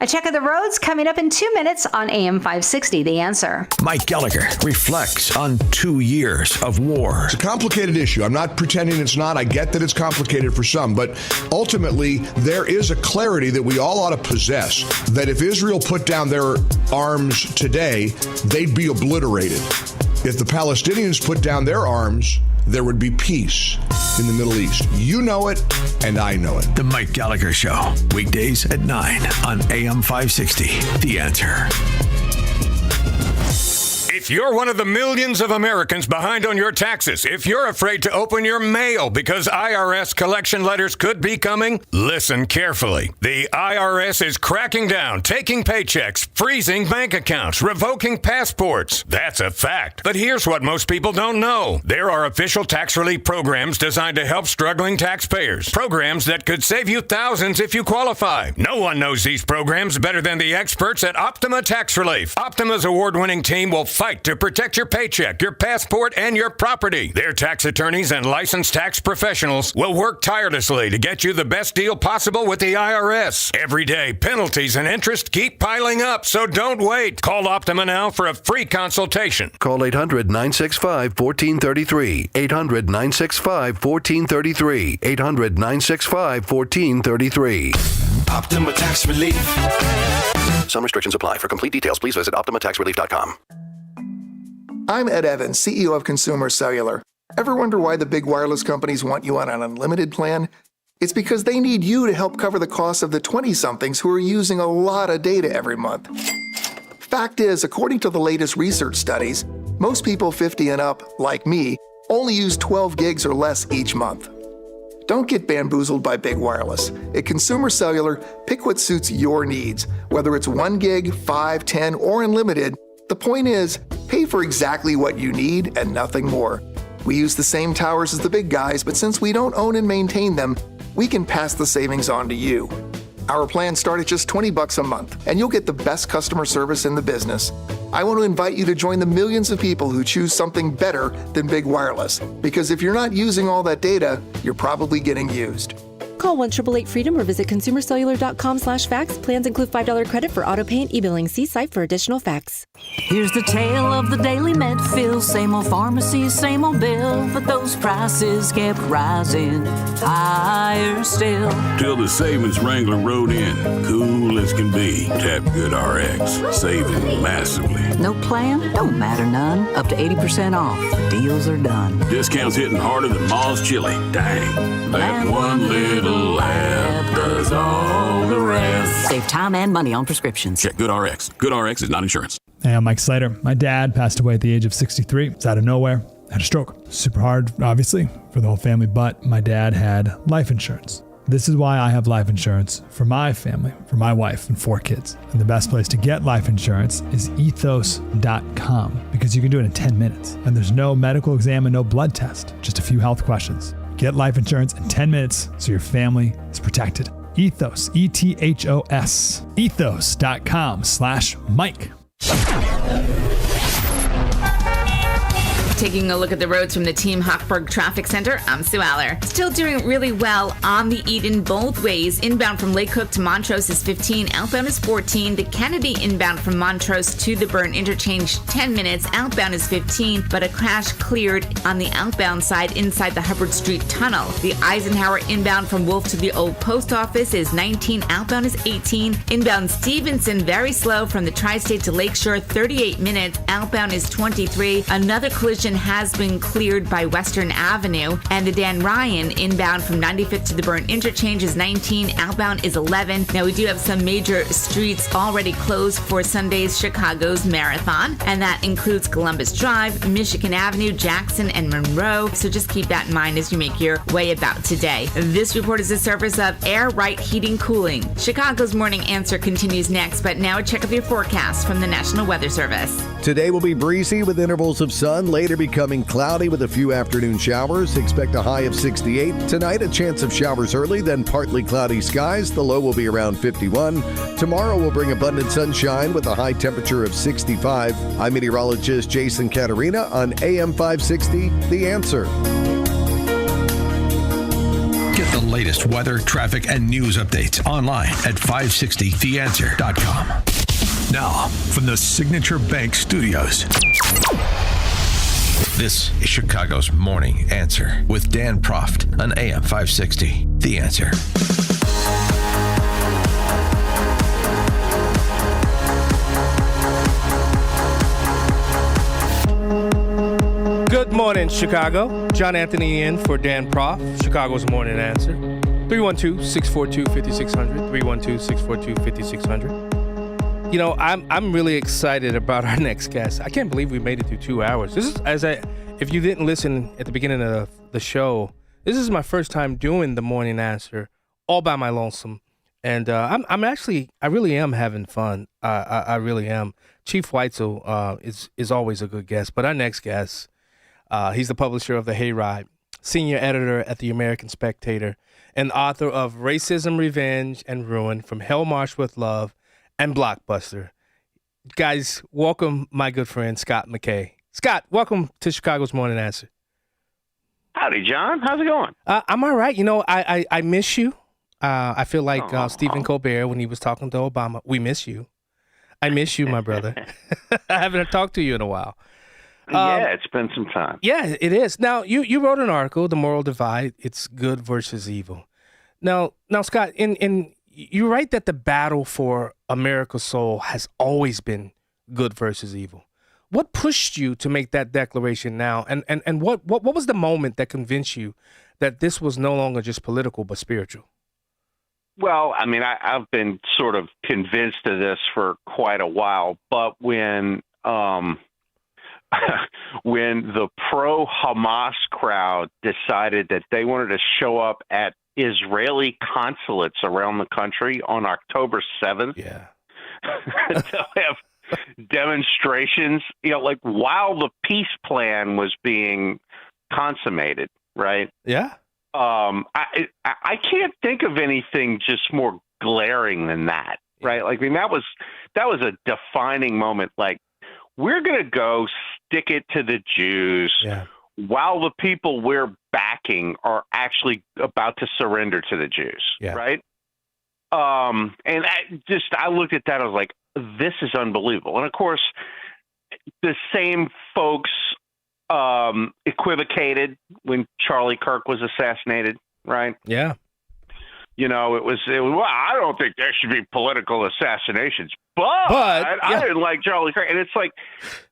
A check of the roads coming up in 2 minutes on AM 560, The Answer. Mike Gallagher reflects on 2 years of war. It's a complicated issue. I'm not pretending it's not. I get that it's complicated for some, but ultimately there is a clarity that we all ought to possess, that if Israel put down their arms today, they'd be obliterated. If the Palestinians put down their arms, there would be peace in the Middle East. You know it, and I know it. The Mike Gallagher Show, weekdays at 9 on AM 560. The Answer. If you're one of the millions of Americans behind on your taxes, if you're afraid to open your mail because IRS collection letters could be coming, listen carefully. The IRS is cracking down, taking paychecks, freezing bank accounts, revoking passports. That's a fact. But here's what most people don't know. There are official tax relief programs designed to help struggling taxpayers. Programs that could save you thousands if you qualify. No one knows these programs better than the experts at Optima Tax Relief. Optima's award-winning team will fight to protect your paycheck, your passport, and your property. Their tax attorneys and licensed tax professionals will work tirelessly to get you the best deal possible with the IRS. Every day, penalties and interest keep piling up, so don't wait. Call Optima now for a free consultation. Call 800-965-1433. 800-965-1433. 800-965-1433. Optima Tax Relief. Some restrictions apply. For complete details, please visit OptimaTaxRelief.com. I'm Ed Evans, CEO of Consumer Cellular. Ever wonder why the big wireless companies want you on an unlimited plan? It's because they need you to help cover the costs of the 20-somethings who are using a lot of data every month. Fact is, according to the latest research studies, most people 50 and up, like me, only use 12 gigs or less each month. Don't get bamboozled by big wireless. At Consumer Cellular, pick what suits your needs, whether it's 1 gig, 5, 10, or unlimited. The point is, pay for exactly what you need and nothing more. We use the same towers as the big guys, but since we don't own and maintain them, we can pass the savings on to you. Our plans start at just $20 a month, and you'll get the best customer service in the business. I want to invite you to join the millions of people who choose something better than big wireless, because if you're not using all that data, you're probably getting used. Call 1-888-FREEDOM or visit consumercellular.com/facts. Plans include $5 credit for auto pay and e-billing. See site for additional facts. Here's the tale of the daily Medfill. Same old pharmacy, same old bill, but those prices kept rising higher still. Till the savings Wrangler rode in, cool as can be. Tap GoodRx, saving massively. No plan? Don't matter none. Up to 80% off. Deals are done. Discounts hitting harder than Ma's chili. Dang. That one little app does all the rest. Save time and money on prescriptions. Check GoodRx. GoodRx is not insurance. Hey, I'm Mike Slater. My dad passed away at the age of 63. It's out of nowhere. Had a stroke. Super hard, obviously, for the whole family, but my dad had life insurance. This is why I have life insurance for my family, for my wife and 4 kids. And the best place to get life insurance is ethos.com, because you can do it in 10 minutes. And there's no medical exam and no blood test, just a few health questions. Get life insurance in 10 minutes so your family is protected. Ethos, ETHOS, ethos.com/Mike. Taking a look at the roads from the Team Hochberg Traffic Center, I'm Sue Aller. Still doing really well on the Eden both ways. Inbound from Lake Cook to Montrose is 15, outbound is 14. The Kennedy inbound from Montrose to the Byrne interchange, 10 minutes. Outbound is 15, but a crash cleared on the outbound side inside the Hubbard Street Tunnel. The Eisenhower inbound from Wolf to the Old Post Office is 19, outbound is 18. Inbound Stevenson, very slow from the Tri-State to Lakeshore, 38 minutes. Outbound is 23. Another collision congestion has been cleared by Western Avenue, and the Dan Ryan inbound from 95th to the Burn interchange is 19, outbound is 11. Now, we do have some major streets already closed for Sunday's Chicago's Marathon, and that includes Columbus Drive, Michigan Avenue, Jackson, and Monroe. So just keep that in mind as you make your way about today. This report is a service of Air Right Heating Cooling. Chicago's Morning Answer continues next, but now a check of your forecast from the National Weather Service. Today will be breezy with intervals of sun, later becoming cloudy with a few afternoon showers. Expect a high of 68. Tonight, a chance of showers early, then partly cloudy skies. The low will be around 51. Tomorrow will bring abundant sunshine with a high temperature of 65. I'm meteorologist Jason Caterina on AM 560, The Answer. Get the latest weather, traffic, and news updates online at 560theanswer.com. Now, from the Signature Bank Studios, this is Chicago's Morning Answer with Dan Proft on AM 560, The Answer. Good morning, Chicago. John Anthony in for Dan Proft, Chicago's Morning Answer. 312-642-5600, 312-642-5600. You know, I'm really excited about our next guest. I can't believe we made it through 2 hours. This is, if you didn't listen at the beginning of the show, this is my first time doing the Morning Answer all by my lonesome. And I really am having fun. I really am. Chief Weitzel is always a good guest, but our next guest, he's the publisher of The Hayride, senior editor at the American Spectator, and author of Racism, Revenge, and Ruin, From Hell March with Love, and Blockbuster. Guys, welcome my good friend, Scott McKay. Scott, welcome to Chicago's Morning Answer. Howdy, John. How's it going? I'm all right. You know, I miss you. I feel like Stephen Colbert when he was talking to Obama. We miss you. I miss you, my brother. I haven't talked to you in a while. Yeah, it's been some time. Yeah, it is. Now, you wrote an article, The Moral Divide, It's Good versus Evil. Now, Scott, you write that the battle for America's soul has always been good versus evil. What pushed you to make that declaration now? And what was the moment that convinced you that this was no longer just political but spiritual? Well, I mean, I've been sort of convinced of this for quite a while, but when the pro-Hamas crowd decided that they wanted to show up at Israeli consulates around the country on October 7th to have demonstrations, you know, like while the peace plan was being consummated, right? Yeah. I can't think of anything just more glaring than that, right? Like, I mean, that was a defining moment. Like, we're going to go stick it to the Jews while the people we're backing are actually about to surrender to the Jews, right? And I looked at that, I was like, this is unbelievable. And of course, the same folks equivocated when Charlie Kirk was assassinated, right? Yeah. You know, it was well, I don't think there should be political assassinations, but I didn't like Charlie Kirk. And it's like,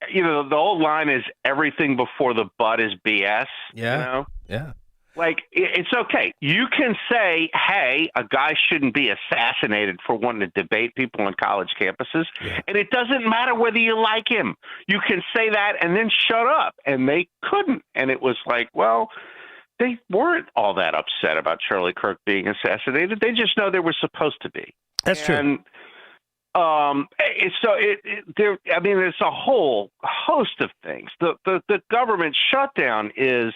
you know, the old line is everything before the but is BS. Yeah. You know? Yeah. Like, it's okay. You can say, hey, a guy shouldn't be assassinated for wanting to debate people on college campuses. And it doesn't matter whether you like him. You can say that and then shut up. And they couldn't. And it was like, well, they weren't all that upset about Charlie Kirk being assassinated. They just know they were supposed to be. That's true. And there's a whole host of things. The government shutdown is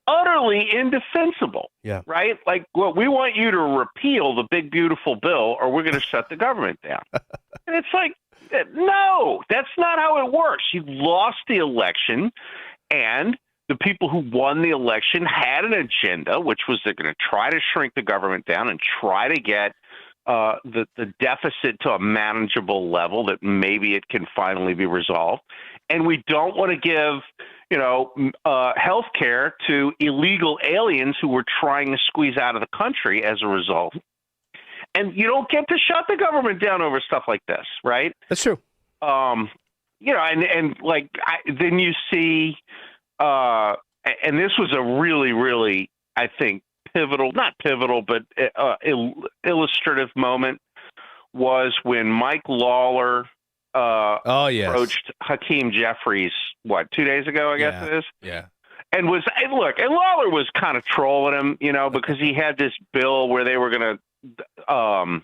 utterly indefensible. Yeah. Right? Like, well, we want you to repeal the big, beautiful bill or we're going to shut the government down. And it's like, no, that's not how it works. You lost the election, and the people who won the election had an agenda, which was they're going to try to shrink the government down and try to get the deficit to a manageable level that maybe it can finally be resolved. And we don't want to give, you know, health care to illegal aliens who were trying to squeeze out of the country as a result. And you don't get to shut the government down over stuff like this, right? That's true. then you see, and this was a really, really, I think, not pivotal, but illustrative moment was when Mike Lawler approached Hakeem Jeffries, 2 days ago, I guess it is? Yeah. And Lawler was kind of trolling him, because he had this bill where they were going to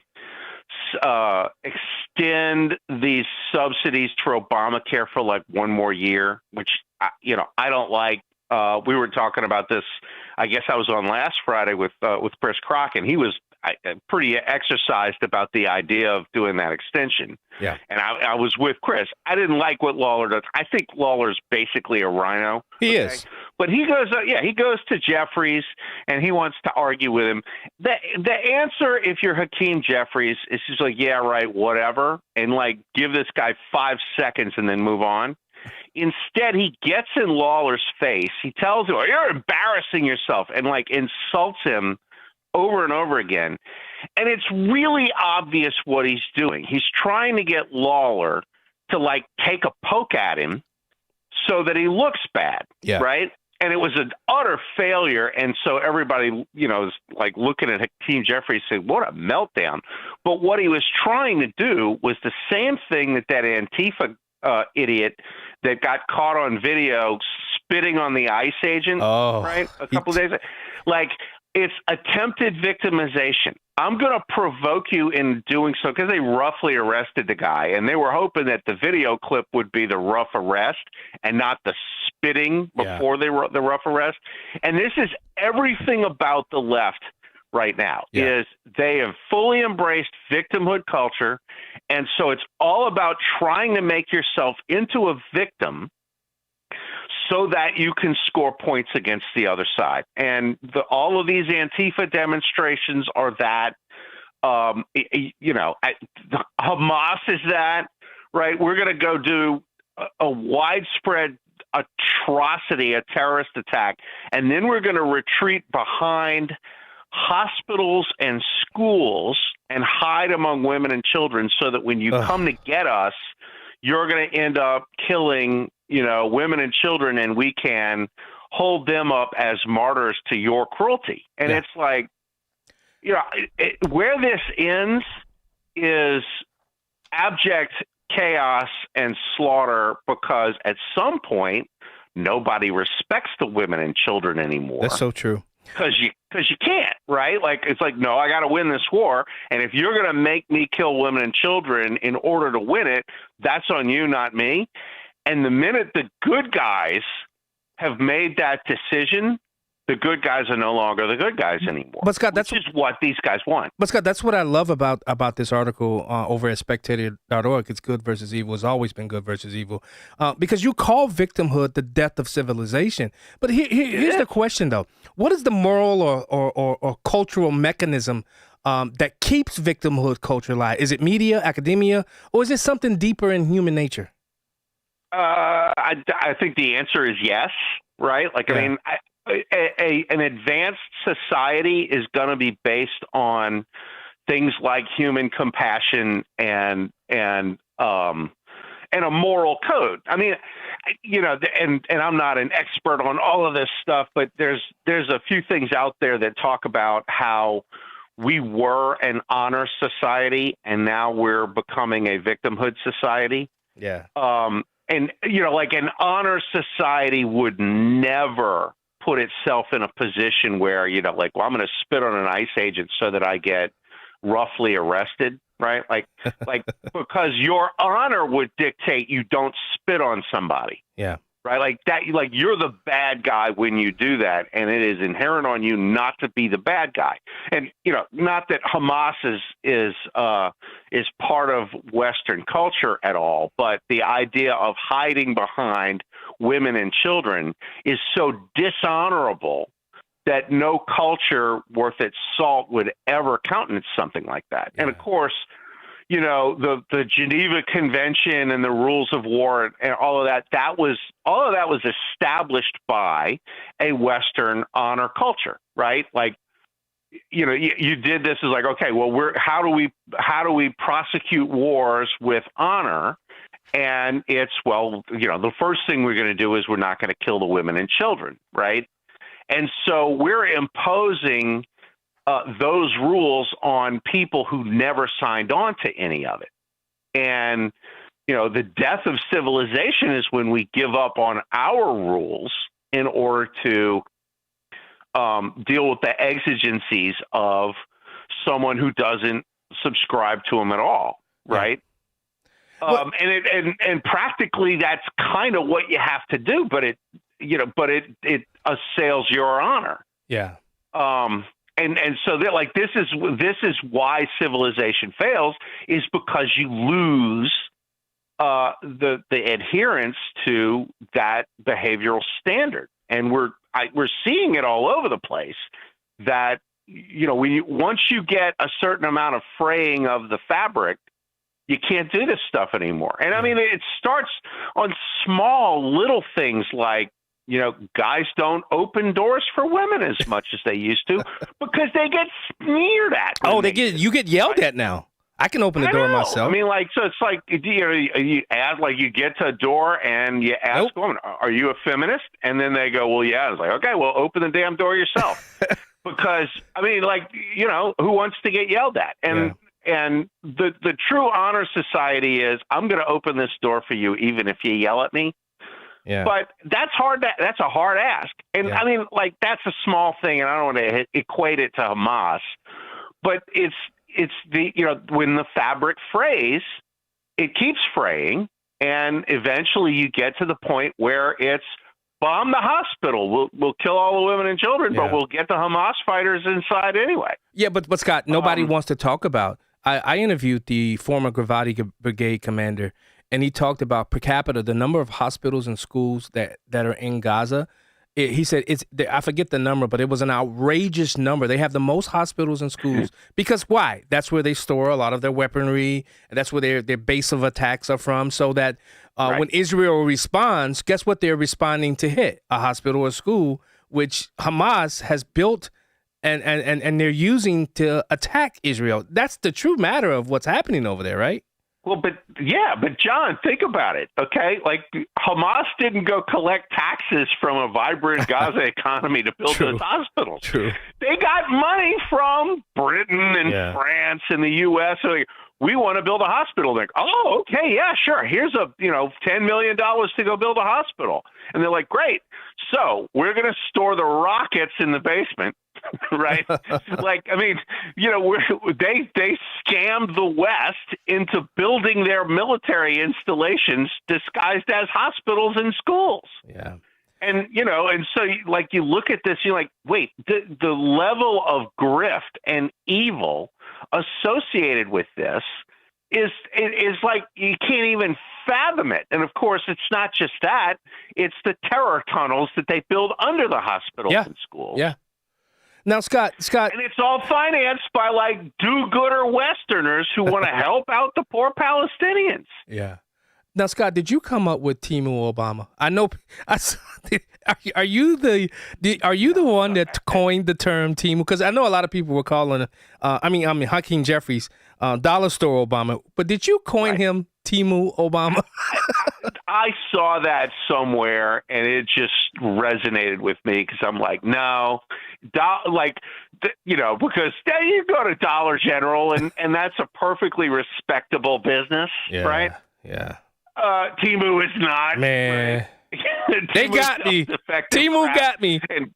extend these subsidies for Obamacare for like one more year, which, I don't like. We were talking about this, I guess I was on last Friday with Chris Crock, and he was pretty exercised about the idea of doing that extension. Yeah. And I was with Chris. I didn't like what Lawler does. I think Lawler's basically a rhino. He is. But he goes to Jeffries and he wants to argue with him. The answer, if you're Hakeem Jeffries, is just like, yeah, right, whatever, and like give this guy 5 seconds and then move on. Instead, he gets in Lawler's face. He tells him, "You're embarrassing yourself," and like insults him over and over again. And it's really obvious what he's doing. He's trying to get Lawler to like take a poke at him so that he looks bad. Yeah. Right. And it was an utter failure. And so everybody, is like looking at Hakeem Jeffries saying, what a meltdown. But what he was trying to do was the same thing that Antifa idiot that got caught on video spitting on the ICE agent, right? A couple of days ago. Like, it's attempted victimization. I'm going to provoke you in doing so, because they roughly arrested the guy, and they were hoping that the video clip would be the rough arrest and not the spitting before the rough arrest. And this is everything about the left right now, is they have fully embraced victimhood culture. And so it's all about trying to make yourself into a victim so that you can score points against the other side. And all of these Antifa demonstrations are that. Hamas is that, right? We're going to go do a widespread atrocity, a terrorist attack, and then we're going to retreat behind hospitals and schools and hide among women and children so that when you come to get us, you're going to end up killing women and children, and we can hold them up as martyrs to your cruelty. And it's like, where this ends is abject chaos and slaughter, because at some point, nobody respects the women and children anymore. That's so true. Because you can't, right? Like, it's like, no, I got to win this war. And if you're going to make me kill women and children in order to win it, that's on you, not me. And the minute the good guys have made that decision, the good guys are no longer the good guys anymore. But Scott, which is what these guys want. But Scott, that's what I love about this article over at spectator.org. It's good versus evil. It's always been good versus evil. Because you call victimhood the death of civilization. But here's the question, though. What is the moral or cultural mechanism that keeps victimhood culture alive? Is it media, academia, or is it something deeper in human nature? I think the answer is yes, right? Like, I mean, an advanced society is going to be based on things like human compassion and a moral code. I mean, and I'm not an expert on all of this stuff, but there's a few things out there that talk about how we were an honor society and now we're becoming a victimhood society. Yeah. And, like an honor society would never put itself in a position where, like, well, I'm going to spit on an ICE agent so that I get roughly arrested, right? Like because your honor would dictate you don't spit on somebody. Yeah. Right. Like that, like you're the bad guy when you do that. And it is inherent on you not to be the bad guy. And, not that Hamas is part of Western culture at all, but the idea of hiding behind women and children is so dishonorable that no culture worth its salt would ever countenance something like that. Yeah. And of course, the Geneva Convention and the rules of war and all of that was established by a Western honor culture, right? Like, you did this is like, okay, well, how do we prosecute wars with honor? And it's, well, the first thing we're going to do is we're not going to kill the women and children, right? And so we're imposing those rules on people who never signed on to any of it. And, the death of civilization is when we give up on our rules in order to deal with the exigencies of someone who doesn't subscribe to them at all, right? Well, and practically that's kind of what you have to do, but it assails your honor. Yeah. And so that, like, this is why civilization fails, is because you lose the adherence to that behavioral standard. And we're seeing it all over the place that, once you get a certain amount of fraying of the fabric, you can't do this stuff anymore. And I mean, it starts on small little things like, guys don't open doors for women as much as they used to because they get sneered at. Oh, you get yelled at now. I can open the door myself. I mean, so it's like, you ask, like, you get to a door and you ask a woman, are you a feminist? And then they go, well, yeah. It's like, okay, well, open the damn door yourself. Because, I mean, like, who wants to get yelled at? And the true honor society is, I'm going to open this door for you even if you yell at me. Yeah. But that's hard. That's a hard ask. And I mean, like, that's a small thing, and I don't want to equate it to Hamas, but it's the, when the fabric frays, it keeps fraying, and eventually you get to the point where it's bomb the hospital. We'll kill all the women and children, but we'll get the Hamas fighters inside anyway. Yeah, but Scott, nobody wants to talk about. I interviewed the former Gravati Brigade commander, and he talked about per capita, the number of hospitals and schools that are in Gaza. He said I forget the number, but it was an outrageous number. They have the most hospitals and schools because why? That's where they store a lot of their weaponry, and that's where their base of attacks are from. So that when Israel responds, guess what they're responding to hit? A hospital or school, which Hamas has built and they're using to attack Israel. That's the true matter of what's happening over there, right? Well, but John, think about it, okay? Like, Hamas didn't go collect taxes from a vibrant Gaza economy to build those hospitals. True. They got money from Britain and France and the U.S. So we want to build a hospital. They're like, oh, okay, yeah, sure. Here's $10 million to go build a hospital. And they're like, great. So we're going to store the rockets in the basement. Right? Like, I mean, they scammed the West into building their military installations disguised as hospitals and schools. Yeah. And, and so, like, you look at this, you're like, wait, the level of grift and evil associated with this is like, you can't even fathom it. And of course, it's not just that, it's the terror tunnels that they build under the hospitals and schools. Yeah. Now, Scott, and it's all financed by, like, do-gooder Westerners who want to help out the poor Palestinians. Yeah. Now, Scott, did you come up with Timu Obama? I know. Are you the one that coined the term Timu? Because I know a lot of people were calling. I mean, Hakeem Jeffries, Dollar Store Obama. But did you coin him Timu Obama? I saw that somewhere, and it just resonated with me because I'm like, no, because you go to Dollar General, and that's a perfectly respectable business, right? Yeah. Timu is not. Man, they got me. Timu got me. And,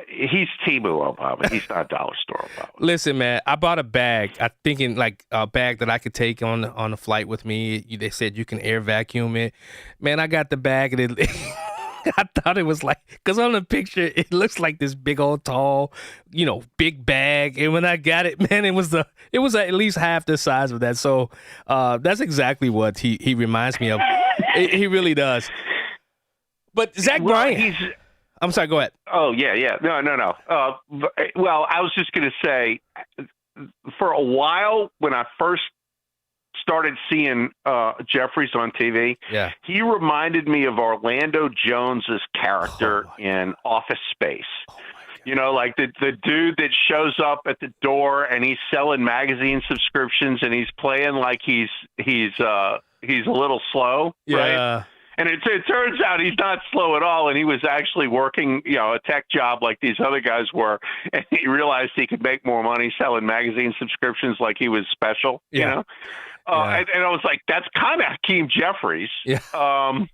he's Timu Obama. He's not Dollar Store Obama. Listen, man, I bought a bag. I'm thinking like a bag that I could take on the flight with me. They said you can air vacuum it. Man, I got the bag and I thought it was like, because on the picture, it looks like this big old tall, big bag. And when I got it, man, it was at least half the size of that. So that's exactly what he reminds me of. He really does. But Zach Bryan. I'm sorry, go ahead. Oh, yeah. No. Well, I was just going to say, for a while, when I first started seeing Jeffries on TV, he reminded me of Orlando Jones's character in Office Space. You know, like the dude that shows up at the door and he's selling magazine subscriptions and he's playing like he's a little slow, right? And it turns out he's not slow at all, and he was actually working, a tech job like these other guys were, and he realized he could make more money selling magazine subscriptions like he was special, you know? And I was like, that's kind of Hakeem Jeffries. Yeah. But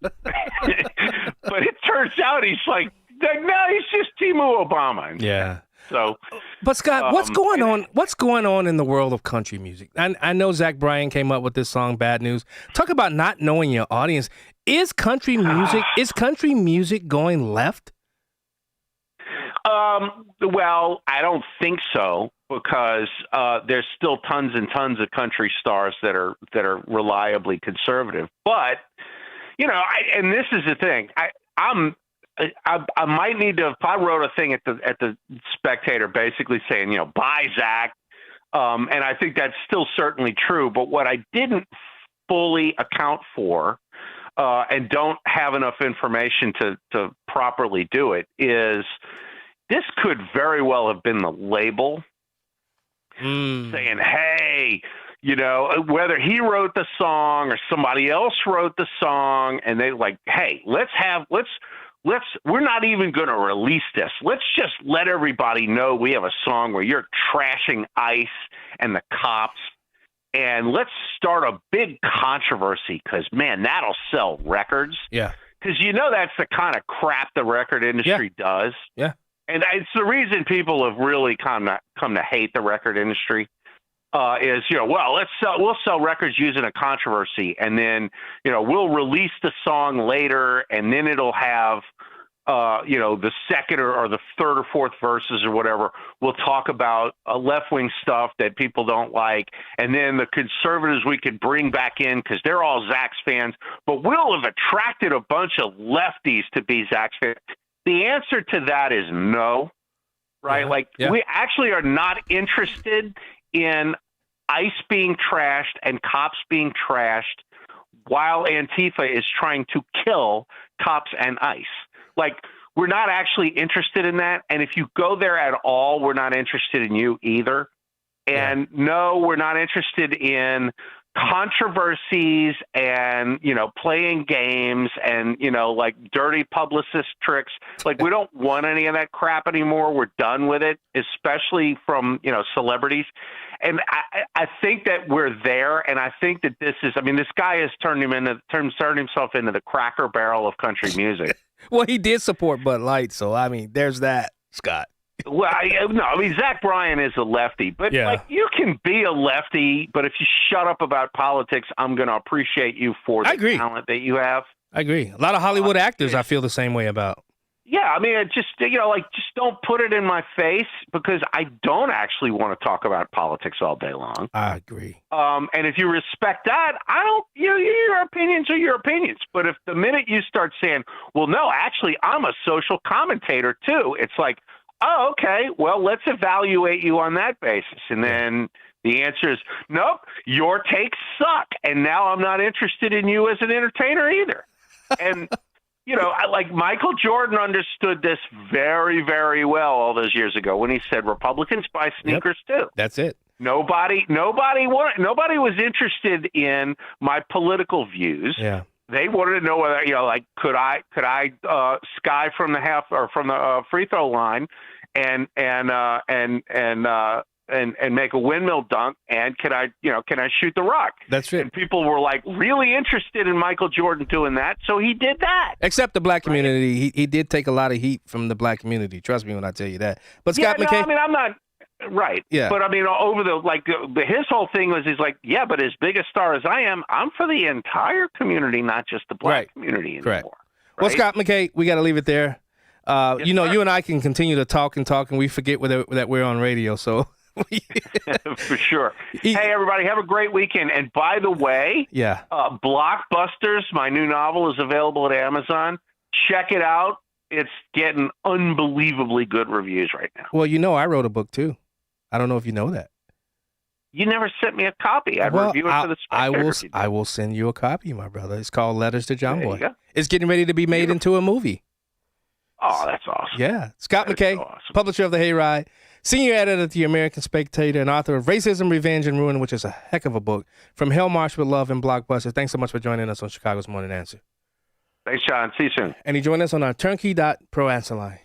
it turns out he's like, no, he's just Timu Obama. Yeah. So, but Scott, what's going on? What's going on in the world of country music? I know Zach Bryan came up with this song, "Bad News." Talk about not knowing your audience. Is country music going left? Well, I don't think so, because there's still tons and tons of country stars that are reliably conservative. But and this is the thing. I might need to, if I wrote a thing at the Spectator basically saying, bye, Zach. And I think that's still certainly true. But what I didn't fully account for and don't have enough information to properly do it is this could very well have been the label saying, hey, whether he wrote the song or somebody else wrote the song, and they like, hey, we're not even going to release this. Let's just let everybody know we have a song where you're trashing ICE and the cops, and let's start a big controversy because, man, that'll sell records. Yeah. Because that's the kind of crap the record industry does. Yeah. And it's the reason people have really come to hate the record industry. We'll sell records using a controversy, and then we'll release the song later, and then it'll have the second or the third or fourth verses or whatever. We'll talk about left-wing stuff that people don't like, and then the conservatives we could bring back in because they're all Zach's fans, but we'll have attracted a bunch of lefties to be Zach's fans. The answer to that is no, right? We actually are not interested in ICE being trashed and cops being trashed while Antifa is trying to kill cops and ICE. We're not actually interested in that. And if you go there at all, we're not interested in you either. And no, we're not interested in controversies and, playing games and, dirty publicist tricks. We don't want any of that crap anymore. We're done with it, especially from, celebrities. And I think that we're there. And I think that this guy has turned himself into the Cracker Barrel of country music. Well, he did support Bud Light. So, there's that, Scott. Well, Zach Bryan is a lefty, but you can be a lefty, but if you shut up about politics, I'm going to appreciate you for the talent that you have. I agree. A lot of Hollywood actors I feel the same way about. Yeah, just don't put it in my face, because I don't actually want to talk about politics all day long. I agree. And if you respect that, your opinions are your opinions. But if the minute you start saying, well, no, actually, I'm a social commentator too, it's like, oh, okay, well, let's evaluate you on that basis. And then the answer is, nope, your takes suck. And now I'm not interested in you as an entertainer either. And, Michael Jordan understood this very, very well all those years ago when he said Republicans buy sneakers too. That's it. Nobody was interested in my political views. Yeah. They wanted to know whether, could I sky from the half or from the free throw line and make a windmill dunk, and can I shoot the rock? That's it. And people were really interested in Michael Jordan doing that, so he did that. Except the black community, he did take a lot of heat from the black community. Trust me when I tell you that. But Scott McKay, I'm not. Right. Yeah. But over his whole thing was, he's like, yeah, but as big a star as I am, I'm for the entire community, not just the black community anymore. Correct. Right? Well, Scott McKay, we got to leave it there. You and I can continue to talk, and we forget that we're on radio. So. For sure. Hey, everybody, have a great weekend. And by the way, Blockbusters, my new novel, is available at Amazon. Check it out. It's getting unbelievably good reviews right now. Well, I wrote a book too. I don't know if you know that. You never sent me a copy. I'd review it for the Spectator. I will send you a copy, my brother. It's called Letters to John Boy. It's getting ready to be made into a movie. Oh, that's awesome. Yeah. Scott McKay, publisher of The Hayride, senior editor at The American Spectator, and author of Racism, Revenge, and Ruin, which is a heck of a book, from Hell March with Love and Blockbuster. Thanks so much for joining us on Chicago's Morning Answer. Thanks, Sean. See you soon. And he joined us on our Turnkey.pro answer line.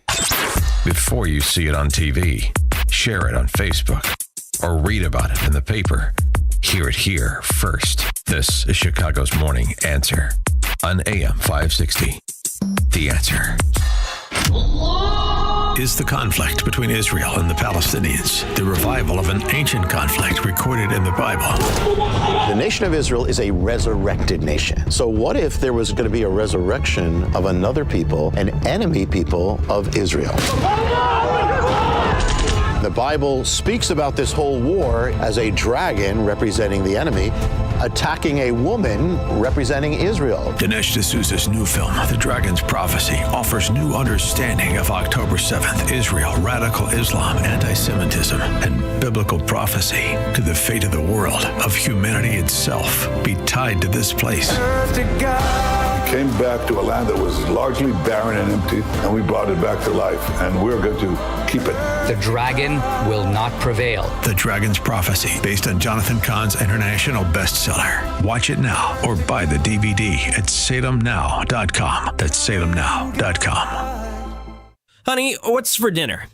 Before you see it on TV, share it on Facebook, or read about it in the paper, hear it here first. This is Chicago's Morning Answer on AM 560. The Answer. Is the conflict between Israel and the Palestinians the revival of an ancient conflict recorded in the Bible? The nation of Israel is a resurrected nation. So what if there was going to be a resurrection of another people, an enemy people of Israel? The Bible speaks about this whole war as a dragon representing the enemy attacking a woman representing Israel. Dinesh D'Souza's new film, The Dragon's Prophecy, offers new understanding of October 7th, Israel, radical Islam, anti-Semitism, and biblical prophecy. Could the fate of the world, of humanity itself, be tied to this place? We came back to a land that was largely barren and empty, and we brought it back to life, and we're going to keep it. The dragon will not prevail. The Dragon's Prophecy, based on Jonathan Cahn's international bestseller. Watch it now or buy the DVD at salemnow.com. That's salemnow.com. Honey, what's for dinner?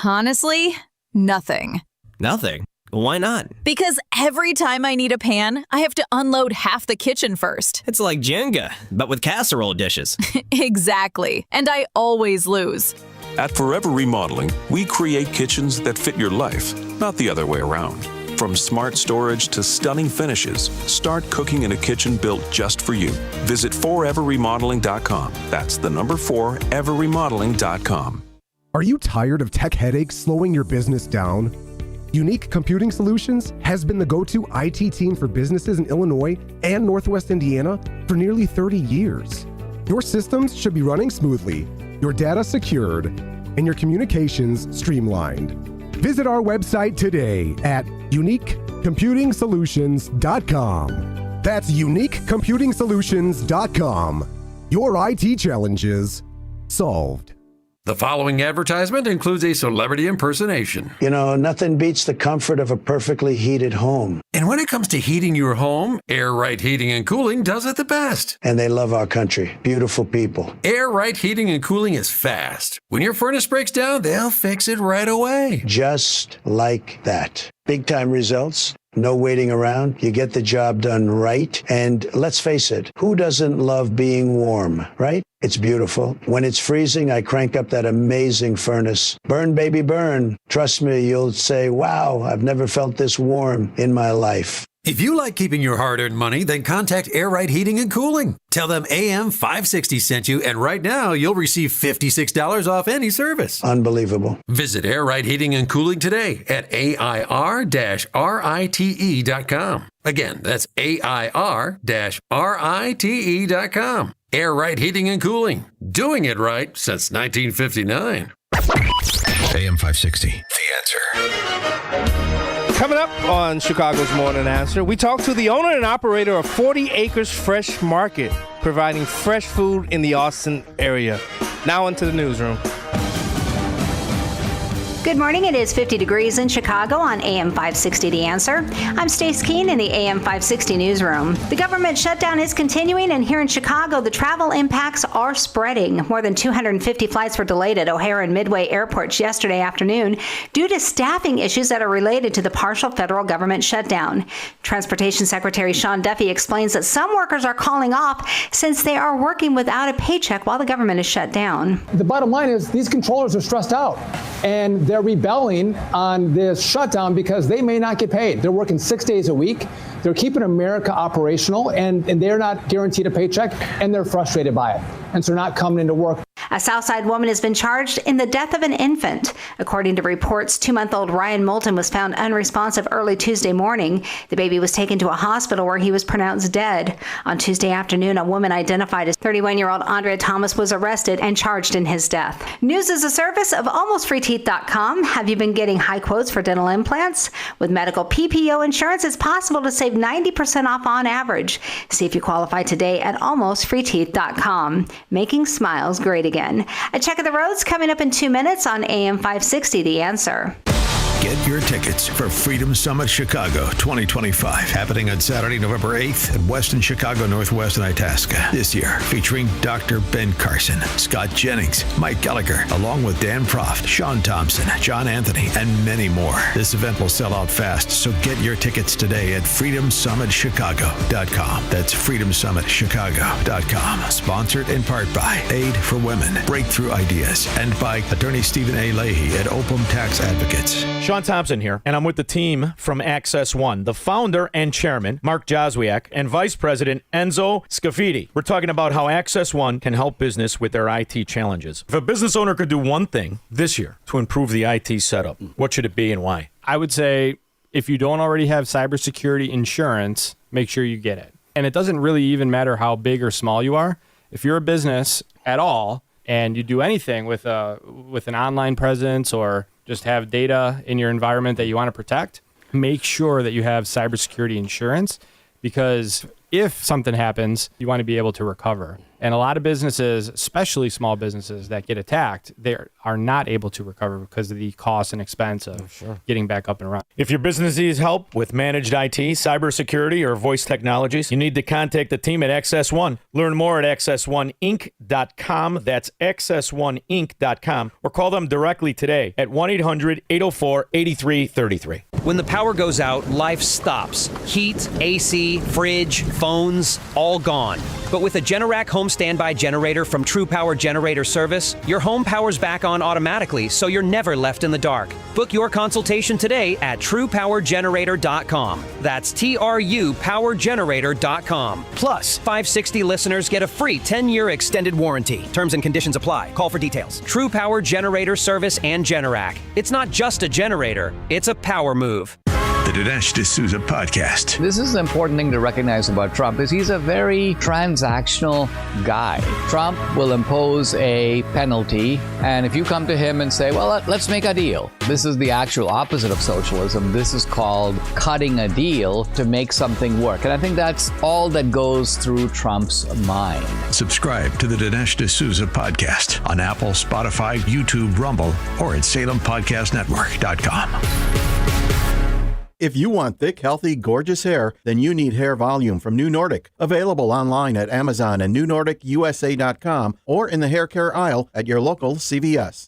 Honestly, nothing. Nothing? Why not? Because every time I need a pan, I have to unload half the kitchen first. It's like Jenga, but with casserole dishes. Exactly. And I always lose. At Forever Remodeling, we create kitchens that fit your life, not the other way around. From smart storage to stunning finishes, start cooking in a kitchen built just for you. Visit foreverremodeling.com. That's the number 4, everremodeling.com. Are you tired of tech headaches slowing your business down? Unique Computing Solutions has been the go-to IT team for businesses in Illinois and Northwest Indiana for nearly 30 years. Your systems should be running smoothly, your data secured, and your communications streamlined. Visit our website today at uniquecomputing-solutions.com. That's uniquecomputing-solutions.com. Your IT challenges solved. The following advertisement includes a celebrity impersonation. You know, nothing beats the comfort of a perfectly heated home. And when it comes to heating your home, Air Right Heating and Cooling does it the best. And they love our country. Beautiful people. Air Right Heating and Cooling is fast. When your furnace breaks down, they'll fix it right away. Just like that. Big time results. No waiting around. You get the job done right. And let's face it, who doesn't love being warm, right? It's beautiful. When it's freezing, I crank up that amazing furnace. Burn, baby, burn. Trust me, you'll say, wow, I've never felt this warm in my life. If you like keeping your hard-earned money, then contact Air Right Heating and Cooling. Tell them AM 560 sent you, and right now you'll receive $56 off any service. Unbelievable. Visit Air Right Heating and Cooling today at AIR-RITE.com. Again, that's AIR-RITE.com. Air Right Heating and Cooling. Doing it right since 1959. AM 560. The Answer. Coming up on Chicago's Morning Answer, we talk to the owner and operator of 40 Acres Fresh Market, providing fresh food in the Austin area. Now into the newsroom. Good morning. It is 50 degrees in Chicago on AM 560 The Answer. I'm Stace Keene in the AM 560 newsroom. The government shutdown is continuing, and here in Chicago, the travel impacts are spreading. More than 250 flights were delayed at O'Hare and Midway airports yesterday afternoon due to staffing issues that are related to the partial federal government shutdown. Transportation Secretary Sean Duffy explains that some workers are calling off since they are working without a paycheck while the government is shut down. The bottom line is these controllers are stressed out, and they're rebelling on this shutdown because they may not get paid. They're working 6 days a week. They're keeping America operational, and they're not guaranteed a paycheck, and they're frustrated by it. And so they're not coming into work. A Southside woman has been charged in the death of an infant. According to reports, 2-month-old Ryan Moulton was found unresponsive early Tuesday morning. The baby was taken to a hospital where he was pronounced dead. On Tuesday afternoon, a woman identified as 31-year-old Andrea Thomas was arrested and charged in his death. News is a service of AlmostFreeTeeth.com. Have you been getting high quotes for dental implants? With medical PPO insurance, it's possible to save 90% off on average. See if you qualify today at AlmostFreeTeeth.com. Making smiles great again. again. A check of the roads coming up in 2 minutes on AM 560, The Answer. Get your tickets for Freedom Summit Chicago 2025, happening on Saturday, November 8th at Westin Chicago Northwest in Itasca. This year, featuring Dr. Ben Carson, Scott Jennings, Mike Gallagher, along with Dan Proft, Sean Thompson, John Anthony, and many more. This event will sell out fast, so get your tickets today at freedomsummitchicago.com. That's freedomsummitchicago.com. Sponsored in part by Aid for Women, Breakthrough Ideas, and by attorney Stephen A. Leahy at Opum Tax Advocates. Sean Thompson here, and I'm with the team from Access One, the founder and chairman, Mark Joswiak, and vice president, Enzo Scafidi. We're talking about how Access One can help business with their IT challenges. If a business owner could do one thing this year to improve the IT setup, what should it be and why? I would say if you don't already have cybersecurity insurance, make sure you get it. And it doesn't really even matter how big or small you are. If you're a business at all and you do anything with an online presence or just have data in your environment that you want to protect, make sure that you have cybersecurity insurance, because if something happens, you want to be able to recover. And a lot of businesses, especially small businesses that get attacked, they are not able to recover because of the cost and expense of getting back up and running. If your business needs help with managed IT, cybersecurity, or voice technologies, you need to contact the team at Access One. Learn more at access1inc.com. That's access1inc.com. Or call them directly today at 1-800-804-8333. When the power goes out, life stops. Heat, AC, fridge, phones, all gone. But with a Generac home standby generator from True Power Generator Service, your home powers back on automatically, so you're never left in the dark. Book your consultation today at truepowergenerator.com. That's TRUpowergenerator.com. Plus, 560 listeners get a free 10-year extended warranty. Terms and conditions apply. Call for details. True Power Generator Service and Generac. It's not just a generator, it's a power move. The Dinesh D'Souza Podcast. This is the important thing to recognize about Trump is he's a very transactional guy. Trump will impose a penalty, and if you come to him and say, well, let's make a deal. This is the actual opposite of socialism. This is called cutting a deal to make something work. And I think that's all that goes through Trump's mind. Subscribe to the Dinesh D'Souza Podcast on Apple, Spotify, YouTube, Rumble, or at SalemPodcastNetwork.com. If you want thick, healthy, gorgeous hair, then you need Hair Volume from New Nordic. Available online at Amazon and NewNordicUSA.com or in the hair care aisle at your local CVS.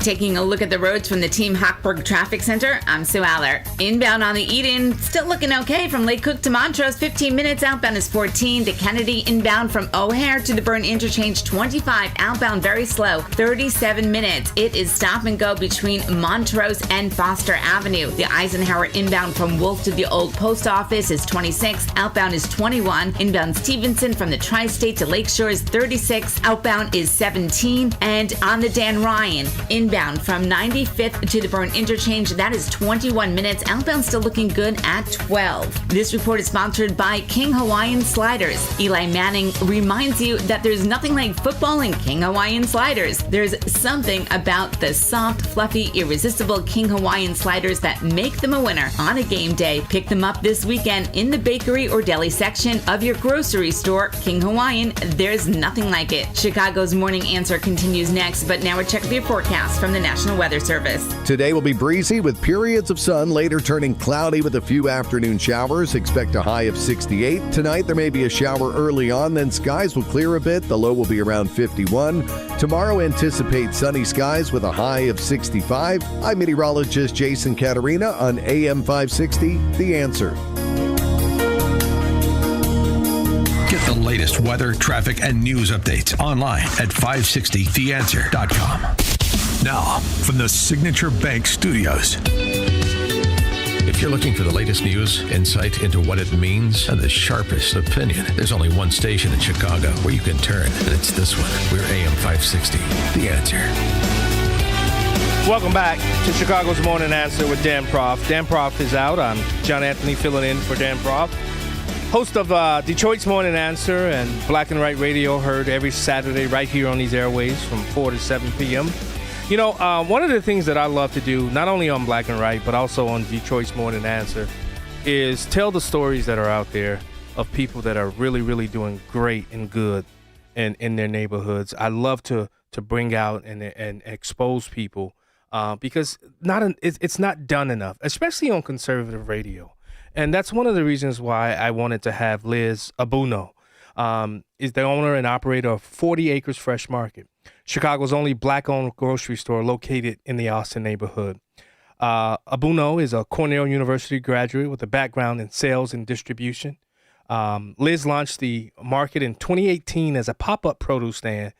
Taking a look at the roads from the Team Hochberg Traffic Center, I'm Sue Aller. Inbound on the Eden, still looking okay from Lake Cook to Montrose, 15 minutes. Outbound is 14 to Kennedy. Inbound from O'Hare to the Byrne Interchange, 25. Outbound very slow, 37 minutes. It is stop and go between Montrose and Foster Avenue. The Eisenhower inbound from Wolf to the Old Post Office is 26. Outbound is 21. Inbound Stevenson from the Tri-State to Lakeshore is 36. Outbound is 17. And on the Dan Ryan, inbound from 95th to the Byrne Interchange, that is 21 minutes. Outbound still looking good at 12. This report is sponsored by King Hawaiian Sliders. Eli Manning reminds you that there's nothing like football and King Hawaiian Sliders. There's something about the soft, fluffy, irresistible King Hawaiian Sliders that make them a winner on a game day. Pick them up this weekend in the bakery or deli section of your grocery store. King Hawaiian, there's nothing like it. Chicago's Morning Answer continues next, but now a check of your forecast from the National Weather Service. Today will be breezy with periods of sun, later turning cloudy with a few afternoon showers. Expect a high of 68. Tonight there may be a shower early on, then skies will clear a bit. The low will be around 51. Tomorrow anticipate sunny skies with a high of 65. I'm meteorologist Jason Caterina on AM 560, The Answer. Get the latest weather, traffic, and news updates online at 560theanswer.com. Now, from the Signature Bank Studios. If you're looking for the latest news, insight into what it means, and the sharpest opinion, there's only one station in Chicago where you can turn, and it's this one. We're AM 560, The Answer. Welcome back to Chicago's Morning Answer with Dan Proft. Dan Proft is out. I'm John Anthony filling in for Dan Proft. Host of Detroit's Morning Answer and Black and White Radio, heard every Saturday right here on these airways from 4 to 7 p.m. You know, one of the things that I love to do, not only on Black and White, but also on Detroit's Morning Answer, is tell the stories that are out there of people that are really, really doing great and good in their neighborhoods. I love to bring out and expose people because it's not done enough, especially on conservative radio. And that's one of the reasons why I wanted to have Liz Abuno, is the owner and operator of 40 Acres Fresh Market, Chicago's only black-owned grocery store located in the Austin neighborhood. Abuno is a Cornell University graduate with a background in sales and distribution. Liz launched the market in 2018 as a pop-up produce stand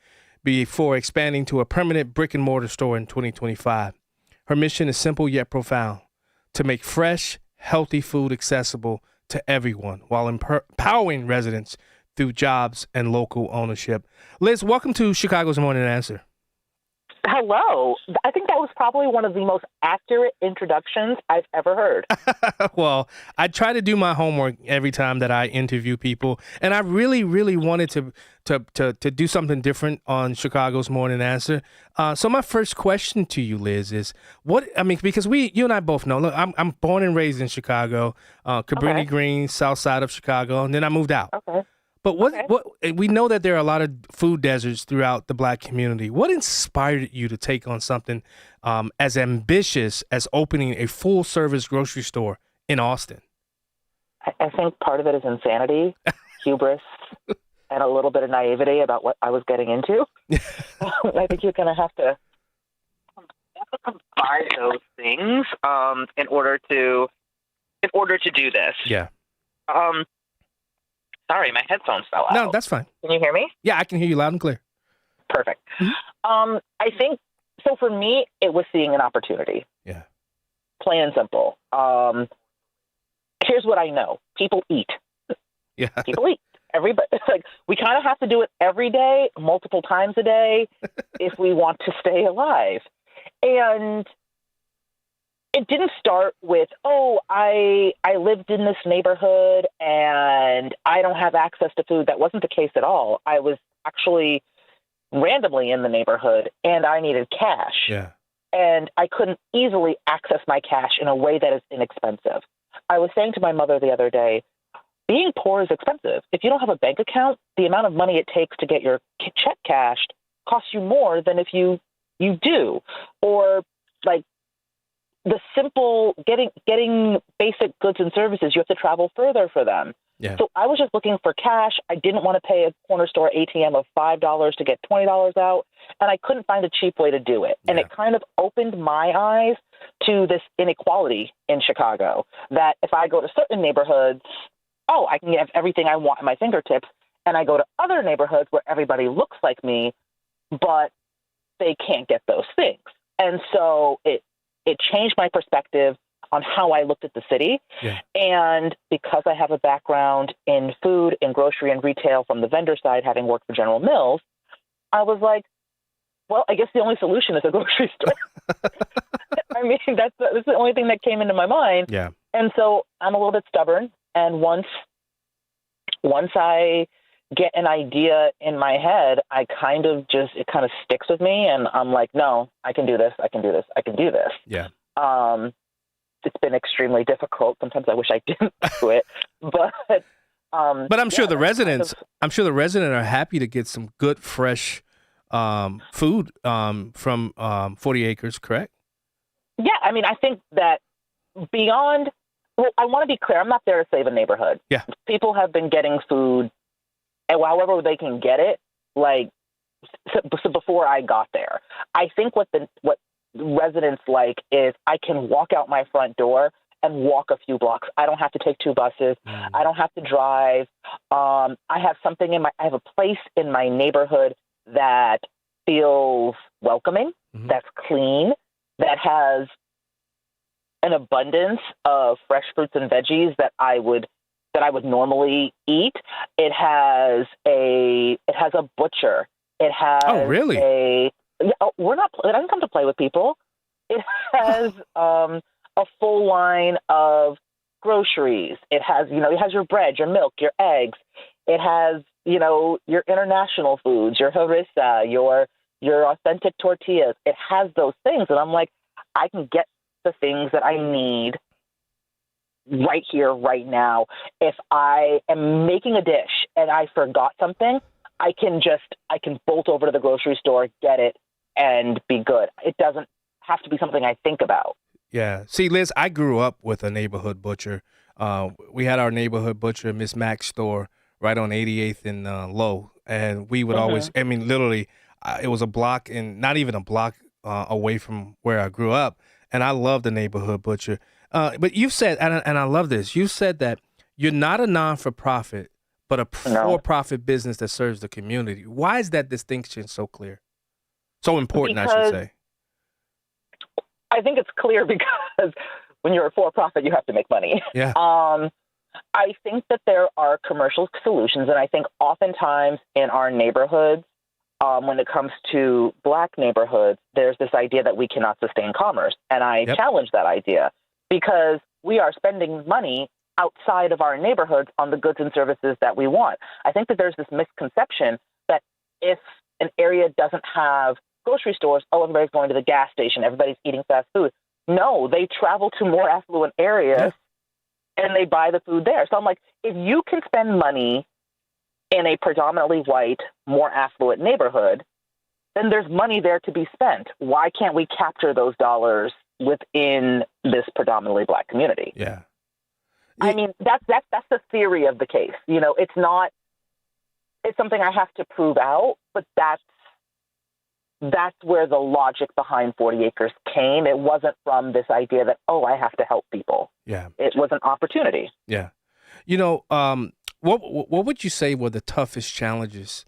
before expanding to a permanent brick-and-mortar store in 2025. Her mission is simple yet profound: to make fresh, healthy food accessible to everyone while empowering residents through jobs and local ownership. Liz, welcome to Chicago's Morning Answer. Hello. I think that was probably one of the most accurate introductions I've ever heard. Well, I try to do my homework every time that I interview people, and I really, really wanted to do something different on Chicago's Morning Answer. So my first question to you, Liz, is because you and I both know. Look, I'm born and raised in Chicago, Cabrini Green, south side of Chicago, and then I moved out. Okay. But what we know that there are a lot of food deserts throughout the Black community. What inspired you to take on something as ambitious as opening a full-service grocery store in Austin? I think part of it is insanity, hubris, and a little bit of naivety about what I was getting into. I think you're going to have to combine those things in order to do this. Yeah. Sorry, my headphones fell out. No, that's fine. Can you hear me? Yeah, I can hear you loud and clear. Perfect. I think, so for me, it was seeing an opportunity. Yeah. Plain and simple. Here's what I know. People eat. Yeah. People eat. Everybody, we kind of have to do it every day, multiple times a day, if we want to stay alive. And it didn't start with, I lived in this neighborhood and I don't have access to food. That wasn't the case at all. I was actually randomly in the neighborhood and I needed cash. Yeah. And I couldn't easily access my cash in a way that is inexpensive. I was saying to my mother the other day, being poor is expensive. If you don't have a bank account, the amount of money it takes to get your check cashed costs you more than if you do. Or like, the simple getting basic goods and services, you have to travel further for them. Yeah. So I was just looking for cash. I didn't want to pay a corner store ATM of $5 to get $20 out, and I couldn't find a cheap way to do it. And it kind of opened my eyes to this inequality in Chicago, that if I go to certain neighborhoods, I can get everything I want at my fingertips, and I go to other neighborhoods where everybody looks like me, but they can't get those things. And so it changed my perspective on how I looked at the city. Yeah. And because I have a background in food and grocery and retail from the vendor side, having worked for General Mills, I was like, well, I guess the only solution is a grocery store. I mean, that's the only thing that came into my mind. Yeah. And so I'm a little bit stubborn. And once I get an idea in my head, it kind of sticks with me, and I'm like, no, I can do this. I can do this. I can do this. Yeah. It's been extremely difficult. Sometimes I wish I didn't do it, but I'm sure the residents, are happy to get some good, fresh food from 40 Acres, correct? Yeah. I mean, I think that beyond, I want to be clear. I'm not there to save a neighborhood. Yeah. People have been getting food, and however they can get it, so before I got there. I think what residents like is I can walk out my front door and walk a few blocks. I don't have to take 2 buses. I don't have to drive. I have a place in my neighborhood that feels welcoming, that's clean, that has an abundance of fresh fruits and veggies that I would normally eat. It has a butcher. It has Oh, really? it doesn't come to play with people. It has a full line of groceries. It has your bread, your milk, your eggs. It has, your international foods, your harissa, your authentic tortillas. It has those things. And I'm like, I can get the things that I need right here, right now. If I am making a dish and I forgot something, I can bolt over to the grocery store, get it, and be good. It doesn't have to be something I think about. Yeah. See, Liz, I grew up with a neighborhood butcher. We had our neighborhood butcher, Miss Mac's store, right on 88th and Low. And we would always, I mean, literally, it was a block and not even a block away from where I grew up. And I love the neighborhood butcher. But you've said, and I love this, you said that you're not a non-for-profit, but a for-profit business that serves the community. Why is that distinction so clear? So important, I should say. I think it's clear because when you're a for-profit, you have to make money. Yeah. I think that there are commercial solutions, and I think oftentimes in our neighborhoods, when it comes to Black neighborhoods, there's this idea that we cannot sustain commerce. And I challenge that idea because we are spending money outside of our neighborhoods on the goods and services that we want. I think that there's this misconception that if an area doesn't have grocery stores, everybody's going to the gas station, everybody's eating fast food. No, they travel to more affluent areas and they buy the food there. So I'm like, if you can spend money in a predominantly white, more affluent neighborhood, then there's money there to be spent. Why can't we capture those dollars within this predominantly Black community? Yeah. I mean, that's the theory of the case. You know, it's something I have to prove out, but that's where the logic behind 40 Acres came. It wasn't from this idea that, I have to help people. Yeah. It was an opportunity. Yeah. You know, what would you say were the toughest challenges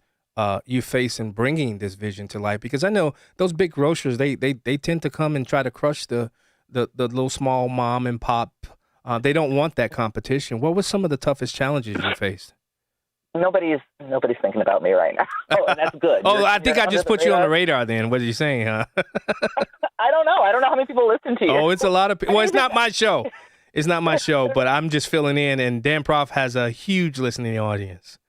you face in bringing this vision to life? Because I know those big grocers, they tend to come and try to crush the little small mom and pop. They don't want that competition. What were some of the toughest challenges you faced? Nobody's thinking about me right now. And that's good. I think I just put you on the radar then. What are you saying, huh? I don't know. I don't know how many people listen to you. Oh, it's a lot of people. Well, it's not my show. It's not my show, but I'm just filling in, and Dan Prof has a huge listening audience.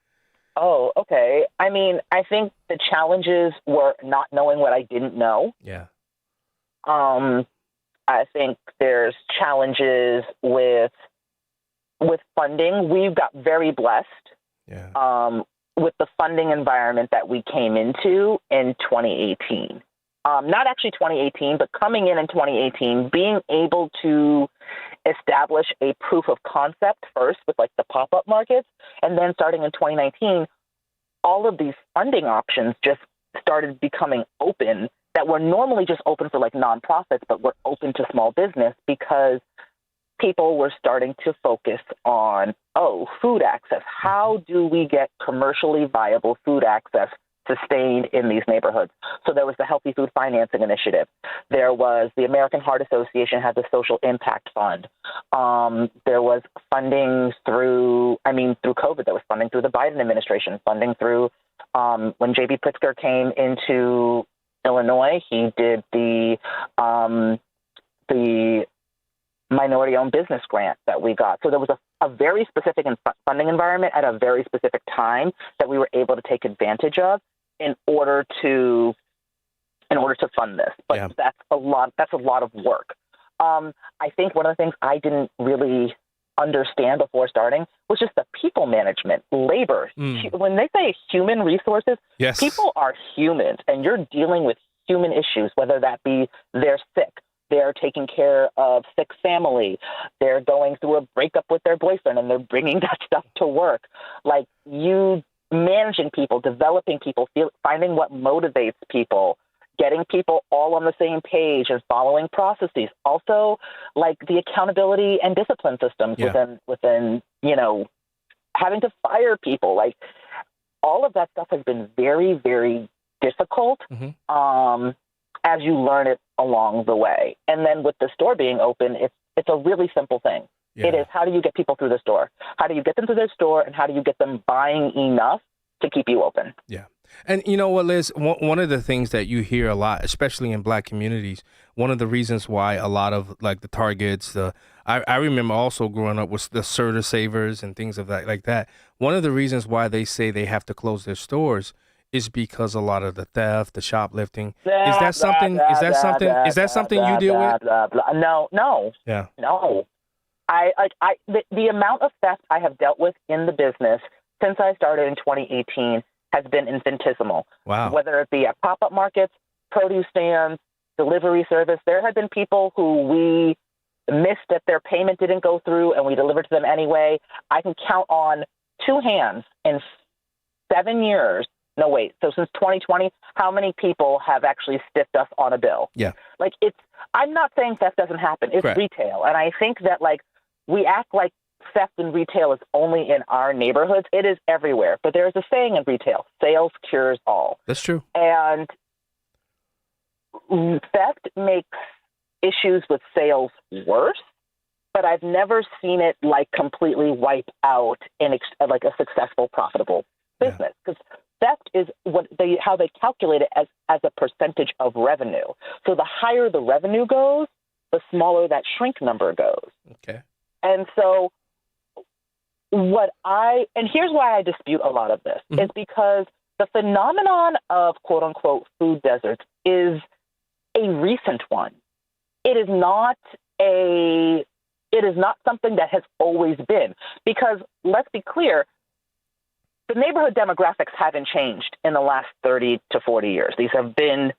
Oh, okay. I mean, I think the challenges were not knowing what I didn't know. Yeah. I think there's challenges with funding. We've got very blessed with the funding environment that we came into in 2018. Not actually 2018, but coming in 2018, being able to establish a proof of concept first with like the pop-up markets, and then starting in 2019, all of these funding options just started becoming open that were normally just open for like nonprofits, but were open to small business because people were starting to focus on, food access. How do we get commercially viable food access sustained in these neighborhoods? So there was the Healthy Food Financing Initiative. There was the American Heart Association had the Social Impact Fund. There was funding through COVID, there was funding through the Biden administration, funding through when J.B. Pritzker came into Illinois, he did the minority-owned business grant that we got. So there was a very specific funding environment at a very specific time that we were able to take advantage of in order to fund this. But that's a lot of work. I think one of the things I didn't really understand before starting was just the people management, labor. When they say human resources, people are humans, and you're dealing with human issues, whether that be they're sick, they're taking care of sick family, they're going through a breakup with their boyfriend and they're bringing that stuff to work. Like, you managing people, developing people, finding what motivates people, getting people all on the same page and following processes. Also, like the accountability and discipline systems within, having to fire people. Like, all of that stuff has been very, very difficult as you learn it along the way. And then with the store being open, it's a really simple thing. Yeah. It is, how do you get people through the store? How do you get them to their store, and how do you get them buying enough to keep you open? Yeah. And you know what, Liz, one of the things that you hear a lot, especially in Black communities, one of the reasons why a lot of like the Targets, I remember also growing up with the Serta Savers and things of that like that. One of the reasons why they say they have to close their stores is because a lot of the theft, the shoplifting. Is that something you deal with? No. Yeah. No. The amount of theft I have dealt with in the business since I started in 2018 has been infinitesimal. Wow. Whether it be at pop-up markets, produce stands, delivery service, there have been people who we missed that their payment didn't go through and we delivered to them anyway. I can count on two hands in 7 years. No, wait. So since 2020, how many people have actually stiffed us on a bill? Yeah. Like I'm not saying theft doesn't happen. It's Correct. retail. And I think that we act like theft in retail is only in our neighborhoods. It is everywhere. But there's a saying in retail, sales cures all. That's true. And theft makes issues with sales worse, but I've never seen it completely wipe out a successful, profitable business. Because theft is how they calculate it as a percentage of revenue. So the higher the revenue goes, the smaller that shrink number goes. Okay. And so here's why I dispute a lot of this, is because the phenomenon of quote unquote food deserts is a recent one. It is not something that has always been, because let's be clear, the neighborhood demographics haven't changed in the last 30 to 40 years. These have been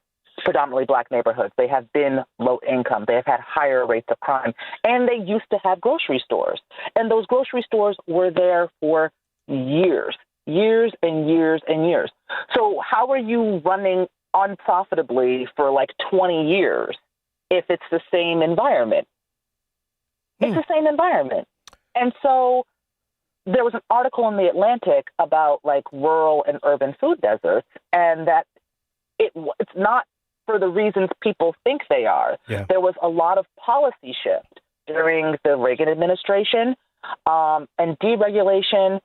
predominantly black neighborhoods. They have been low income. They have had higher rates of crime. And they used to have grocery stores. And those grocery stores were there for years and years and years. So how are you running unprofitably for 20 years if it's the same environment? It's the same environment. And so there was an article in The Atlantic about rural and urban food deserts, and that it's not for the reasons people think they are. Yeah. There was a lot of policy shift during the Reagan administration and deregulation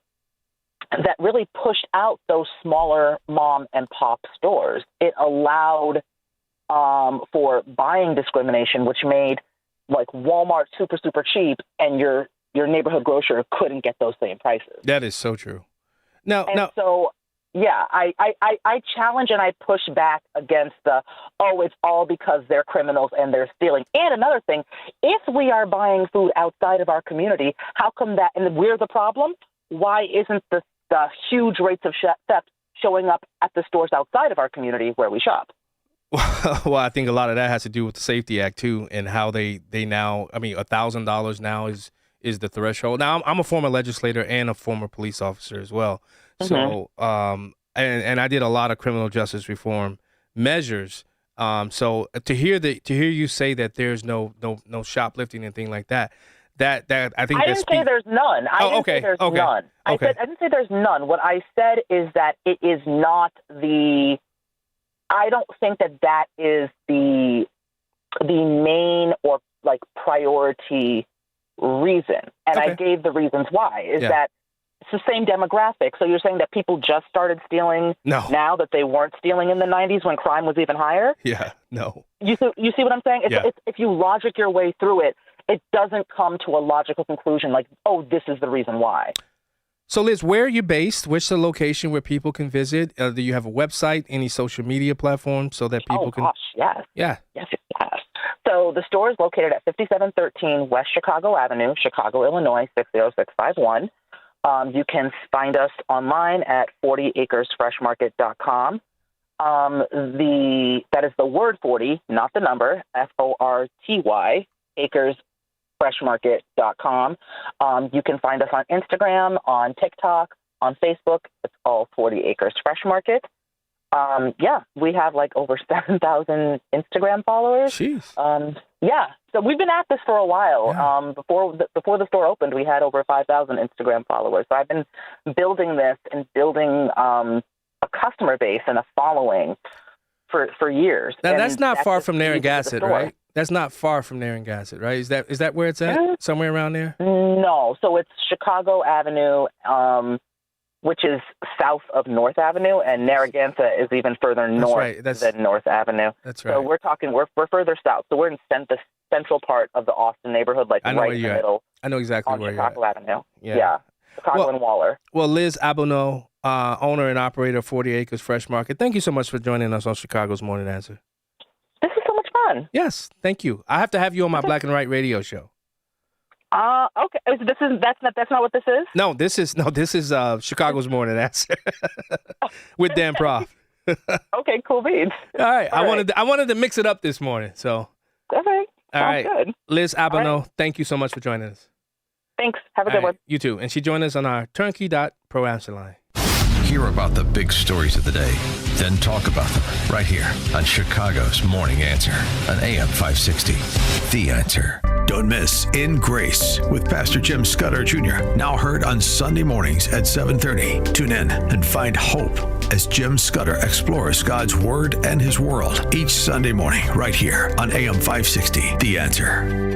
that really pushed out those smaller mom and pop stores. It allowed for buying discrimination, which made Walmart super, super cheap, and your neighborhood grocer couldn't get those same prices. That is so true. So, yeah, I challenge and I push back against it's all because they're criminals and they're stealing. And another thing, if we are buying food outside of our community, how come that, and we're the problem? Why isn't the huge rates of theft showing up at the stores outside of our community where we shop? Well, I think a lot of that has to do with the Safety Act too, and how they now, $1,000 now is the threshold. Now, I'm a former legislator and a former police officer as well. So, and I did a lot of criminal justice reform measures. So to hear you say that there's no shoplifting and things like that, that I think I didn't say there's none. I didn't say there's none. I didn't say there's none. What I said is that it is not I don't think that is the main or priority reason. And I gave the reasons why, is that it's the same demographic. So you're saying that people just started stealing now that they weren't stealing in the 90s when crime was even higher? Yeah, no. You see what I'm saying? It's, if you logic your way through it, it doesn't come to a logical conclusion this is the reason why. So, Liz, where are you based? Where's the location where people can visit? Do you have a website, any social media platform so that people can? Oh, gosh, yes. Yeah. Yes. So the store is located at 5713 West Chicago Avenue, Chicago, Illinois, 60651. You can find us online at 40acresfreshmarket.com. That is the word 40, not the number, FORTY, acresfreshmarket.com. You can find us on Instagram, on TikTok, on Facebook. It's all 40 Acres Fresh Market. We have over 7,000 Instagram followers. Jeez. So we've been at this for a while. Yeah. Before the store opened, we had over 5,000 Instagram followers. So I've been building this and building a customer base and a following for years. Now, that's not far from Narragansett, right? That's not far from Narragansett, right? Is that where it's at? Somewhere around there? No. So it's Chicago Avenue, which is south of North Avenue, and Narragansett is even further north than North Avenue. That's right. So we're further south. So we're in the central part of the Austin neighborhood, right in the middle. I know exactly where you're at. Chicago Avenue. Yeah. Chicago and Waller. Well, Liz Abono, owner and operator of 40 Acres Fresh Market, thank you so much for joining us on Chicago's Morning Answer. This is so much fun. Yes, thank you. I have to have you on my Black and White radio show. Okay. That's not what this is? No, this is Chicago's Morning Answer with Dan Proft. Okay, cool beans. All right. I wanted to mix it up this morning. So. Okay. All right. Good. Liz Abano, thank you so much for joining us. Thanks. Have a good one. You too. And she joined us on our Turnkey.pro answer line. Hear about the big stories of the day, then talk about them right here on Chicago's Morning Answer on AM 560. The Answer. Don't miss In Grace with Pastor Jim Scudder Jr. Now heard on Sunday mornings at 7:30. Tune in and find hope as Jim Scudder explores God's Word and His world each Sunday morning right here on AM 560. The Answer.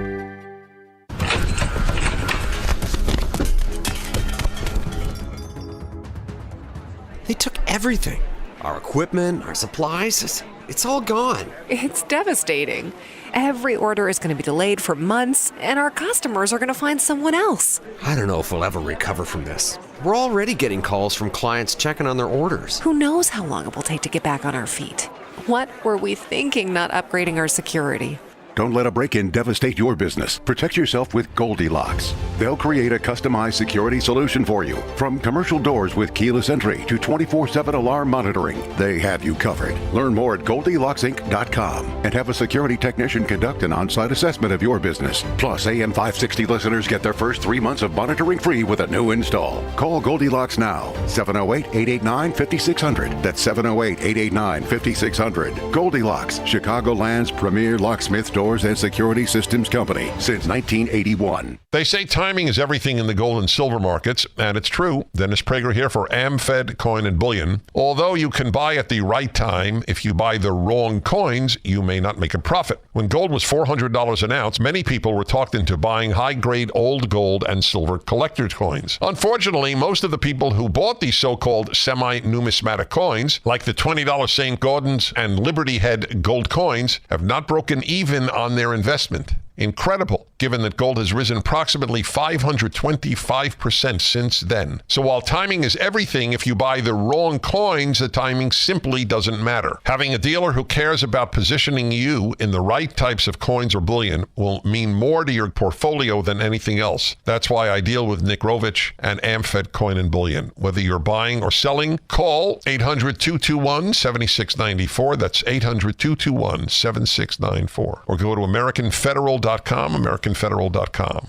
They took everything. Our equipment, our supplies, it's all gone. It's devastating. Every order is going to be delayed for months, and our customers are going to find someone else. I don't know if we'll ever recover from this. We're already getting calls from clients checking on their orders. Who knows how long it will take to get back on our feet? What were we thinking not upgrading our security? Don't let a break-in devastate your business. Protect yourself with Goldilocks. They'll create a customized security solution for you. From commercial doors with keyless entry to 24/7 alarm monitoring, they have you covered. Learn more at GoldilocksInc.com and have a security technician conduct an on-site assessment of your business. Plus, AM 560 listeners get their first 3 months of monitoring free with a new install. Call Goldilocks now. 708-889-5600. That's 708-889-5600. Goldilocks, Chicagoland's premier locksmith door and security systems company since 1981. They say timing is everything in the gold and silver markets, and it's true. Dennis Prager here for AmFed Coin and Bullion. Although you can buy at the right time, if you buy the wrong coins, you may not make a profit. When gold was $400 an ounce, many people were talked into buying high-grade old gold and silver collector's coins. Unfortunately, most of the people who bought these so-called semi-numismatic coins, like the $20 St. Gordon's and Liberty Head gold coins, have not broken even on their investment. Incredible, given that gold has risen approximately 525% since then. So while timing is everything, if you buy the wrong coins, the timing simply doesn't matter. Having a dealer who cares about positioning you in the right types of coins or bullion will mean more to your portfolio than anything else. That's why I deal with Nick Rovich and AmFed Coin and Bullion. Whether you're buying or selling, call 800-221-7694. That's 800-221-7694. Or go to AmericanFederal.com, AmericanFederal.com.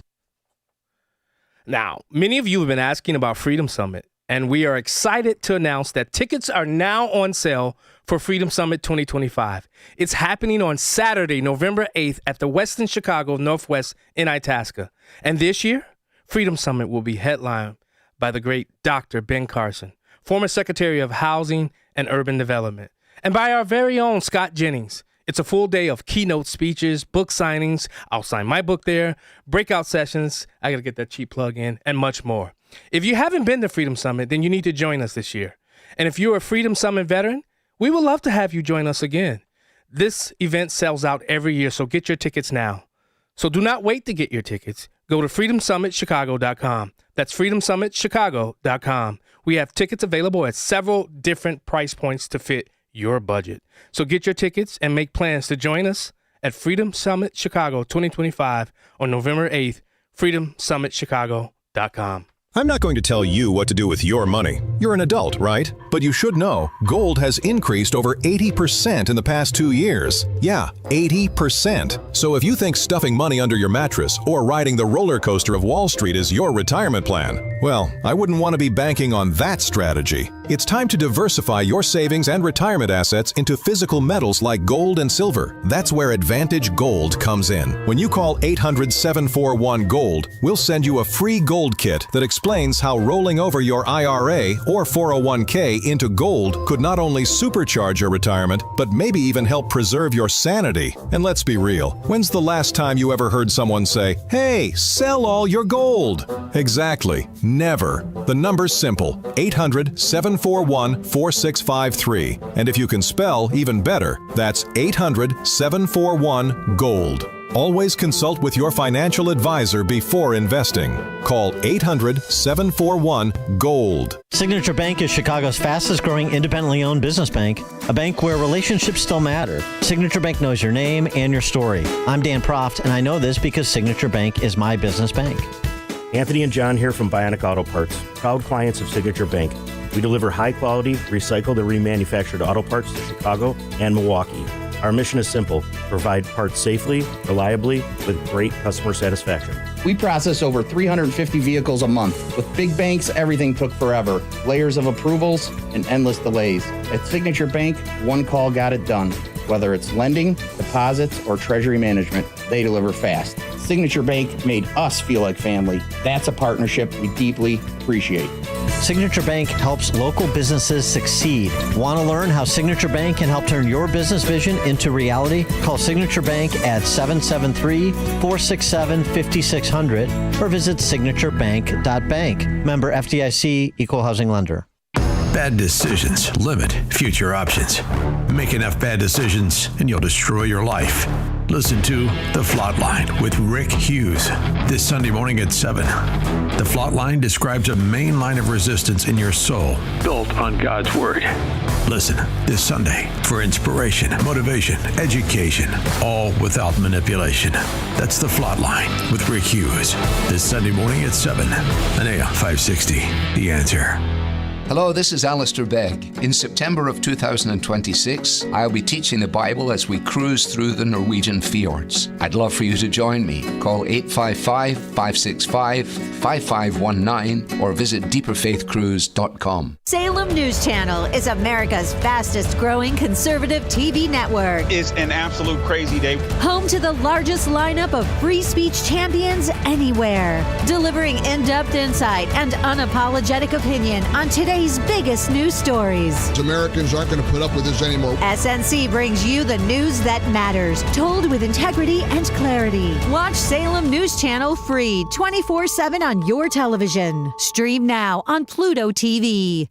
Now, many of you have been asking about Freedom Summit, and we are excited to announce that tickets are now on sale for Freedom Summit 2025. It's happening on Saturday, November 8th at the Westin Chicago Northwest in Itasca. And this year, Freedom Summit will be headlined by the great Dr. Ben Carson, former Secretary of Housing and Urban Development, and by our very own Scott Jennings. It's a full day of keynote speeches, book signings. I'll sign my book there, breakout sessions. I got to get that cheap plug in, and much more. If you haven't been to Freedom Summit, then you need to join us this year. And if you're a Freedom Summit veteran, we would love to have you join us again. This event sells out every year, so get your tickets now. So do not wait to get your tickets. Go to freedomsummitchicago.com. That's freedomsummitchicago.com. We have tickets available at several different price points to fit your budget. So get your tickets and make plans to join us at Freedom Summit Chicago 2025 on November 8th, freedomsummitchicago.com. I'm not going to tell you what to do with your money. You're an adult, right? But you should know, gold has increased over 80% in the past 2 years. Yeah, 80%. So if you think stuffing money under your mattress or riding the roller coaster of Wall Street is your retirement plan, well, I wouldn't want to be banking on that strategy. It's time to diversify your savings and retirement assets into physical metals like gold and silver. That's where Advantage Gold comes in. When you call 800-741-GOLD, we'll send you a free gold kit that explains how rolling over your IRA or 401k into gold could not only supercharge your retirement, but maybe even help preserve your sanity. And let's be real, when's the last time you ever heard someone say, "Hey, sell all your gold"? Exactly, never. The number's simple, 800-741-4653. And if you can spell, even better, that's 800-741-GOLD. Always consult with your financial advisor before investing. Call 800-741-GOLD. Signature Bank is Chicago's fastest growing independently owned business bank, a bank where relationships still matter. Signature Bank knows your name and your story. I'm Dan Proft, and I know this because Signature Bank is my business bank. Anthony and John here from Bionic Auto Parts, proud clients of Signature Bank. We deliver high-quality, recycled, and remanufactured auto parts to Chicago and Milwaukee. Our mission is simple: provide parts safely, reliably, with great customer satisfaction. We process over 350 vehicles a month. With big banks, everything took forever. Layers of approvals and endless delays. At Signature Bank, one call got it done. Whether it's lending, deposits, or treasury management, they deliver fast. Signature Bank made us feel like family. That's a partnership we deeply appreciate. Signature Bank helps local businesses succeed. Want to learn how Signature Bank can help turn your business vision into reality? Call Signature Bank at 773-467-5600 or visit signaturebank.bank. Member FDIC, Equal Housing Lender. Bad decisions limit future options. Make enough bad decisions and you'll destroy your life. Listen to The Flot Line with Rick Hughes this Sunday morning at 7. The Flot Line describes a main line of resistance in your soul built on God's Word. Listen this Sunday for inspiration, motivation, education, all without manipulation. That's The Flot Line with Rick Hughes this Sunday morning at 7 on AM 560. The Answer. Hello, this is Alistair Begg. In September of 2026, I'll be teaching the Bible as we cruise through the Norwegian fjords. I'd love for you to join me. Call 855-565-5519 or visit deeperfaithcruise.com. Salem News Channel is America's fastest growing conservative TV network. It's an absolute crazy day. Home to the largest lineup of free speech champions anywhere. Delivering in-depth insight and unapologetic opinion on today's biggest news stories. Americans aren't going to put up with this anymore. SNC brings you the news that matters, told with integrity and clarity. Watch Salem News Channel free 24/7 on your television. Stream now on Pluto TV.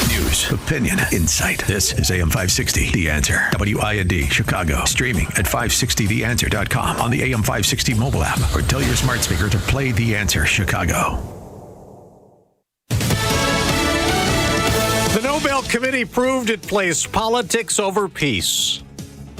News, opinion, insight. This is AM 560, The Answer. WIND, Chicago. Streaming at 560theanswer.com on the AM 560 mobile app or tell your smart speaker to play The Answer Chicago. The Nobel Committee proved it placed politics over peace.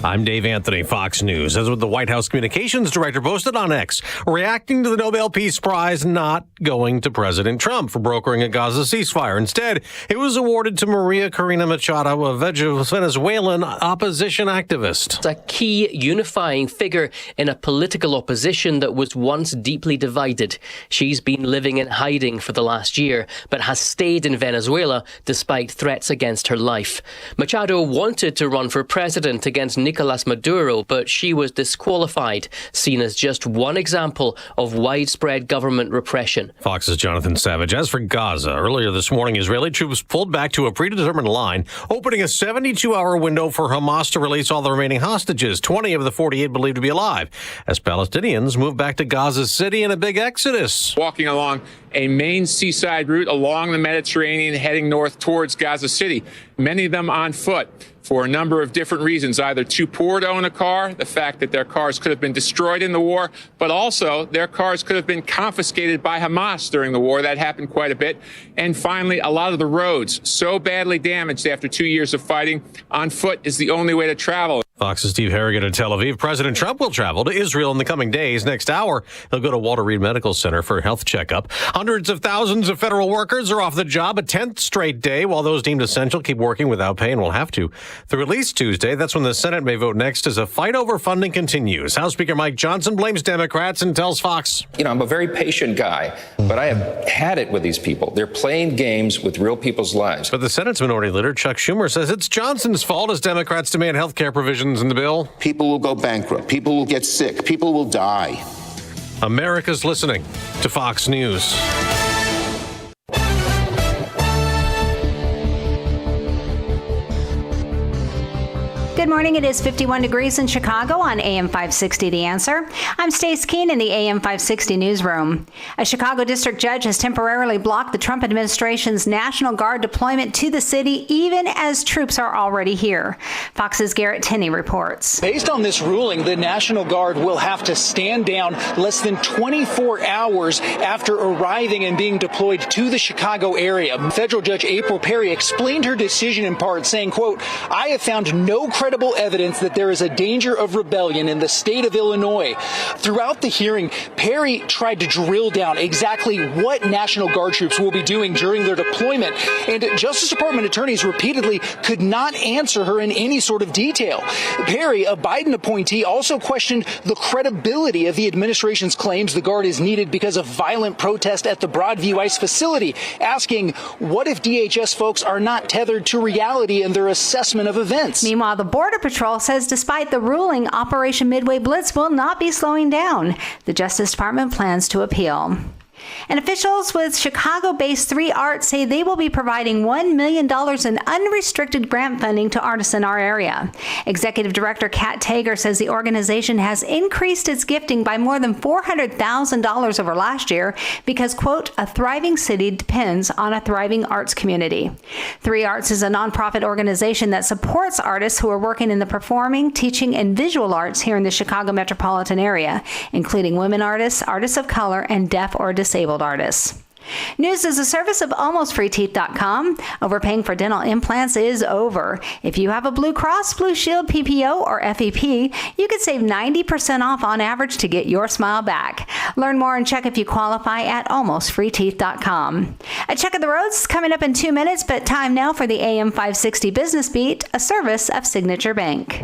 I'm Dave Anthony, Fox News. As with the White House Communications Director posted on X, reacting to the Nobel Peace Prize not going to President Trump for brokering a Gaza ceasefire. Instead, it was awarded to Maria Corina Machado, a Venezuelan opposition activist. A key unifying figure in a political opposition that was once deeply divided. She's been living in hiding for the last year, but has stayed in Venezuela despite threats against her life. Machado wanted to run for president against Nicolas Maduro, but she was disqualified, seen as just one example of widespread government repression. Fox's Jonathan Savage. As for Gaza, earlier this morning, Israeli troops pulled back to a predetermined line, opening a 72-hour window for Hamas to release all the remaining hostages, 20 of the 48 believed to be alive, as Palestinians move back to Gaza City in a big exodus. Walking along a main seaside route along the Mediterranean, heading north towards Gaza City, many of them on foot, for a number of different reasons, either too poor to own a car, the fact that their cars could have been destroyed in the war, but also their cars could have been confiscated by Hamas during the war. That happened quite a bit. And finally, a lot of the roads so badly damaged after 2 years of fighting, on foot is the only way to travel. Fox's Steve Harrigan in Tel Aviv. President Trump will travel to Israel in the coming days. Next hour, he'll go to Walter Reed Medical Center for a health checkup. Hundreds of thousands of federal workers are off the job a 10th straight day, while those deemed essential keep working without pay and will have to through at least Tuesday. That's when the Senate may vote next as a fight over funding continues. House Speaker Mike Johnson blames Democrats and tells Fox, "You know, I'm a very patient guy, but I have had it with these people. They're playing games with real people's lives." But the Senate's Minority Leader Chuck Schumer says it's Johnson's fault as Democrats demand health care provisions in the bill. People will go bankrupt. People will get sick. People will die. America's listening to Fox News. Good morning. It is 51 degrees in Chicago on AM 560 The Answer. I'm Stace Keene in the AM 560 newsroom. A Chicago district judge has temporarily blocked the Trump administration's National Guard deployment to the city, even as troops are already here. Fox's Garrett Tenney reports. Based on this ruling, the National Guard will have to stand down less than 24 hours after arriving and being deployed to the Chicago area. Federal Judge April Perry explained her decision in part, saying, quote, "I have found no credible evidence that there is a danger of rebellion in the state of Illinois." Throughout the hearing, Perry tried to drill down exactly what National Guard troops will be doing during their deployment, and Justice Department attorneys repeatedly could not answer her in any sort of detail. Perry, a Biden appointee, also questioned the credibility of the administration's claims the Guard is needed because of violent protest at the Broadview ICE facility, asking, what if DHS folks are not tethered to reality in their assessment of events? Meanwhile, the Border Patrol says despite the ruling, Operation Midway Blitz will not be slowing down. The Justice Department plans to appeal. And officials with Chicago-based 3 Arts say they will be providing $1 million in unrestricted grant funding to artists in our area. Executive Director Kat Tager says the organization has increased its gifting by more than $400,000 over last year because, quote, a thriving city depends on a thriving arts community. 3 Arts is a nonprofit organization that supports artists who are working in the performing, teaching, and visual arts here in the Chicago metropolitan area, including women artists, artists of color, and deaf or disabled artists. News is a service of AlmostFreeTeeth.com. Overpaying for dental implants is over. If you have a Blue Cross, Blue Shield, PPO, or FEP, you could save 90% off on average to get your smile back. Learn more and check if you qualify at AlmostFreeTeeth.com. A check of the roads is coming up in 2 minutes, but time now for the AM 560 Business Beat, a service of Signature Bank.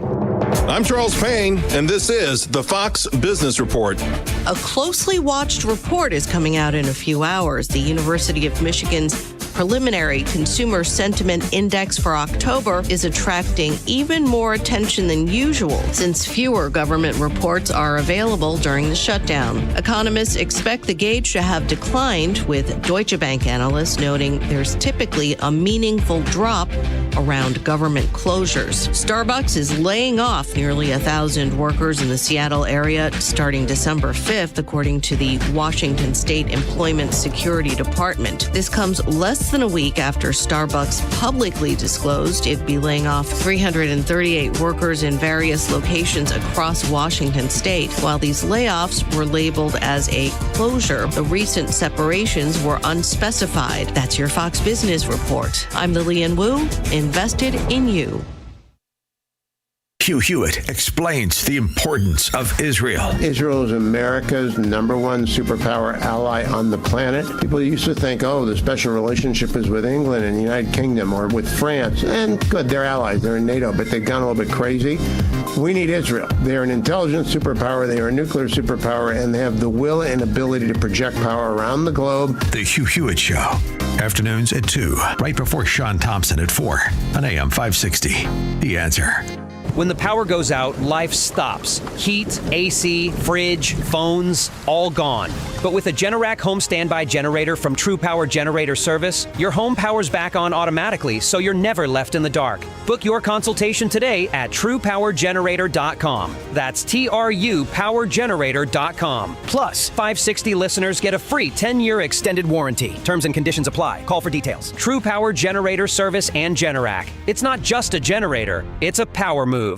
I'm Charles Payne, and this is the Fox Business Report. A closely watched report is coming out in a few hours. The University of Michigan's preliminary consumer sentiment index for October is attracting even more attention than usual since fewer government reports are available during the shutdown. Economists expect the gauge to have declined, with Deutsche Bank analysts noting there's typically a meaningful drop around government closures. Starbucks is laying off nearly 1,000 workers in the Seattle area starting December 5th, according to the Washington State Employment Security Department. This comes less than a week after Starbucks publicly disclosed it'd be laying off 338 workers in various locations across Washington state. While these layoffs were labeled as a closure, the recent separations were unspecified. That's your Fox Business Report. I'm Lillian Wu, invested in you. Hugh Hewitt explains the importance of Israel. Israel is America's #1 superpower ally on the planet. People used to think, oh, the special relationship is with England and the United Kingdom or with France. And good, they're allies. They're in NATO, but they've gone a little bit crazy. We need Israel. They're an intelligence superpower. They are a nuclear superpower, and they have the will and ability to project power around the globe. The Hugh Hewitt Show. Afternoons at 2, right before Sean Thompson at 4 on AM 560. The Answer. When the power goes out, life stops. Heat, AC, fridge, phones, all gone. But with a Generac home standby generator from True Power Generator Service, your home powers back on automatically, so you're never left in the dark. Book your consultation today at TruePowerGenerator.com. That's TruePowerGenerator.com. Plus, 560 listeners get a free 10-year extended warranty. Terms and conditions apply. Call for details. True Power Generator Service and Generac. It's not just a generator, it's a power move.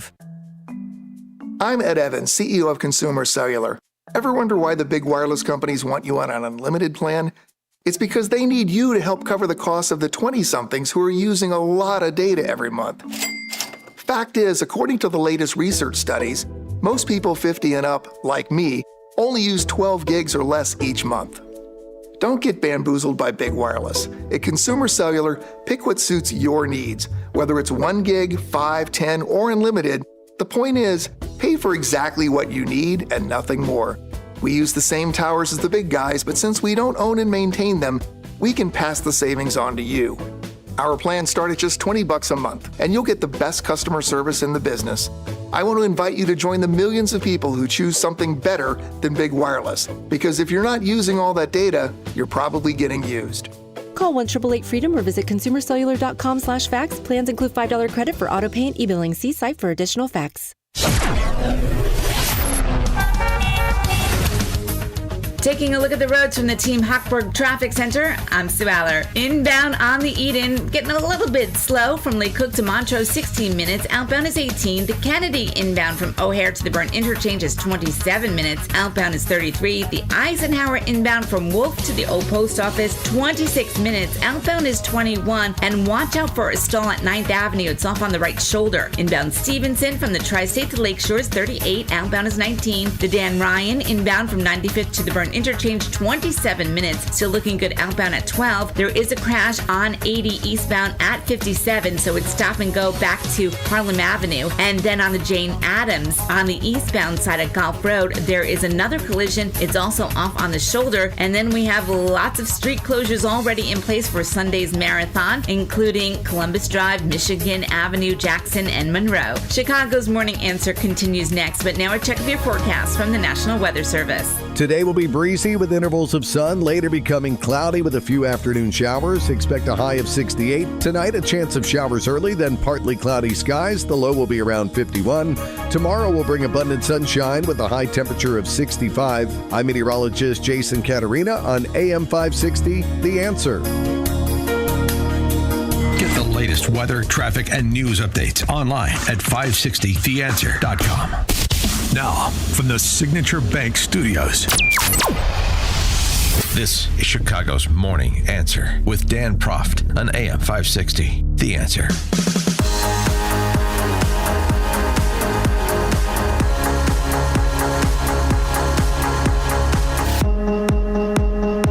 I'm Ed Evans, CEO of Consumer Cellular. Ever wonder why the big wireless companies want you on an unlimited plan? It's because they need you to help cover the costs of the 20-somethings who are using a lot of data every month. Fact is, according to the latest research studies, most people 50 and up, like me, only use 12 gigs or less each month. Don't get bamboozled by big wireless. At Consumer Cellular, pick what suits your needs. Whether it's 1 gig, 5, 10, or unlimited, the point is, pay for exactly what you need and nothing more. We use the same towers as the big guys, but since we don't own and maintain them, we can pass the savings on to you. Our plans start at just $20 a month, and you'll get the best customer service in the business. I want to invite you to join the millions of people who choose something better than big wireless, because if you're not using all that data, you're probably getting used. call 1-888-FREEDOM or visit consumercellular.com/facts. Plans include $5 credit for auto pay and e-billing. See site for additional facts. Taking a look at the roads from the Team Hochberg Traffic Center, I'm Sue Aller. Inbound on the Eden, getting a little bit slow from Lake Cook to Montrose, 16 minutes. Outbound is 18. The Kennedy inbound from O'Hare to the Burn Interchange is 27 minutes. Outbound is 33. The Eisenhower inbound from Wolf to the Old Post Office, 26 minutes. Outbound is 21. And watch out for a stall at 9th Avenue. It's off on the right shoulder. Inbound Stevenson from the Tri-State to Lakeshore is 38. Outbound is 19. The Dan Ryan inbound from 95th to the Burn Interchange, 27 minutes. Still looking good outbound at 12. There is a crash on 80 eastbound at 57, so it's stop and go back to Harlem Avenue. And then on the Jane Addams, on the eastbound side of Gulf Road, there is another collision. It's also off on the shoulder. And then we have lots of street closures already in place for Sunday's marathon, including Columbus Drive, Michigan Avenue, Jackson, and Monroe. Chicago's Morning Answer continues next, but now a check of your forecast from the National Weather Service. Today will be breezy with intervals of sun, later becoming cloudy with a few afternoon showers. Expect a high of 68. Tonight, a chance of showers early, then partly cloudy skies. The low will be around 51. Tomorrow will bring abundant sunshine with a high temperature of 65. I'm meteorologist Jason Caterina on AM 560, The Answer. Get the latest weather, traffic, and news updates online at 560theanswer.com. Now, from the Signature Bank Studios, this is Chicago's Morning Answer with Dan Proft on AM 560. The Answer.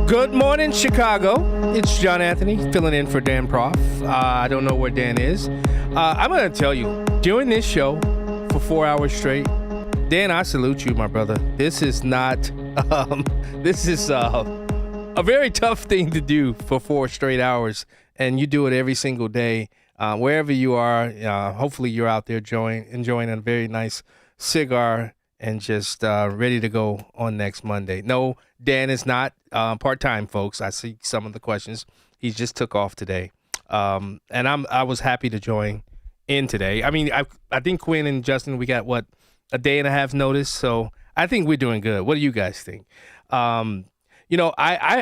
Good morning, Chicago. It's John Anthony filling in for Dan Proft. I don't know where Dan is. I'm going to tell you, during this show for 4 hours straight, Dan, I salute you, my brother. This is not, this is a very tough thing to do for 4 straight hours, and you do it every single day. Wherever you are, hopefully you're out there enjoying a very nice cigar and just ready to go on next Monday. No, Dan is not part-time, folks. I see some of the questions. He just took off today, and I was happy to join in today. I mean, I think Quinn and Justin, we got, a day and a half notice, so I think we're doing good. What do you guys think? I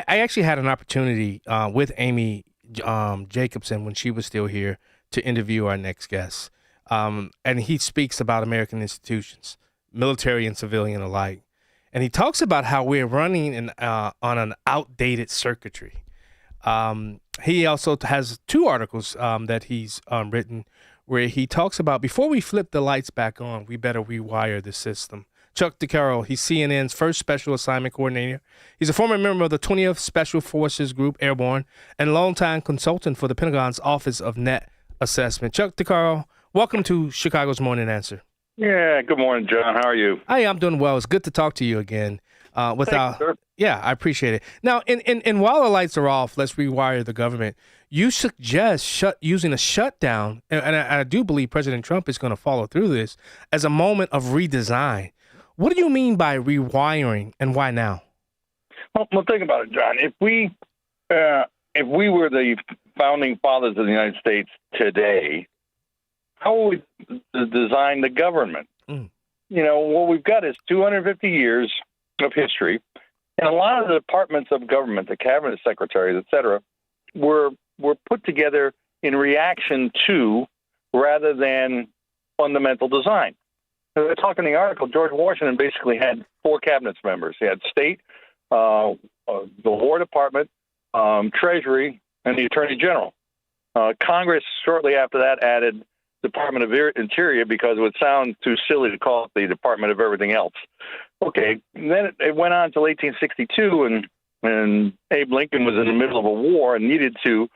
actually had an opportunity with Amy Jacobson when she was still here to interview our next guest. And he speaks about American institutions, military and civilian alike. And he talks about how we're running on an outdated circuitry. He also has 2 articles that he's written where he talks about, before we flip the lights back on, we better rewire the system. Chuck DeCarroll, he's CNN's first special assignment coordinator. He's a former member of the 20th Special Forces Group Airborne and longtime consultant for the Pentagon's Office of Net Assessment. Chuck DeCarroll, welcome to Chicago's Morning Answer. Yeah, good morning, John. How are you? Hey, I'm doing well. It's good to talk to you again. Thanks, sir. Yeah, I appreciate it. Now, and while the lights are off, let's rewire the government. You suggest using a shutdown, and I do believe President Trump is going to follow through this, as a moment of redesign. What do you mean by rewiring, and why now? Well, think about it, John. If we were the founding fathers of the United States today, how would we design the government? What we've got is 250 years of history, and a lot of the departments of government, the cabinet secretaries, et cetera, were put together in reaction to rather than fundamental design. As I talk in the article, George Washington basically had 4 cabinet members. He had State, the War Department, Treasury, and the Attorney General. Congress, shortly after that, added Department of Interior because it would sound too silly to call it the Department of everything else. Okay, and then it went on until 1862, and Abe Lincoln was in the middle of a war and needed to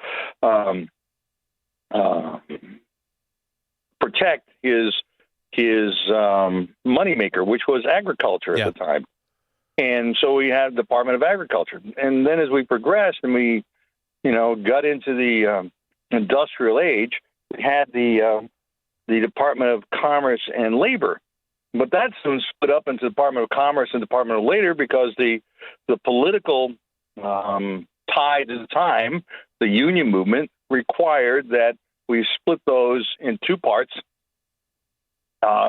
protect his moneymaker, which was agriculture at the time. And so we had the Department of Agriculture. And then as we progressed and we, got into the industrial age, we had the Department of Commerce and Labor. But that soon split up into Department of Commerce and Department of Labor because the political tide at the time, the union movement required that we split those in two parts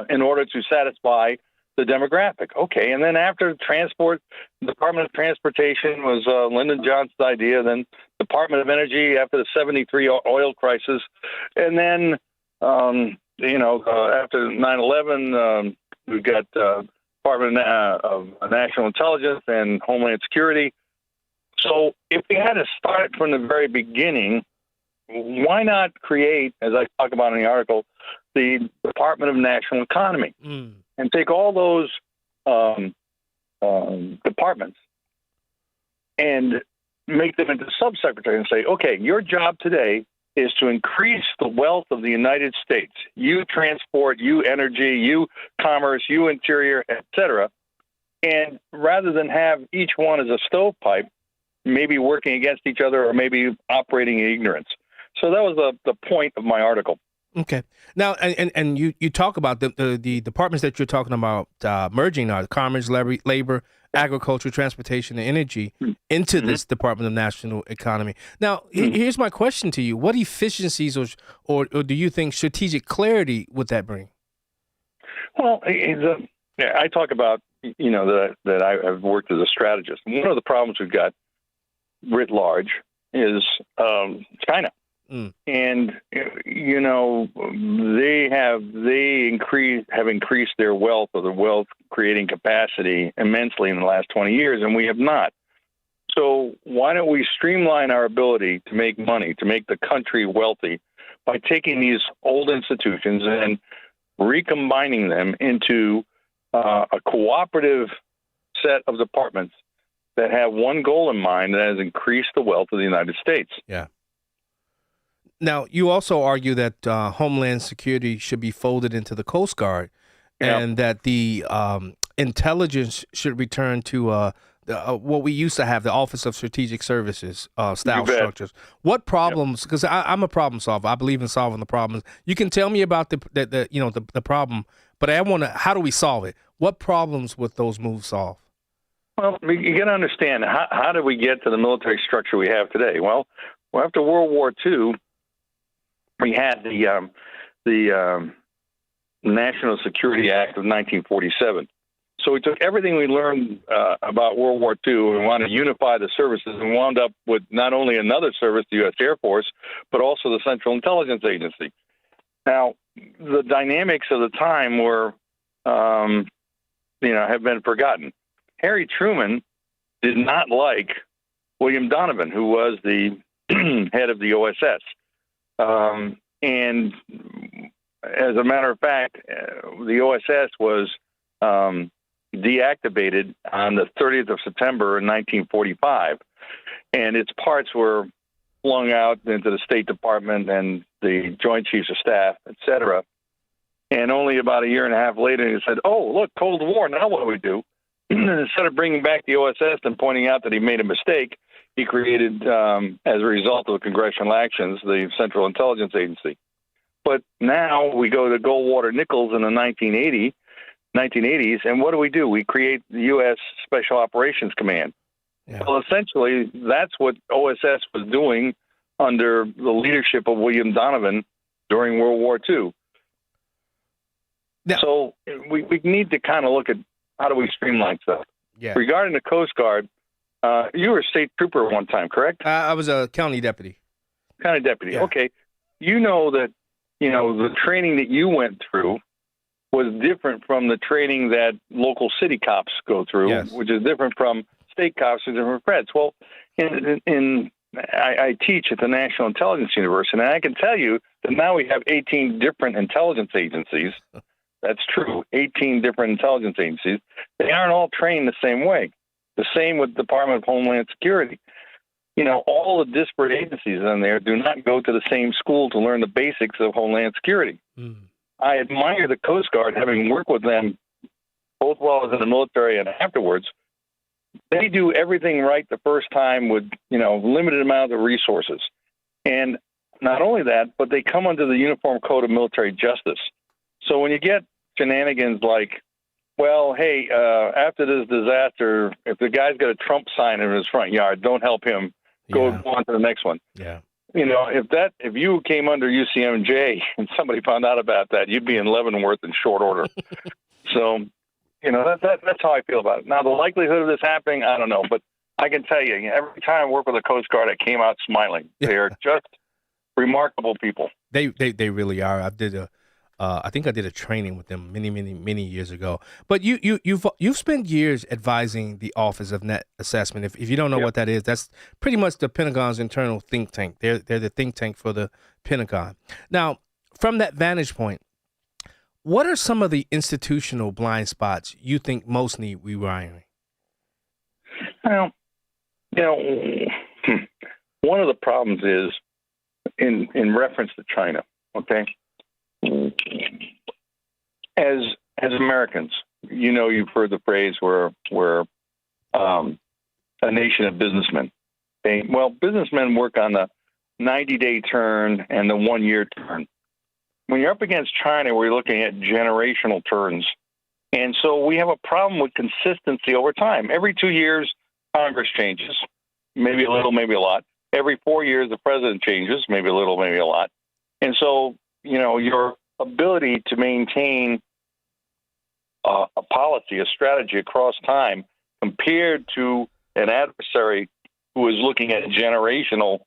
in order to satisfy the demographic. Okay, and then after Department of Transportation was Lyndon Johnson's idea, then Department of Energy after the 73 oil crisis, and then, after 9/11, we've got Department of National Intelligence and Homeland Security. So if we had to start from the very beginning, why not create, as I talk about in the article, the Department of National Economy and take all those departments and make them into subsecretary and say, okay, your job today is to increase the wealth of the United States. You transport, you energy, you commerce, you interior, etc. And rather than have each one as a stovepipe, maybe working against each other or maybe operating in ignorance. So that was the point of my article. Okay. Now, and you talk about the departments that you're talking about merging are commerce, labor, agriculture, transportation, and energy into this Department of National Economy. Now, here's my question to you. What efficiencies or do you think strategic clarity would that bring? Well, I talk about, that I have worked as a strategist. One of the problems we've got writ large is China. And they have increased their wealth or the wealth creating capacity immensely in the last 20 years, and we have not. So why don't we streamline our ability to make money, to make the country wealthy, by taking these old institutions and recombining them into a cooperative set of departments that have one goal in mind, that has increased the wealth of the United States. Yeah. Now, you also argue that Homeland Security should be folded into the Coast Guard, and that the intelligence should return to what we used to have, the Office of Strategic Services style structures. What problems? Because I'm a problem solver. I believe in solving the problems. You can tell me about the problem, but I want to. How do we solve it? What problems would those moves solve? Well, you got to understand, how did we get to the military structure we have today? Well, after World War II, we had the National Security Act of 1947. So we took everything we learned about World War II and wanted to unify the services, and wound up with not only another service, the U.S. Air Force, but also the Central Intelligence Agency. Now, the dynamics of the time were, have been forgotten. Harry Truman did not like William Donovan, who was the head of the OSS. And as a matter of fact, the OSS was deactivated on the 30th of September in 1945, and its parts were flung out into the State Department and the Joint Chiefs of Staff, etc. And only about a year and a half later, he said, "Oh, look, Cold War. Now what do we do?" Instead of bringing back the OSS and pointing out that he made a mistake, he created, as a result of congressional actions, the Central Intelligence Agency. But now we go to Goldwater-Nichols in the 1980s, and what do? We create the U.S. Special Operations Command. Yeah. Well, essentially, that's what OSS was doing under the leadership of William Donovan during World War II. Now, so we need to kind of look at how do we streamline stuff. Yeah. Regarding the Coast Guard, you were a state trooper at one time, correct? I was a county deputy. County deputy. Yeah. Okay. You know that, the training that you went through was different from the training that local city cops go through, yes, which is different from state cops and different feds. Well, I teach at the National Intelligence University, and I can tell you that now we have 18 different intelligence agencies. That's true, 18 different intelligence agencies. They aren't all trained the same way. The same with the Department of Homeland Security. All the disparate agencies in there do not go to the same school to learn the basics of Homeland Security. I admire the Coast Guard, having worked with them both while I was in the military and afterwards. They do everything right the first time with, limited amount of resources. And not only that, but they come under the Uniform Code of Military Justice. So when you get shenanigans like, well, hey, after this disaster, if the guy's got a Trump sign in his front yard, don't help him. go on to the next one. Yeah. If you came under UCMJ and somebody found out about that, you'd be in Leavenworth in short order. So, that's how I feel about it. Now, the likelihood of this happening, I don't know, but I can tell you, every time I work with the Coast Guard, I came out smiling. They're just remarkable people. They really are. I think I did a training with them many years ago. But you've spent years advising the Office of Net Assessment. If you don't know what that is, that's pretty much the Pentagon's internal think tank. They're the think tank for the Pentagon. Now, from that vantage point, what are some of the institutional blind spots you think most need rewiring? Well, one of the problems is in reference to China. Okay. As Americans, you've heard the phrase we're a nation of businessmen. Businessmen work on the 90-day turn and the 1-year turn. When you're up against China, we're looking at generational turns. And so we have a problem with consistency over time. Every 2 years, Congress changes, maybe a little, maybe a lot. Every 4 years, the president changes, maybe a little, maybe a lot. And so, your ability to maintain a policy, a strategy across time compared to an adversary who is looking at generational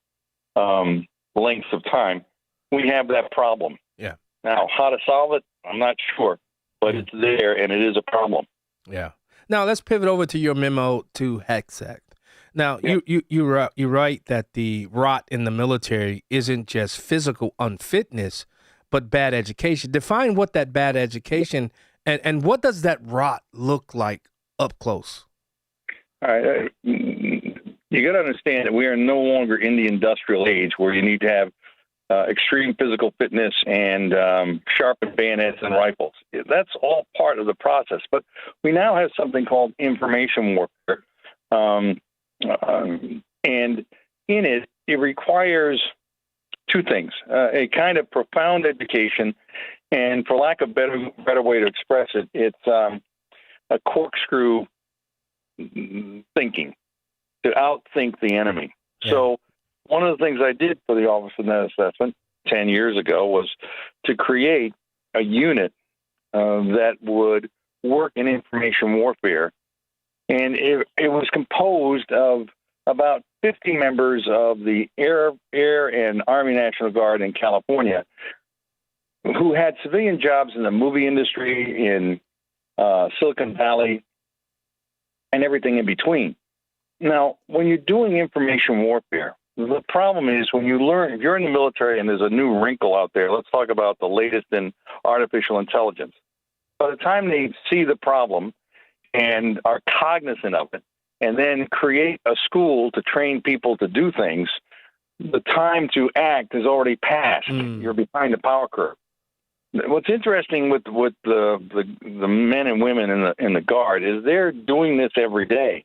lengths of time, we have that problem. Yeah. Now, how to solve it, I'm not sure, but it's there and it is a problem. Yeah. Now, let's pivot over to your memo to HECSEC. Now, you write that the rot in the military isn't just physical unfitness, but bad education. Define what that bad education and what does that rot look like up close? All right. You got to understand that we are no longer in the industrial age where you need to have extreme physical fitness and sharpened bayonets and rifles. That's all part of the process. But we now have something called information warfare. And in it requires two things, a kind of profound education, and for lack of better way to express it, it's a corkscrew thinking to outthink the enemy. Yeah. So one of the things I did for the Office of Net Assessment 10 years ago was to create a unit that would work in information warfare. And it was composed of about 50 members of the Air and Army National Guard in California who had civilian jobs in the movie industry, in Silicon Valley, and everything in between. Now, when you're doing information warfare, the problem is when you learn, if you're in the military and there's a new wrinkle out there, let's talk about the latest in artificial intelligence. By the time they see the problem and are cognizant of it, and then create a school to train people to do things, the time to act has already passed. You're behind the power curve. What's interesting with the men and women in the Guard is they're doing this every day.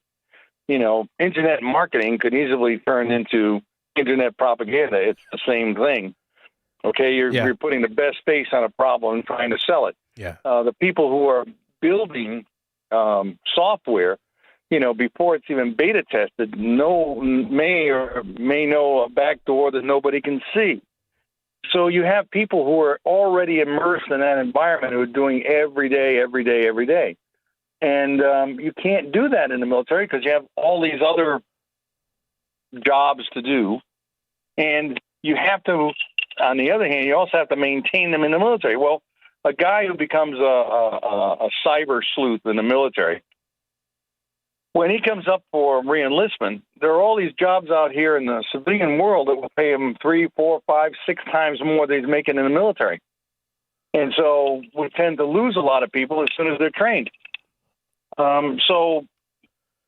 Internet marketing could easily turn into internet propaganda. It's the same thing. Okay, you're putting the best face on a problem and trying to sell it. Yeah. The people who are building software, before it's even beta tested, may know a backdoor that nobody can see. So you have people who are already immersed in that environment who are doing every day. And you can't do that in the military because you have all these other jobs to do. And you have to, on the other hand, you also have to maintain them in the military. Well, a guy who becomes a cyber sleuth in the military, when he comes up for reenlistment, there are all these jobs out here in the civilian world that will pay him 3, 4, 5, 6 times more than he's making in the military. And so we tend to lose a lot of people as soon as they're trained. So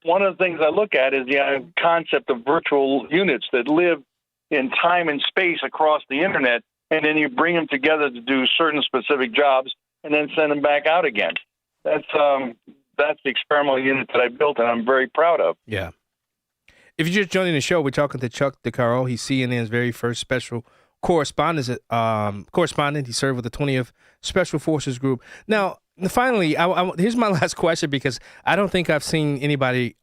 one of the things I look at is the concept of virtual units that live in time and space across the internet, and then you bring them together to do certain specific jobs and then send them back out again. That's the experimental unit that I built, and I'm very proud of. Yeah. If you're just joining the show, we're talking to Chuck DeCaro. He's CNN's very first special correspondent. He served with the 20th Special Forces Group. Now, finally, here's my last question, because I don't think I've seen anybody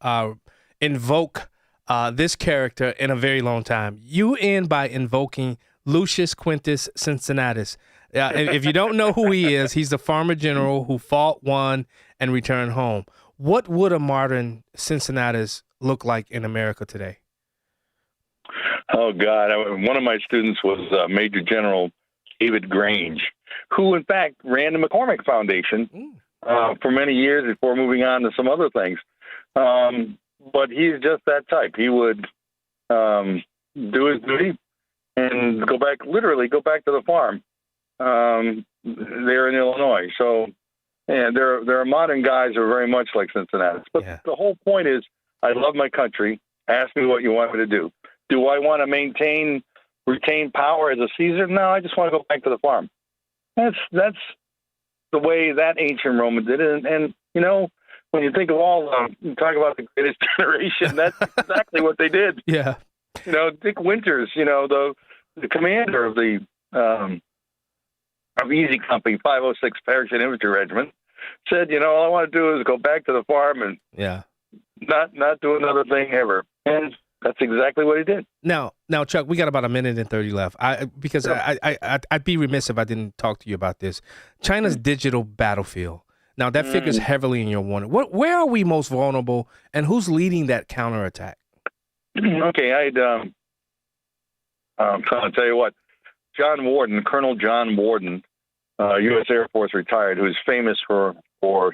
invoke this character in a very long time. You end by invoking Lucius Quintus Cincinnatus. If you don't know who he is, he's the farmer general who fought, won, and returned home. What would a modern Cincinnatus look like in America today? Oh, God. One of my students was Major General David Grange, who, in fact, ran the McCormick Foundation for many years before moving on to some other things. But he's just that type. He would do his duty and go back to the farm there in Illinois. So, yeah, there are modern guys who are very much like Cincinnatus. But the whole point is, I love my country. Ask me what you want me to do. Do I want to retain power as a Caesar? No, I just want to go back to the farm. That's the way that ancient Roman did it. And you know, when you think of you talk about the greatest generation, that's exactly what they did. Yeah. You know, Dick Winters, you know, the commander of the of Easy Company, 506 Parachute Infantry Regiment, said, you know, all I want to do is go back to the farm and not do another thing ever. And that's exactly what he did. Now, Chuck, we got about 1 minute and 30 left. I'd be remiss if I didn't talk to you about this. China's digital battlefield. Now, that figures heavily in your warning. Where are we most vulnerable, and who's leading that counterattack? Okay, I'll tell you what. Colonel John Warden, U.S. Air Force retired, who's famous for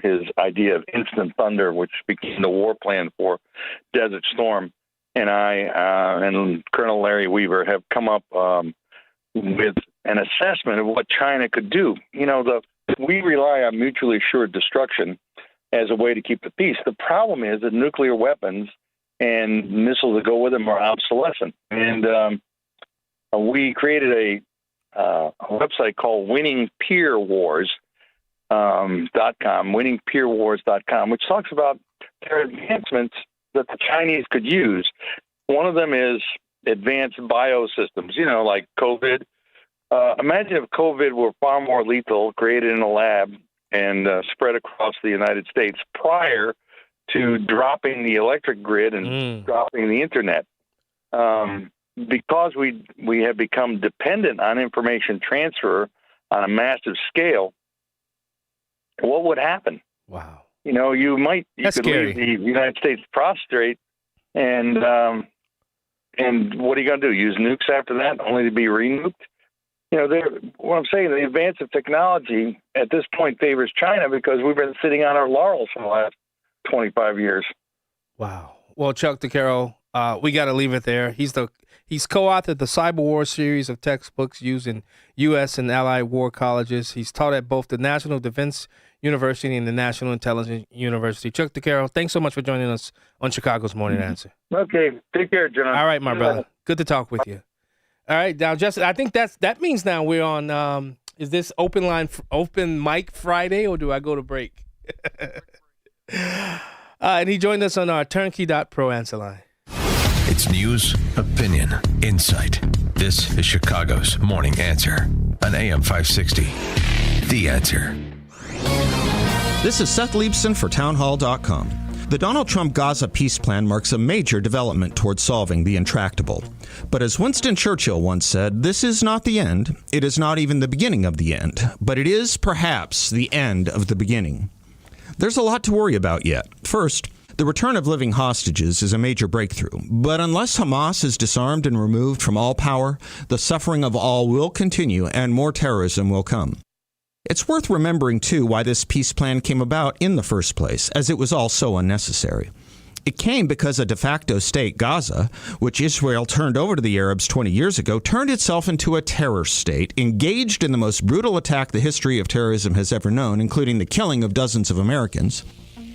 his idea of instant thunder, which became the war plan for Desert Storm. And I and Colonel Larry Weaver have come up with an assessment of what China could do. You know, we rely on mutually assured destruction as a way to keep the peace. The problem is that nuclear weapons and missiles that go with them are obsolescent. And we created a website called winningpeerwars.com, winningpeerwars.com, which talks about their advancements that the Chinese could use. One of them is advanced biosystems, you know, like COVID. Imagine if COVID were far more lethal, created in a lab, and spread across the United States prior to dropping the electric grid and dropping the internet. Because we have become dependent on information transfer on a massive scale, what would happen? Wow. You know, you could scary. leave the United States prostrate, and what are you going to do? Use nukes after that, only to be renuked? You know, what I'm saying, the advance of technology at this point favors China because we've been sitting on our laurels for the last 25 years. Wow. Well, Chuck DeCaro, we got to leave it there. He's co-authored the Cyber War series of textbooks used in U.S. and allied war colleges. He's taught at both the National Defense University and the National Intelligence University. Chuck DeCaro, thanks so much for joining us on Chicago's Morning Answer. Okay. Take care, John. All right, my brother. Good to talk with you. All right. Now, Justin, I think that means now we're on, is this open mic Friday, or do I go to break? And he joined us on our turnkey.pro answer line. It's news, opinion, insight. This is Chicago's Morning Answer on AM 560. The Answer. This is Seth Leibson for townhall.com. The Donald Trump Gaza peace plan marks a major development toward solving the intractable. But as Winston Churchill once said, this is not the end. It is not even the beginning of the end. But it is perhaps the end of the beginning. There's a lot to worry about yet. First, the return of living hostages is a major breakthrough. But unless Hamas is disarmed and removed from all power, the suffering of all will continue and more terrorism will come. It's worth remembering, too, why this peace plan came about in the first place, as it was all so unnecessary. It came because a de facto state, Gaza, which Israel turned over to the Arabs 20 years ago, turned itself into a terror state, engaged in the most brutal attack the history of terrorism has ever known, including the killing of dozens of Americans.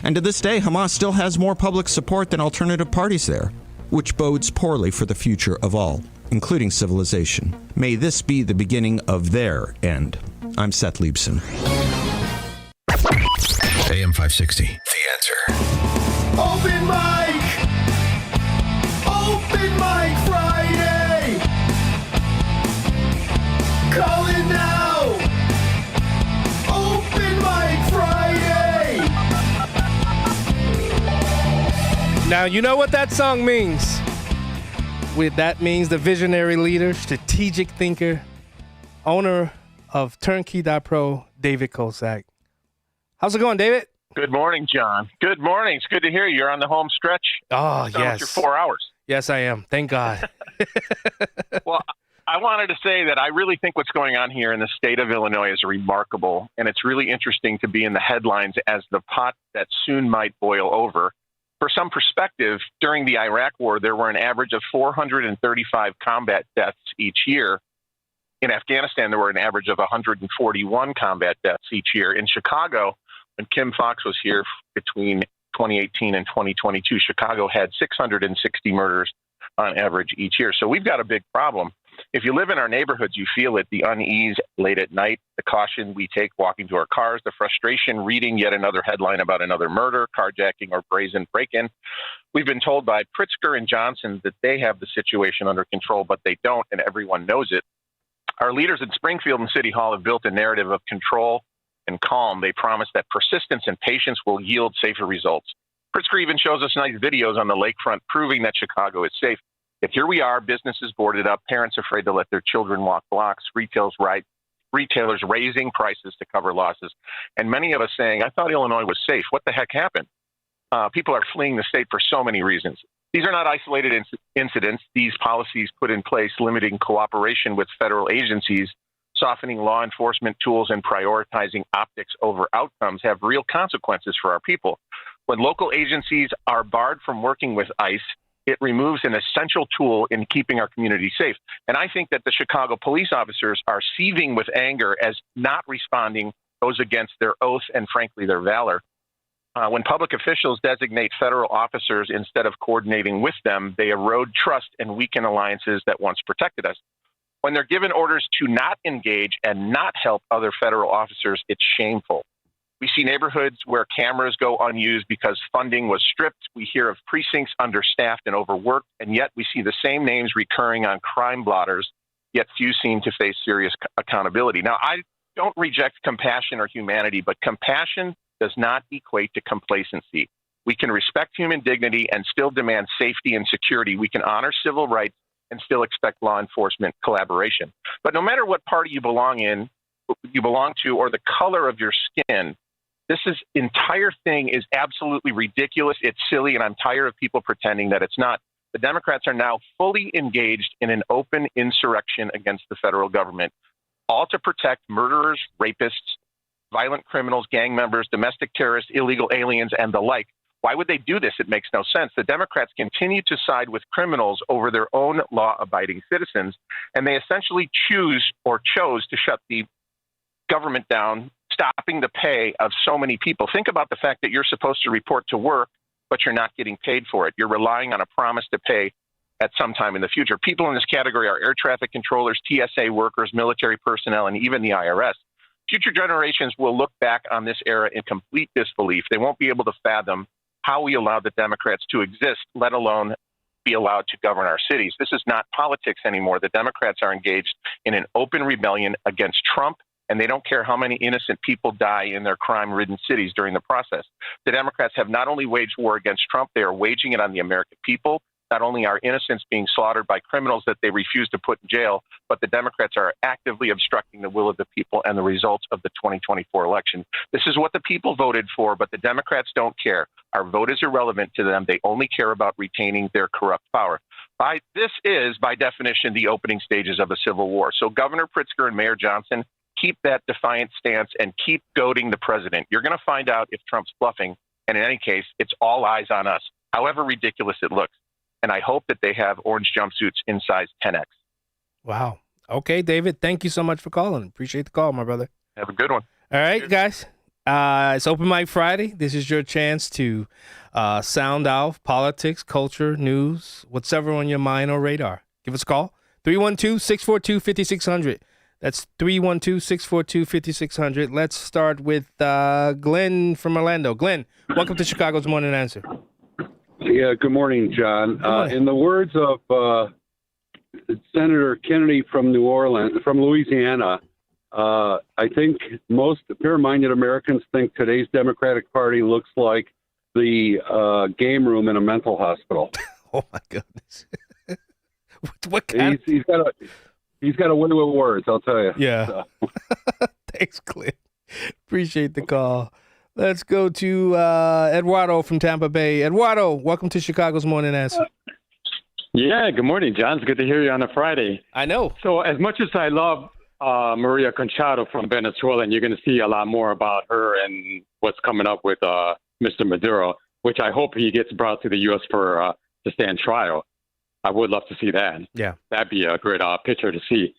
And to this day, Hamas still has more public support than alternative parties there, which bodes poorly for the future of all, including civilization. May this be the beginning of their end. I'm Seth Leibson. AM 560, The Answer. Open mic! Open mic Friday! Call it now! Open mic Friday! Now, you know what that song means. That means the visionary leader, strategic thinker, owner of Turnkey.pro, David Kosak. How's it going, David? Good morning, John. Good morning. It's good to hear you. You're on the home stretch. Oh, yes. Your 4 hours. Yes, I am. Thank God. Well, I wanted to say that I really think what's going on here in the state of Illinois is remarkable, and it's really interesting to be in the headlines as the pot that soon might boil over. For some perspective, during the Iraq War, there were an average of 435 combat deaths each year. In Afghanistan, there were an average of 141 combat deaths each year. In Chicago, when Kim Foxx was here between 2018 and 2022, Chicago had 660 murders on average each year. So we've got a big problem. If you live in our neighborhoods, you feel it, the unease late at night, the caution we take walking to our cars, the frustration reading yet another headline about another murder, carjacking, or brazen break-in. We've been told by Pritzker and Johnson that they have the situation under control, but they don't, and everyone knows it. Our leaders in Springfield and City Hall have built a narrative of control and calm. They promise that persistence and patience will yield safer results. Pritzker even shows us nice videos on the lakefront proving that Chicago is safe. Yet here we are, businesses boarded up, parents afraid to let their children walk blocks, retailers raising prices to cover losses, and many of us saying, I thought Illinois was safe. What the heck happened? People are fleeing the state for so many reasons. These are not isolated incidents. These policies put in place limiting cooperation with federal agencies, softening law enforcement tools, and prioritizing optics over outcomes have real consequences for our people. When local agencies are barred from working with ICE, it removes an essential tool in keeping our community safe. And I think that the Chicago police officers are seething with anger as not responding goes against their oath and, frankly, their valor. When public officials designate federal officers instead of coordinating with them, they erode trust and weaken alliances that once protected us. When they're given orders to not engage and not help other federal officers, it's shameful. We see neighborhoods where cameras go unused because funding was stripped. We hear of precincts understaffed and overworked, and yet we see the same names recurring on crime blotters, yet few seem to face serious accountability. Now, I don't reject compassion or humanity, but compassion does not equate to complacency. We can respect human dignity and still demand safety and security. We can honor civil rights and still expect law enforcement collaboration. But no matter what party you belong to, or the color of your skin, this entire thing is absolutely ridiculous. It's silly, and I'm tired of people pretending that it's not. The Democrats are now fully engaged in an open insurrection against the federal government, all to protect murderers, rapists, violent criminals, gang members, domestic terrorists, illegal aliens, and the like. Why would they do this? It makes no sense. The Democrats continue to side with criminals over their own law-abiding citizens, and they essentially chose to shut the government down, stopping the pay of so many people. Think about the fact that you're supposed to report to work, but you're not getting paid for it. You're relying on a promise to pay at some time in the future. People in this category are air traffic controllers, TSA workers, military personnel, and even the IRS. Future generations will look back on this era in complete disbelief. They won't be able to fathom how we allowed the Democrats to exist, let alone be allowed to govern our cities. This is not politics anymore. The Democrats are engaged in an open rebellion against Trump, and they don't care how many innocent people die in their crime-ridden cities during the process. The Democrats have not only waged war against Trump, they are waging it on the American people. Not only are innocents being slaughtered by criminals that they refuse to put in jail, but the Democrats are actively obstructing the will of the people and the results of the 2024 election. This is what the people voted for, but the Democrats don't care. Our vote is irrelevant to them. They only care about retaining their corrupt power. This is, by definition, the opening stages of a civil war. So Governor Pritzker and Mayor Johnson, keep that defiant stance and keep goading the president. You're going to find out if Trump's bluffing, and in any case, it's all eyes on us, however ridiculous it looks. And I hope that they have orange jumpsuits in size 10X. Wow. Okay, David, thank you so much for calling. Appreciate the call, my brother. Have a good one. All right, guys. It's Open Mic Friday. This is your chance to sound out politics, culture, news, whatever on your mind or radar. Give us a call. 312-642-5600. That's 312-642-5600. Let's start with Glenn from Orlando. Glenn, welcome to Chicago's Morning Answer. Yeah, good morning, John. In the words of Senator Kennedy from Louisiana, I think most fair-minded Americans think today's Democratic Party looks like the game room in a mental hospital. Oh, my goodness. What kind? He's got a way with words. I'll tell you. Yeah. So. Thanks, Clint. Appreciate the call. Let's go to Eduardo from Tampa Bay. Eduardo, welcome to Chicago's Morning Answer. Yeah, good morning, John. It's good to hear you on a Friday. I know. So as much as I love Maria Conchado from Venezuela, and you're going to see a lot more about her and what's coming up with Mr. Maduro, which I hope he gets brought to the U.S. for to stand trial. I would love to see that. Yeah. That'd be a great picture to see.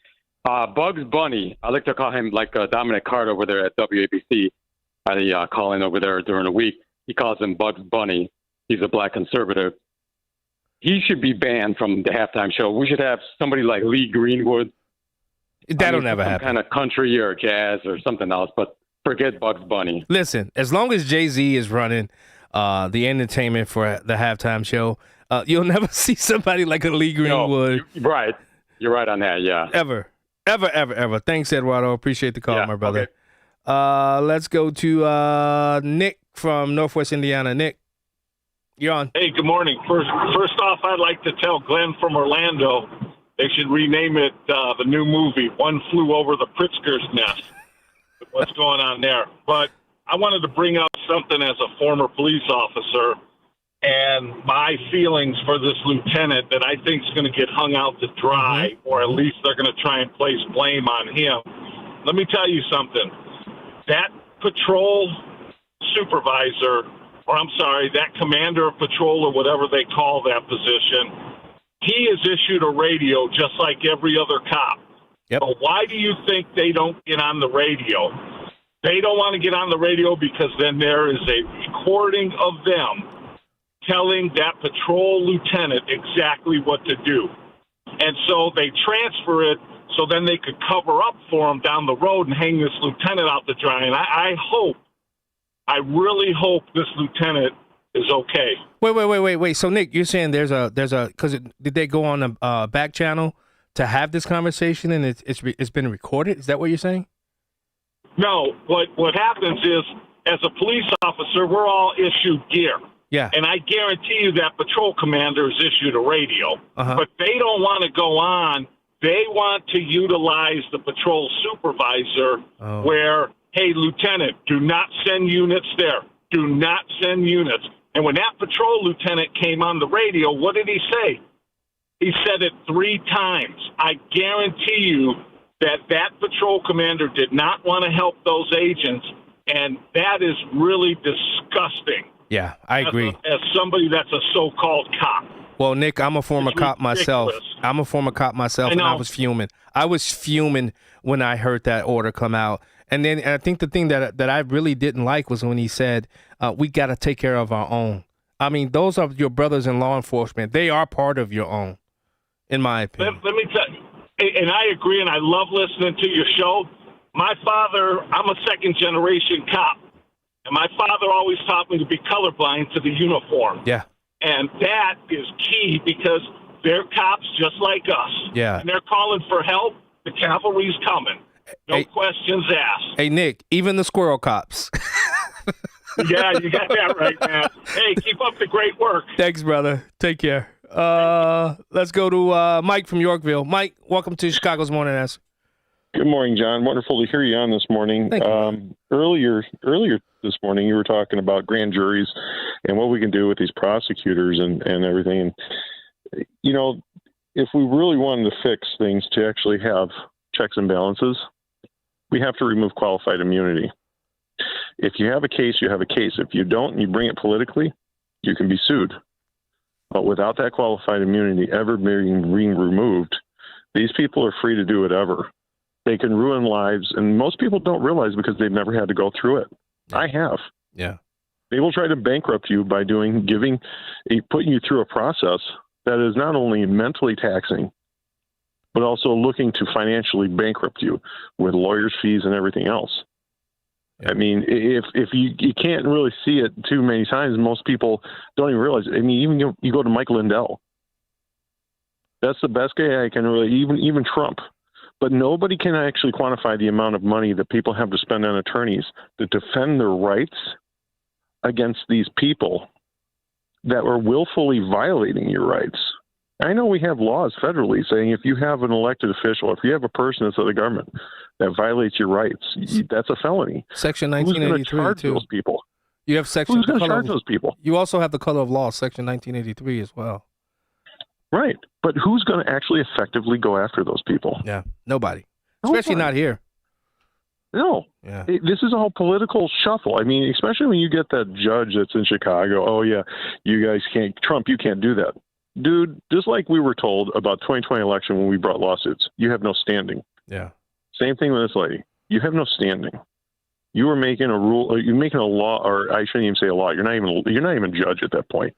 Bugs Bunny, I like to call him like Dominic Carter over there at WABC. I call in over there during the week. He calls him Bugs Bunny. He's a black conservative. He should be banned from the halftime show. We should have somebody like Lee Greenwood. That'll never happen. Some kind of country or jazz or something else, but forget Bugs Bunny. Listen, as long as Jay-Z is running the entertainment for the halftime show, you'll never see somebody like a Lee Greenwood. No, right. You're right on that, yeah. Ever. Thanks, Eduardo. Appreciate the call, my brother. Okay. Let's go to Nick from Northwest Indiana. Nick, you're on. Hey, good morning. First off, I'd like to tell Glenn from Orlando they should rename it the new movie, One Flew Over the Pritzker's Nest. What's going on there? But I wanted to bring up something as a former police officer and my feelings for this lieutenant that I think is going to get hung out to dry, or at least they're going to try and place blame on him. Let me tell you something. That patrol supervisor, or I'm sorry, that commander of patrol or whatever they call that position, he is issued a radio just like every other cop. Yep. But why do you think they don't get on the radio? They don't want to get on the radio because then there is a recording of them telling that patrol lieutenant exactly what to do. And so they transfer it so then they could cover up for him down the road and hang this lieutenant out to dry. And I really hope this lieutenant is okay. Wait. So, Nick, you're saying there's a because did they go on a back channel to have this conversation and it's been recorded? Is that what you're saying? No. What happens is, as a police officer, we're all issued gear. Yeah. And I guarantee you that patrol commander is issued a radio. Uh-huh. But they don't want to go on. They want to utilize the patrol supervisor where, hey, Lieutenant, do not send units there. Do not send units. And when that patrol lieutenant came on the radio, what did he say? He said it 3 times. I guarantee you that patrol commander did not want to help those agents, and that is really disgusting. Yeah, I agree. As somebody that's a so-called cop. Well, Nick, I'm a former cop myself. And I was fuming. I was fuming when I heard that order come out. And then I think the thing that I really didn't like was when he said, we got to take care of our own. I mean, those are your brothers in law enforcement. They are part of your own, in my opinion. Let me tell you, and I agree, and I love listening to your show. My father, I'm a second-generation cop, and my father always taught me to be colorblind to the uniform. Yeah. And that is key because they're cops just like us. Yeah. And they're calling for help. The cavalry's coming. No questions asked. Hey, Nick, even the squirrel cops. Yeah, you got that right, man. Hey, keep up the great work. Thanks, brother. Take care. Let's go to Mike from Yorkville. Mike, welcome to Chicago's Morning Answer. Good morning, John. Wonderful to hear you on this morning. Earlier this morning, you were talking about grand juries and what we can do with these prosecutors and everything. And, you know, if we really wanted to fix things to actually have checks and balances, we have to remove qualified immunity. If you have a case, you have a case. If you don't and you bring it politically, you can be sued. But without that qualified immunity ever being removed, these people are free to do whatever. They can ruin lives, and most people don't realize because they've never had to go through it. I have. Yeah. They will try to bankrupt you by putting you through a process that is not only mentally taxing, but also looking to financially bankrupt you with lawyers' fees and everything else. I mean, if you can't really see it too many times, most people don't even realize it. I mean, even you go to Mike Lindell. That's the best guy I can really, even Trump. But nobody can actually quantify the amount of money that people have to spend on attorneys to defend their rights against these people that are willfully violating your rights. I know we have laws federally saying if you have an elected official, if you have a person that's of the government that violates your rights, that's a felony. Section Who's going to 1983 charge too. those people? You have section. Who's going to color charge of- those people? You also have the color of law, section 1983 as well. Right. But who's going to actually effectively go after those people? Yeah, nobody. Especially not here. No. Yeah. This is all political shuffle. I mean, especially when you get that judge that's in Chicago. Oh, yeah, you guys can't, Trump, you can't do that. Dude, just like we were told about 2020 election when we brought lawsuits, you have no standing. Yeah. Same thing with this lady. You have no standing. You were making a rule, you're making a law, or I shouldn't even say a law. You're not even a judge at that point.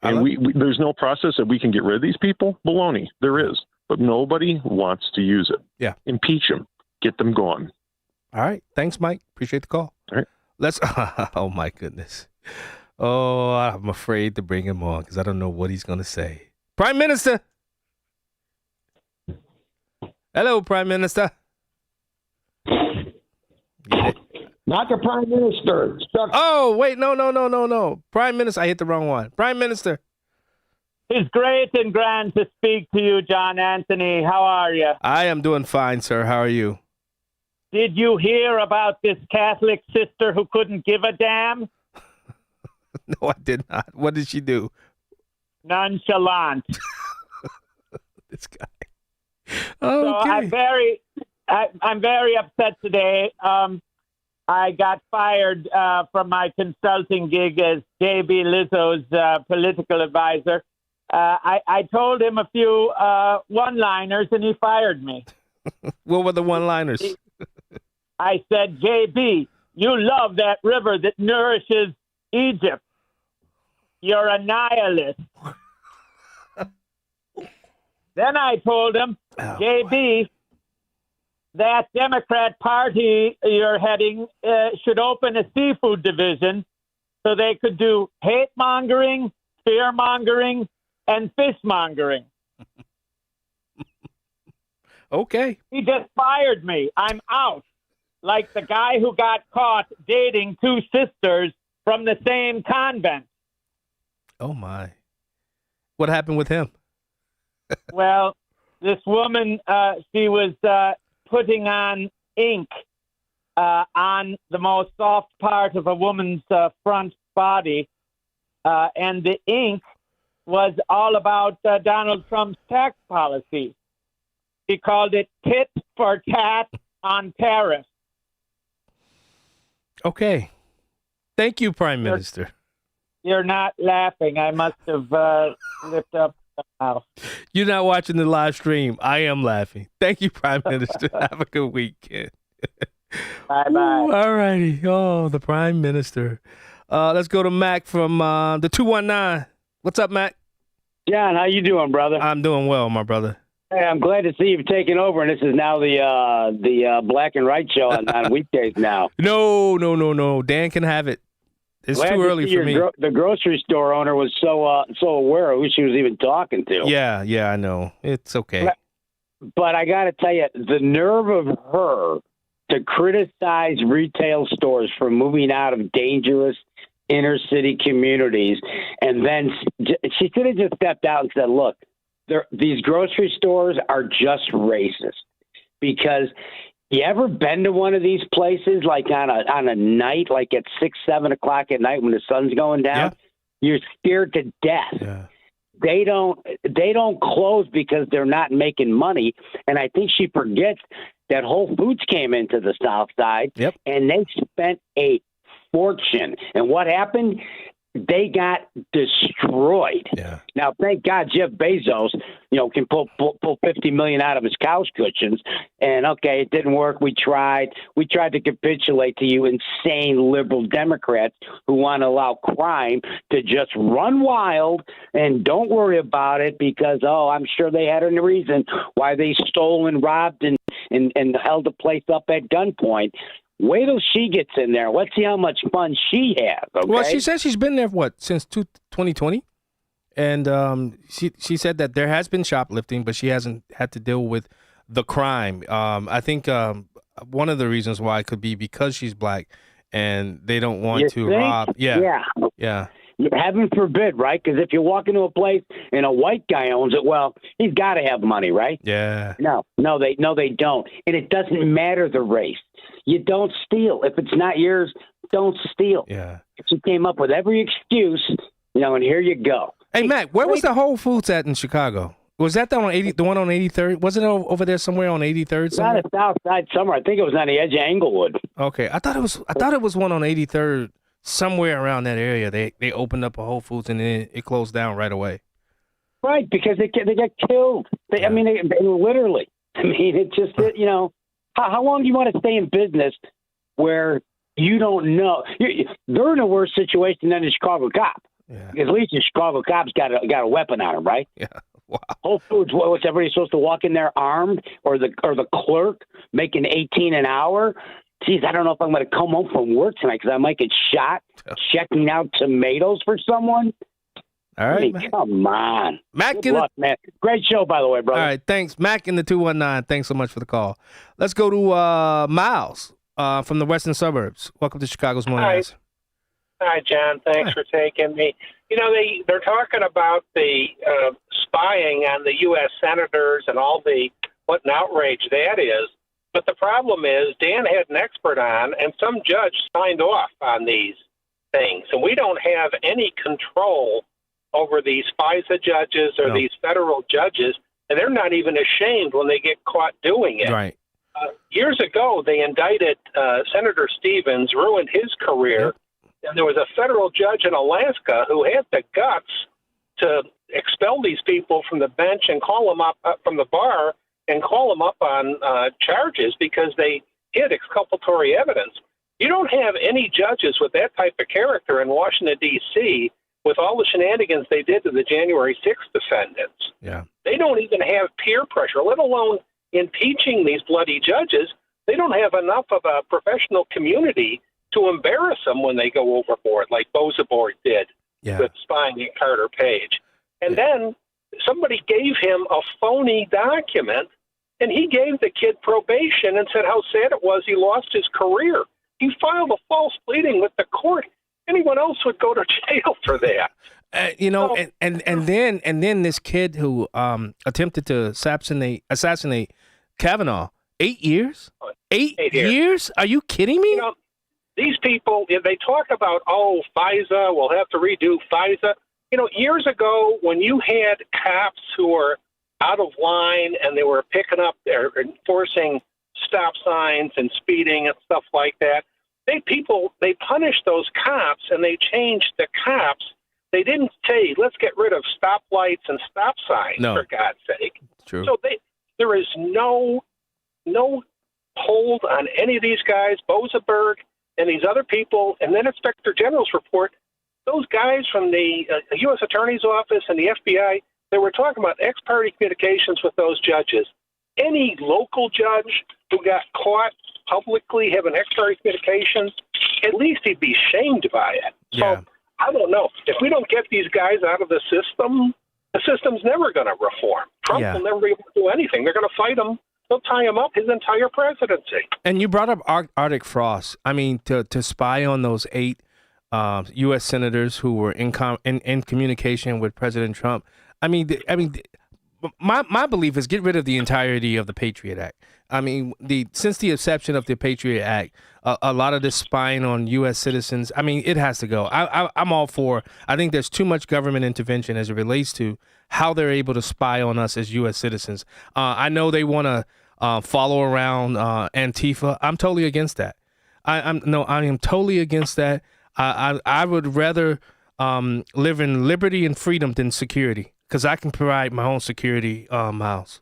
And we there's no process that we can get rid of these people. Baloney. There is, but nobody wants to use it. Yeah. Impeach them. Get them gone. All right. Thanks, Mike. Appreciate the call. All right. Let's. Oh my goodness. Oh, I'm afraid to bring him on because I don't know what he's going to say. Prime Minister. Hello, Prime Minister. Not the Prime Minister. Oh, wait. No. Prime Minister. I hit the wrong one. Prime Minister. It's great and grand to speak to you, John Anthony. How are you? I am doing fine, sir. How are you? Did you hear about this Catholic sister who couldn't give a damn? No, I did not. What did she do? Nonchalant. This guy. So I'm very upset today. I got fired from my consulting gig as JB Lizzo's political advisor. I told him a few one-liners and he fired me. What were the one-liners? I said, JB, you love that river that nourishes Egypt. You're a nihilist. Then I told him, JB, that Democrat Party you're heading should open a seafood division so they could do hate mongering, fear mongering, and fish mongering. Okay. He just fired me. I'm out. Like the guy who got caught dating two sisters from the same convent. Oh, my. What happened with him? Well, this woman, she was putting on ink on the most soft part of a woman's front body. And the ink was all about Donald Trump's tax policy. He called it tit for tat on tariffs. Okay. Thank you, Prime Minister. You're not laughing. I must have slipped up somehow. You're not watching the live stream. I am laughing. Thank you, Prime Minister. Have a good weekend. Bye-bye. All righty. Oh, the Prime Minister. Let's go to Mac from the 219. What's up, Mac? John, how you doing, brother? I'm doing well, my brother. Hey, I'm glad to see you've taken over, and this is now the Black and Right show on weekdays now. No. Dan can have it. It's Glad too to early see for me. The grocery store owner was so aware of who she was even talking to. Yeah, I know. It's okay. But I got to tell you, the nerve of her to criticize retail stores for moving out of dangerous inner city communities, and then she could have just stepped out and said, "Look, these grocery stores are just racist." Because you ever been to one of these places like on a night, like at 6-7 o'clock at night when the sun's going down? Yeah. You're scared to death. Yeah. They don't close because they're not making money. And I think she forgets that Whole Foods came into the South Side, and they spent a fortune. And what happened? They got destroyed. Yeah. Now, thank God Jeff Bezos, can pull $50 million out of his couch cushions. And okay, it didn't work. We tried to capitulate to you insane liberal Democrats who want to allow crime to just run wild and don't worry about it because I'm sure they had a reason why they stole and robbed and held the place up at gunpoint. Wait till she gets in there. Let's see how much fun she has. Okay? Well, she says she's been there, since 2020? And she said that there has been shoplifting, but she hasn't had to deal with the crime. I think one of the reasons why could be because she's black and they don't want to rob. Yeah. heaven forbid, right? Because if you walk into a place and a white guy owns it, well, he's got to have money, right? Yeah. No, they don't. And it doesn't matter the race. You don't steal. If it's not yours, don't steal. Yeah. She came up with every excuse, and here you go. Hey, Mac, where was the Whole Foods at in Chicago? Was that the one on 83rd? Was it over there somewhere on 83rd? Somewhere? Not a South Side somewhere. I think it was on the edge of Englewood. Okay, I thought it was one on 83rd, somewhere around that area. They opened up a Whole Foods and then it closed down right away. Right, because they got killed. They literally. I mean, it's just how long do you want to stay in business where you don't know? They're in a worse situation than the Chicago cop. Yeah. At least the Chicago cop's got a weapon on him, right? Yeah. Wow. Whole Foods, what's everybody supposed to walk in there armed, or the clerk making $18 an hour? Geez, I don't know if I'm going to come home from work tonight because I might get shot checking out tomatoes for someone. All right, I mean, come on, Mac. Good luck, man. Great show, by the way, brother. All right, thanks, Mac in the 219. Thanks so much for the call. Let's go to Miles from the western suburbs. Welcome to Chicago's Morning Answer. Hi, John. Thanks for taking me. They're talking about the spying on the U.S. senators and what an outrage that is. But the problem is Dan had an expert on, and some judge signed off on these things. And we don't have any control over these FISA judges or these federal judges, and they're not even ashamed when they get caught doing it. Right. Years ago, they indicted Senator Stevens, ruined his career. Yep. And there was a federal judge in Alaska who had the guts to expel these people from the bench and call them up from the bar and call them up on charges because they hid exculpatory evidence. You don't have any judges with that type of character in Washington, D.C., with all the shenanigans they did to the January 6th defendants. Yeah. They don't even have peer pressure, let alone impeaching these bloody judges. They don't have enough of a professional community to embarrass them when they go overboard, like Bozaboy did with spying at Carter Page. And then somebody gave him a phony document, and he gave the kid probation and said how sad it was he lost his career. He filed a false pleading with the court. Anyone else would go to jail for that. And then this kid who attempted to assassinate Kavanaugh, 8 years? 8 years? Are you kidding me? These people, they talk about, FISA, we'll have to redo FISA. Years ago, when you had cops who were out of line and they were picking up or enforcing stop signs and speeding and stuff like that, they punished those cops and they changed the cops. They didn't say, let's get rid of stoplights and stop signs, for God's sake. True. So there is no hold on any of these guys, Bozaberg and these other people, and then Inspector General's report, those guys from the U.S. Attorney's Office and the FBI, they were talking about ex-parte communications with those judges. Any local judge who got caught publicly having ex-parte communications, at least he'd be shamed by it. Yeah. So I don't know. If we don't get these guys out of the system's never going to reform. Trump will never be able to do anything. They're going to fight him. They'll tie him up his entire presidency. And you brought up Arctic Frost. I mean, to spy on those 8 U.S. senators who were in communication with President Trump. My belief is get rid of the entirety of the Patriot Act. I mean, since the inception of the Patriot Act, a lot of this spying on U.S. citizens, it has to go. I'm all for. I think there's too much government intervention as it relates to how they're able to spy on us as U.S. citizens. I know they want to follow around Antifa. I'm totally against that. I am totally against that. I would rather live in liberty and freedom than security because I can provide my own security, Miles.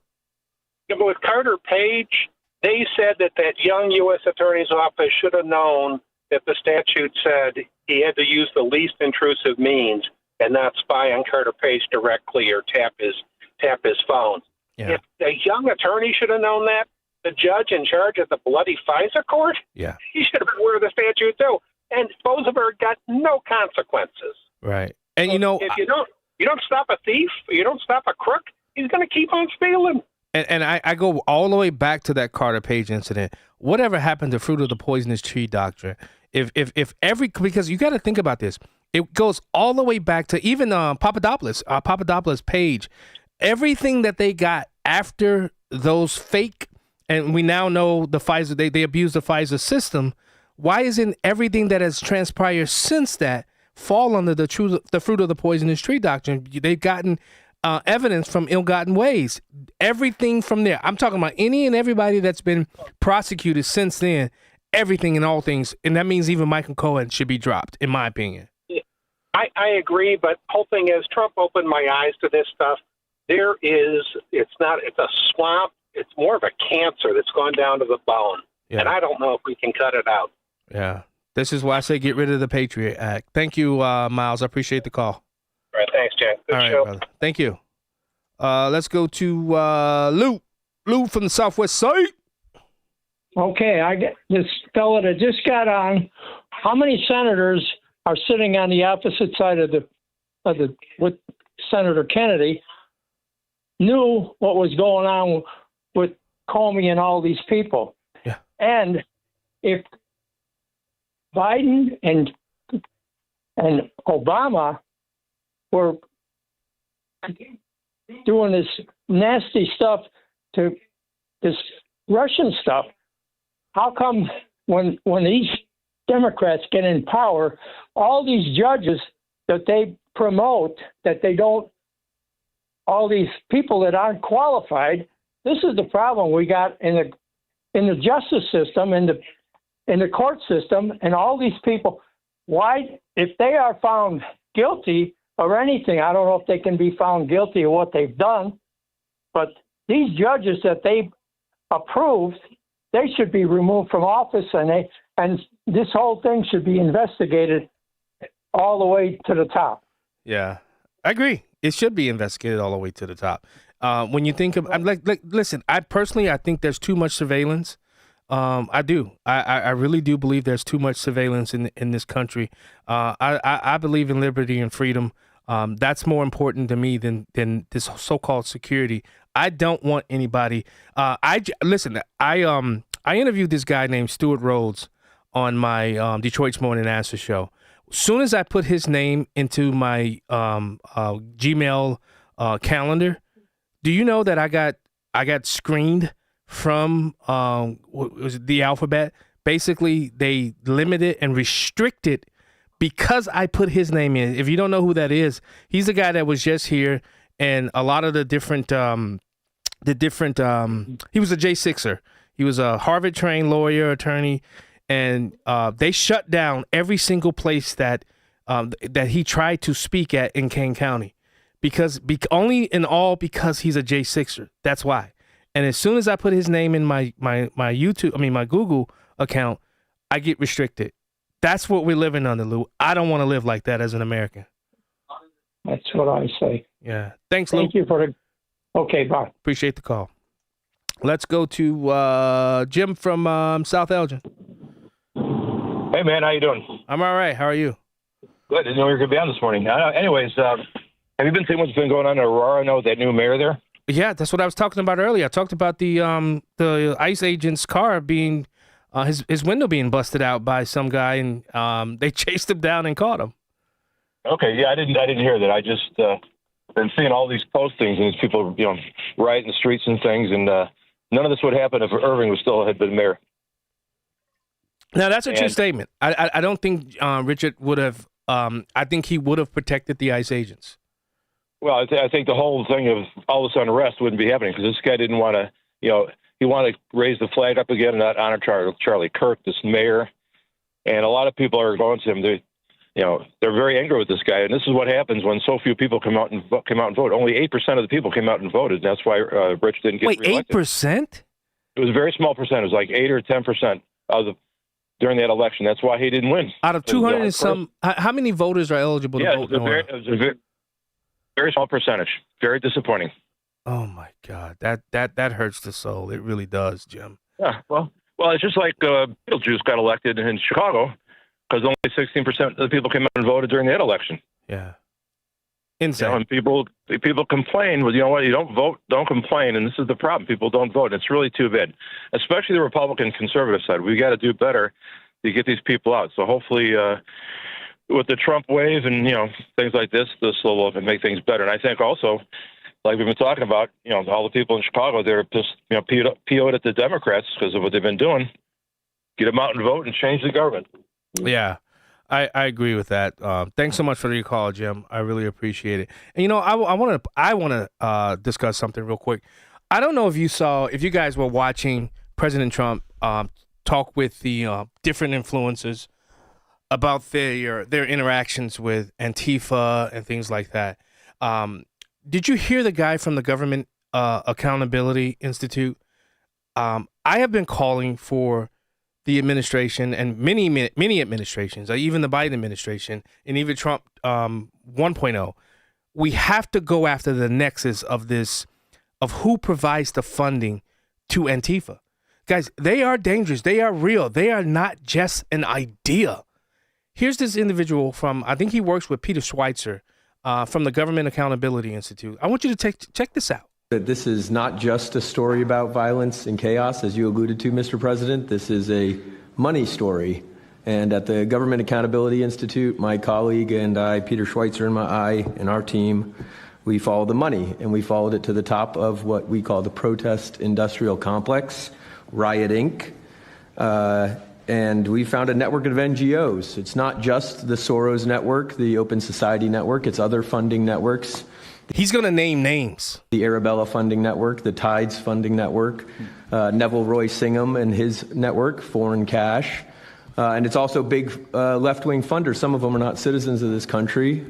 Yeah, but with Carter Page, they said that young U.S. Attorney's Office should have known that the statute said he had to use the least intrusive means and not spy on Carter Page directly or tap his phone. Yeah. If a young attorney should have known that, the judge in charge of the bloody FISA court, he should have been aware of the statute too. And Bozaberg got no consequences. Right. And if you don't stop a thief, you don't stop a crook, he's going to keep on stealing. And I go all the way back to that Carter Page incident. Whatever happened to fruit of the poisonous tree doctrine? Because you got to think about this. It goes all the way back to even Papadopoulos' page. Everything that they got after those fake, and we now know the Pfizer, they abused the Pfizer system. Why isn't everything that has transpired since that fall under the fruit of the poisonous tree doctrine? They've gotten evidence from ill-gotten ways. Everything from there. I'm talking about any and everybody that's been prosecuted since then. Everything and all things, and that means even Michael Cohen should be dropped, in my opinion. I agree, but whole thing is Trump opened my eyes to this stuff. It's a swamp. It's more of a cancer that's gone down to the bone. Yeah. And I don't know if we can cut it out. Yeah. This is why I say get rid of the Patriot Act. Thank you, Miles. I appreciate the call. All right. Thanks, Jack. Good show. Brother. Thank you. Let's go to Lou. Lou from the Southwest side. Okay, I get this fellow that just got on. How many senators are sitting on the opposite side of the with Senator Kennedy? Knew what was going on with Comey and all these people. Yeah. And if Biden and Obama were doing this nasty stuff to this Russian stuff, how come when these Democrats get in power, all these judges that they promote, that they don't, all these people that aren't qualified, this is the problem we got in the justice system, in the court system, and all these people. Why, if they are found guilty or anything, I don't know if they can be found guilty of what they've done, but these judges that they approved, they should be removed from office, and this whole thing should be investigated all the way to the top. Yeah, I agree. It should be investigated all the way to the top. When you think of, listen, I think there's too much surveillance. I do. I really do believe there's too much surveillance in this country. I believe in liberty and freedom. That's more important to me than this so-called security. I don't want anybody. I interviewed this guy named Stuart Rhodes on my Detroit's Morning Answer show. As soon as I put his name into my Gmail calendar, do you know that I got screened from the alphabet? Basically, they limited and restricted because I put his name in. If you don't know who that is, he's the guy that was just here, and a lot of the different he was a J6er. He was a Harvard-trained lawyer, attorney, and they shut down every single place that he tried to speak at in Kane County because he's a J6er. That's why. And as soon as I put his name in my Google account, I get restricted. That's what we're living under, Lou. I don't want to live like that as an American. That's what I say. Yeah. Thanks, Lou. Thank you for the. Okay, bye. Appreciate the call. Let's go to Jim from South Elgin. Hey, man, how you doing? I'm all right. How are you? Good. Didn't know you were going to be on this morning. Anyways, have you been seeing what's been going on in Aurora? I know that new mayor there. Yeah, that's what I was talking about earlier. I talked about the ICE agent's car being his window being busted out by some guy, and they chased him down and caught him. Okay, yeah, I didn't hear that. I just been seeing all these postings and these people, riot in the streets and things, and none of this would happen if Irving had been mayor. Now that's a true statement. I don't think Richard would have. I think he would have protected the ICE agents. Well, I think the whole thing of all this unrest wouldn't be happening because this guy didn't want to, he wanted to raise the flag up again and not honor Charlie Kirk, this mayor. And a lot of people are going to him. They're very angry with this guy. And this is what happens when so few people come out and vote. Only 8% of the people came out and voted. That's why Rich didn't get reelected. 8%? It was a very small percentage, like 8 or 10% during that election. That's why he didn't win. Out of 200 and some, how many voters are eligible to vote? It was a very small percentage. Very disappointing. Oh my God, that hurts the soul. It really does, Jim. Yeah, well, it's just like Beetlejuice got elected in Chicago because only 16% of the people came out and voted during that election. Yeah, insane. And people complain. Well, you know what? You don't vote, don't complain, and this is the problem. People don't vote. It's really too bad, especially the Republican conservative side. We got to do better to get these people out. So hopefully. with the Trump wave and, things like this will make things better. And I think also, like we've been talking about, all the people in Chicago, they're just, PO'd at the Democrats because of what they've been doing. Get them out and vote and change the government. Yeah, I agree with that. Thanks so much for your call, Jim. I really appreciate it. And, I want to discuss something real quick. I don't know if you guys were watching President Trump talk with the different influencers about their interactions with Antifa and things like that. Did you hear the guy from the Government Accountability Institute? I have been calling for the administration and many administrations, even the Biden administration and even Trump 1.0. We have to go after the nexus of who provides the funding to Antifa. Guys, they are dangerous. They are real. They are not just an idea. Here's this individual from, I think he works with Peter Schweitzer from the Government Accountability Institute. I want you to check this out. That this is not just a story about violence and chaos, as you alluded to, Mr. President. This is a money story. And at the Government Accountability Institute, my colleague and I, Peter Schweitzer and our team, we followed the money, and we followed it to the top of what we call the protest industrial complex, Riot Inc. And we found a network of NGOs. It's not just the Soros Network, the Open Society Network. It's other funding networks. He's going to name names. The Arabella Funding Network, the Tides Funding Network, Neville Roy Singham and his network, Foreign Cash. And it's also big left-wing funders. Some of them are not citizens of this country.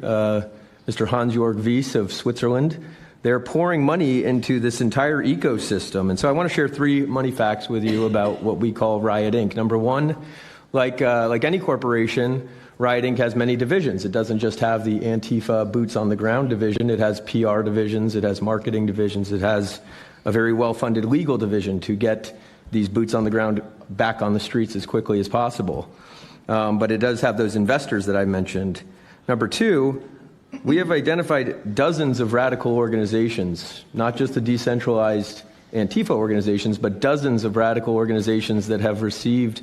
Mr. Hans-Jörg Wyss of Switzerland. They're pouring money into this entire ecosystem. And so I want to share 3 money facts with you about what we call Riot Inc. Number one, like any corporation, Riot Inc. has many divisions. It doesn't just have the Antifa boots on the ground division. It has PR divisions. It has marketing divisions. It has a very well-funded legal division to get these boots on the ground back on the streets as quickly as possible. But it does have those investors that I mentioned. Number two, we have identified dozens of radical organizations, not just the decentralized Antifa organizations, but dozens of radical organizations that have received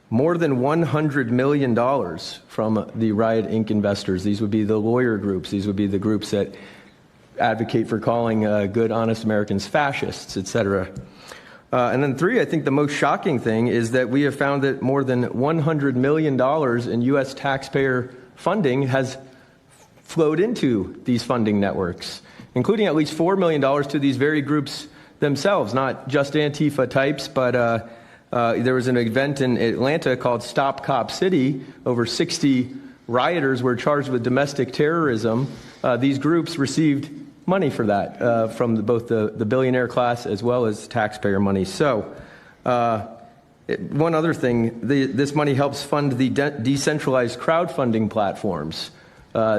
more than $100 million from the Riot Inc. investors. These would be the lawyer groups. These would be the groups that advocate for calling good, honest Americans fascists, et cetera. And then 3, I think the most shocking thing is that we have found that more than $100 million in U.S. taxpayer funding has flowed into these funding networks, including at least $4 million to these very groups themselves, not just Antifa types, but there was an event in Atlanta called Stop Cop City. Over 60 rioters were charged with domestic terrorism. These groups received money for that from both the billionaire class as well as taxpayer money. So one other thing, this money helps fund the decentralized crowdfunding platforms.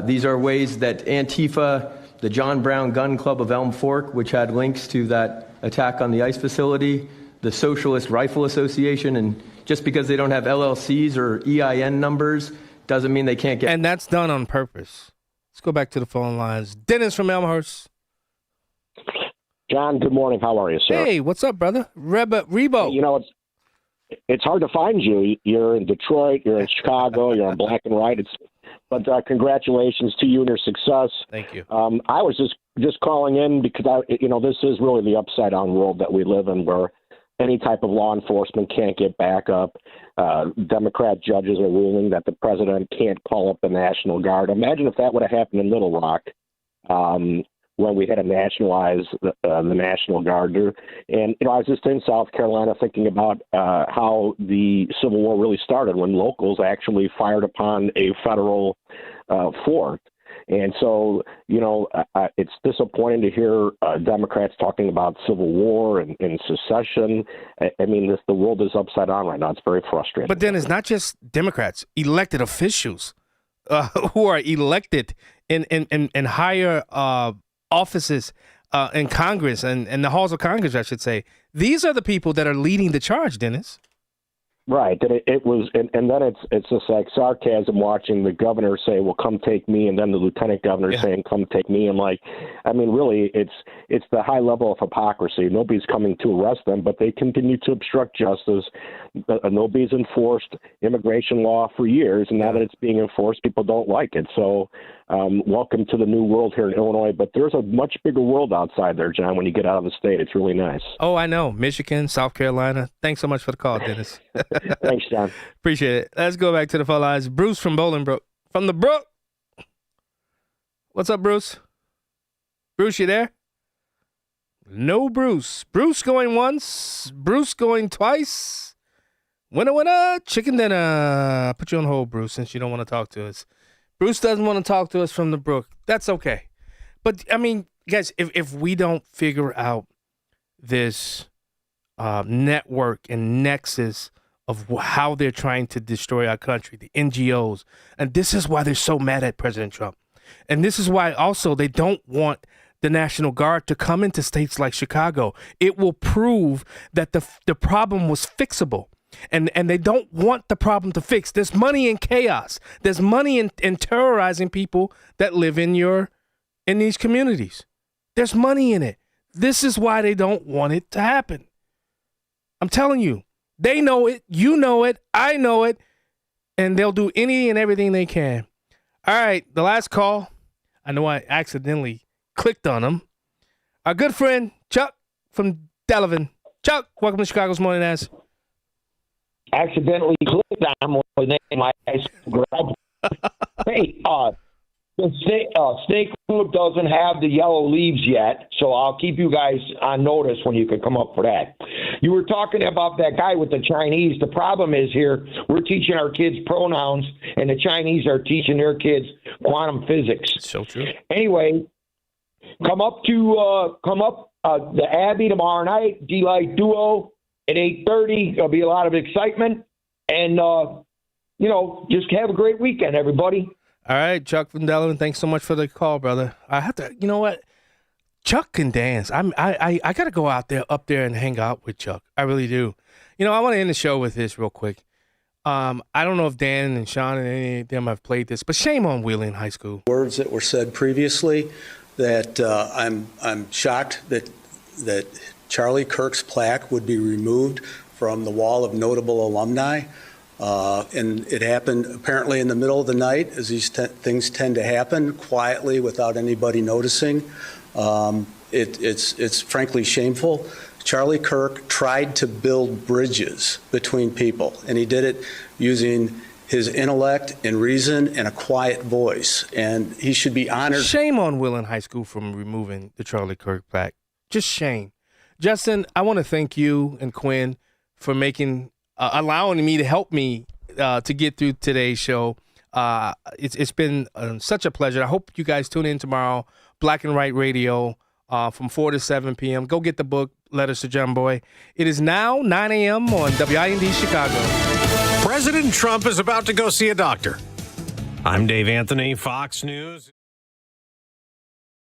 These are ways that Antifa, the John Brown Gun Club of Elm Fork, which had links to that attack on the ICE facility, the Socialist Rifle Association, and just because they don't have LLCs or EIN numbers doesn't mean they can't get... And that's done on purpose. Let's go back to the phone lines. Dennis from Elmhurst. John, good morning. How are you, sir? Hey, what's up, brother? Rebo. You know, it's hard to find you. You're in Detroit, you're in Chicago, you're on Black and White. But congratulations to you and your success. Thank you. I was just calling in because this is really the upside down world that we live in, where any type of law enforcement can't get backup. Democrat judges are ruling that the president can't call up the National Guard. Imagine if that would have happened in Little Rock when we had to nationalize the National Guard. And I was just in South Carolina thinking about how the Civil War really started when locals actually fired upon a federal fort. And so, it's disappointing to hear Democrats talking about Civil War and secession. I mean, the world is upside down right now. It's very frustrating. But then it's not just Democrats, elected officials who are elected in higher offices in Congress and the halls of Congress, I should say. These are the people that are leading the charge, Dennis. Right, and it was, and then it's just like sarcasm watching the governor say, "Well, come take me," and then the lieutenant governor saying, "Come take me." I'm like, I mean, really, it's the high level of hypocrisy. Nobody's coming to arrest them, but they continue to obstruct justice. Nobody's enforced immigration law for years, and now that it's being enforced, people don't like it. So, welcome to the new world here in Illinois. But there's a much bigger world outside there, John. When you get out of the state, it's really nice. Oh, I know. Michigan, South Carolina. Thanks so much for the call, Dennis. Thanks, John. Appreciate it. Let's go back to the phone lines. Bruce from Bolingbrook. From the Brook. What's up, Bruce? Bruce, you there? No Bruce. Bruce going once. Bruce going twice. Winner, winner, chicken dinner. I'll put you on hold, Bruce, since you don't want to talk to us. Bruce doesn't want to talk to us from the Brook. That's okay. But, I mean, guys, if we don't figure out this network and nexus of how they're trying to destroy our country, the NGOs, and this is why they're so mad at President Trump. And this is why also they don't want the National Guard to come into states like Chicago. It will prove that the problem was fixable. And they don't want the problem to fix. There's money in chaos. There's money in terrorizing people that live in these communities. There's money in it. This is why they don't want it to happen. I'm telling you, they know it, you know it, I know it, and they'll do any and everything they can. All right, the last call. I know I accidentally clicked on him. Our good friend, Chuck from Delavan. Chuck, welcome to Chicago's Morning Ass. Accidentally clicked on him with my grab. Hey, the snake food doesn't have the yellow leaves yet, so I'll keep you guys on notice when you can come up for that. You were talking about that guy with the Chinese. The problem is here, we're teaching our kids pronouns, and the Chinese are teaching their kids quantum physics. So true. Anyway, come up the Abbey tomorrow night, D-Light Duo at 8:30. There'll be a lot of excitement, and just have a great weekend, everybody. All right, Chuck from Delavan, thanks so much for the call, brother. I have to, you know what? Chuck can dance. I got to go up there and hang out with Chuck. I really do. You know, I want to end the show with this real quick. I don't know if Dan and Sean and any of them have played this, but shame on Wheeling High School. Words that were said previously that I'm shocked that Charlie Kirk's plaque would be removed from the wall of notable alumni. And it happened apparently in the middle of the night, as these things tend to happen, quietly without anybody noticing. It's frankly shameful. Charlie Kirk tried to build bridges between people, and he did it using his intellect and reason and a quiet voice, and he should be honored. Shame on Wheeling High School from removing the Charlie Kirk plaque. Just shame. Justin, I want to thank you and Quinn for allowing me to help me to get through today's show. It's been such a pleasure. I hope you guys tune in tomorrow, Black and White Radio, from 4 to 7 p.m. Go get the book, Letters to John Boy. It is now 9 a.m. on WIND Chicago. President Trump is about to go see a doctor. I'm Dave Anthony, Fox News.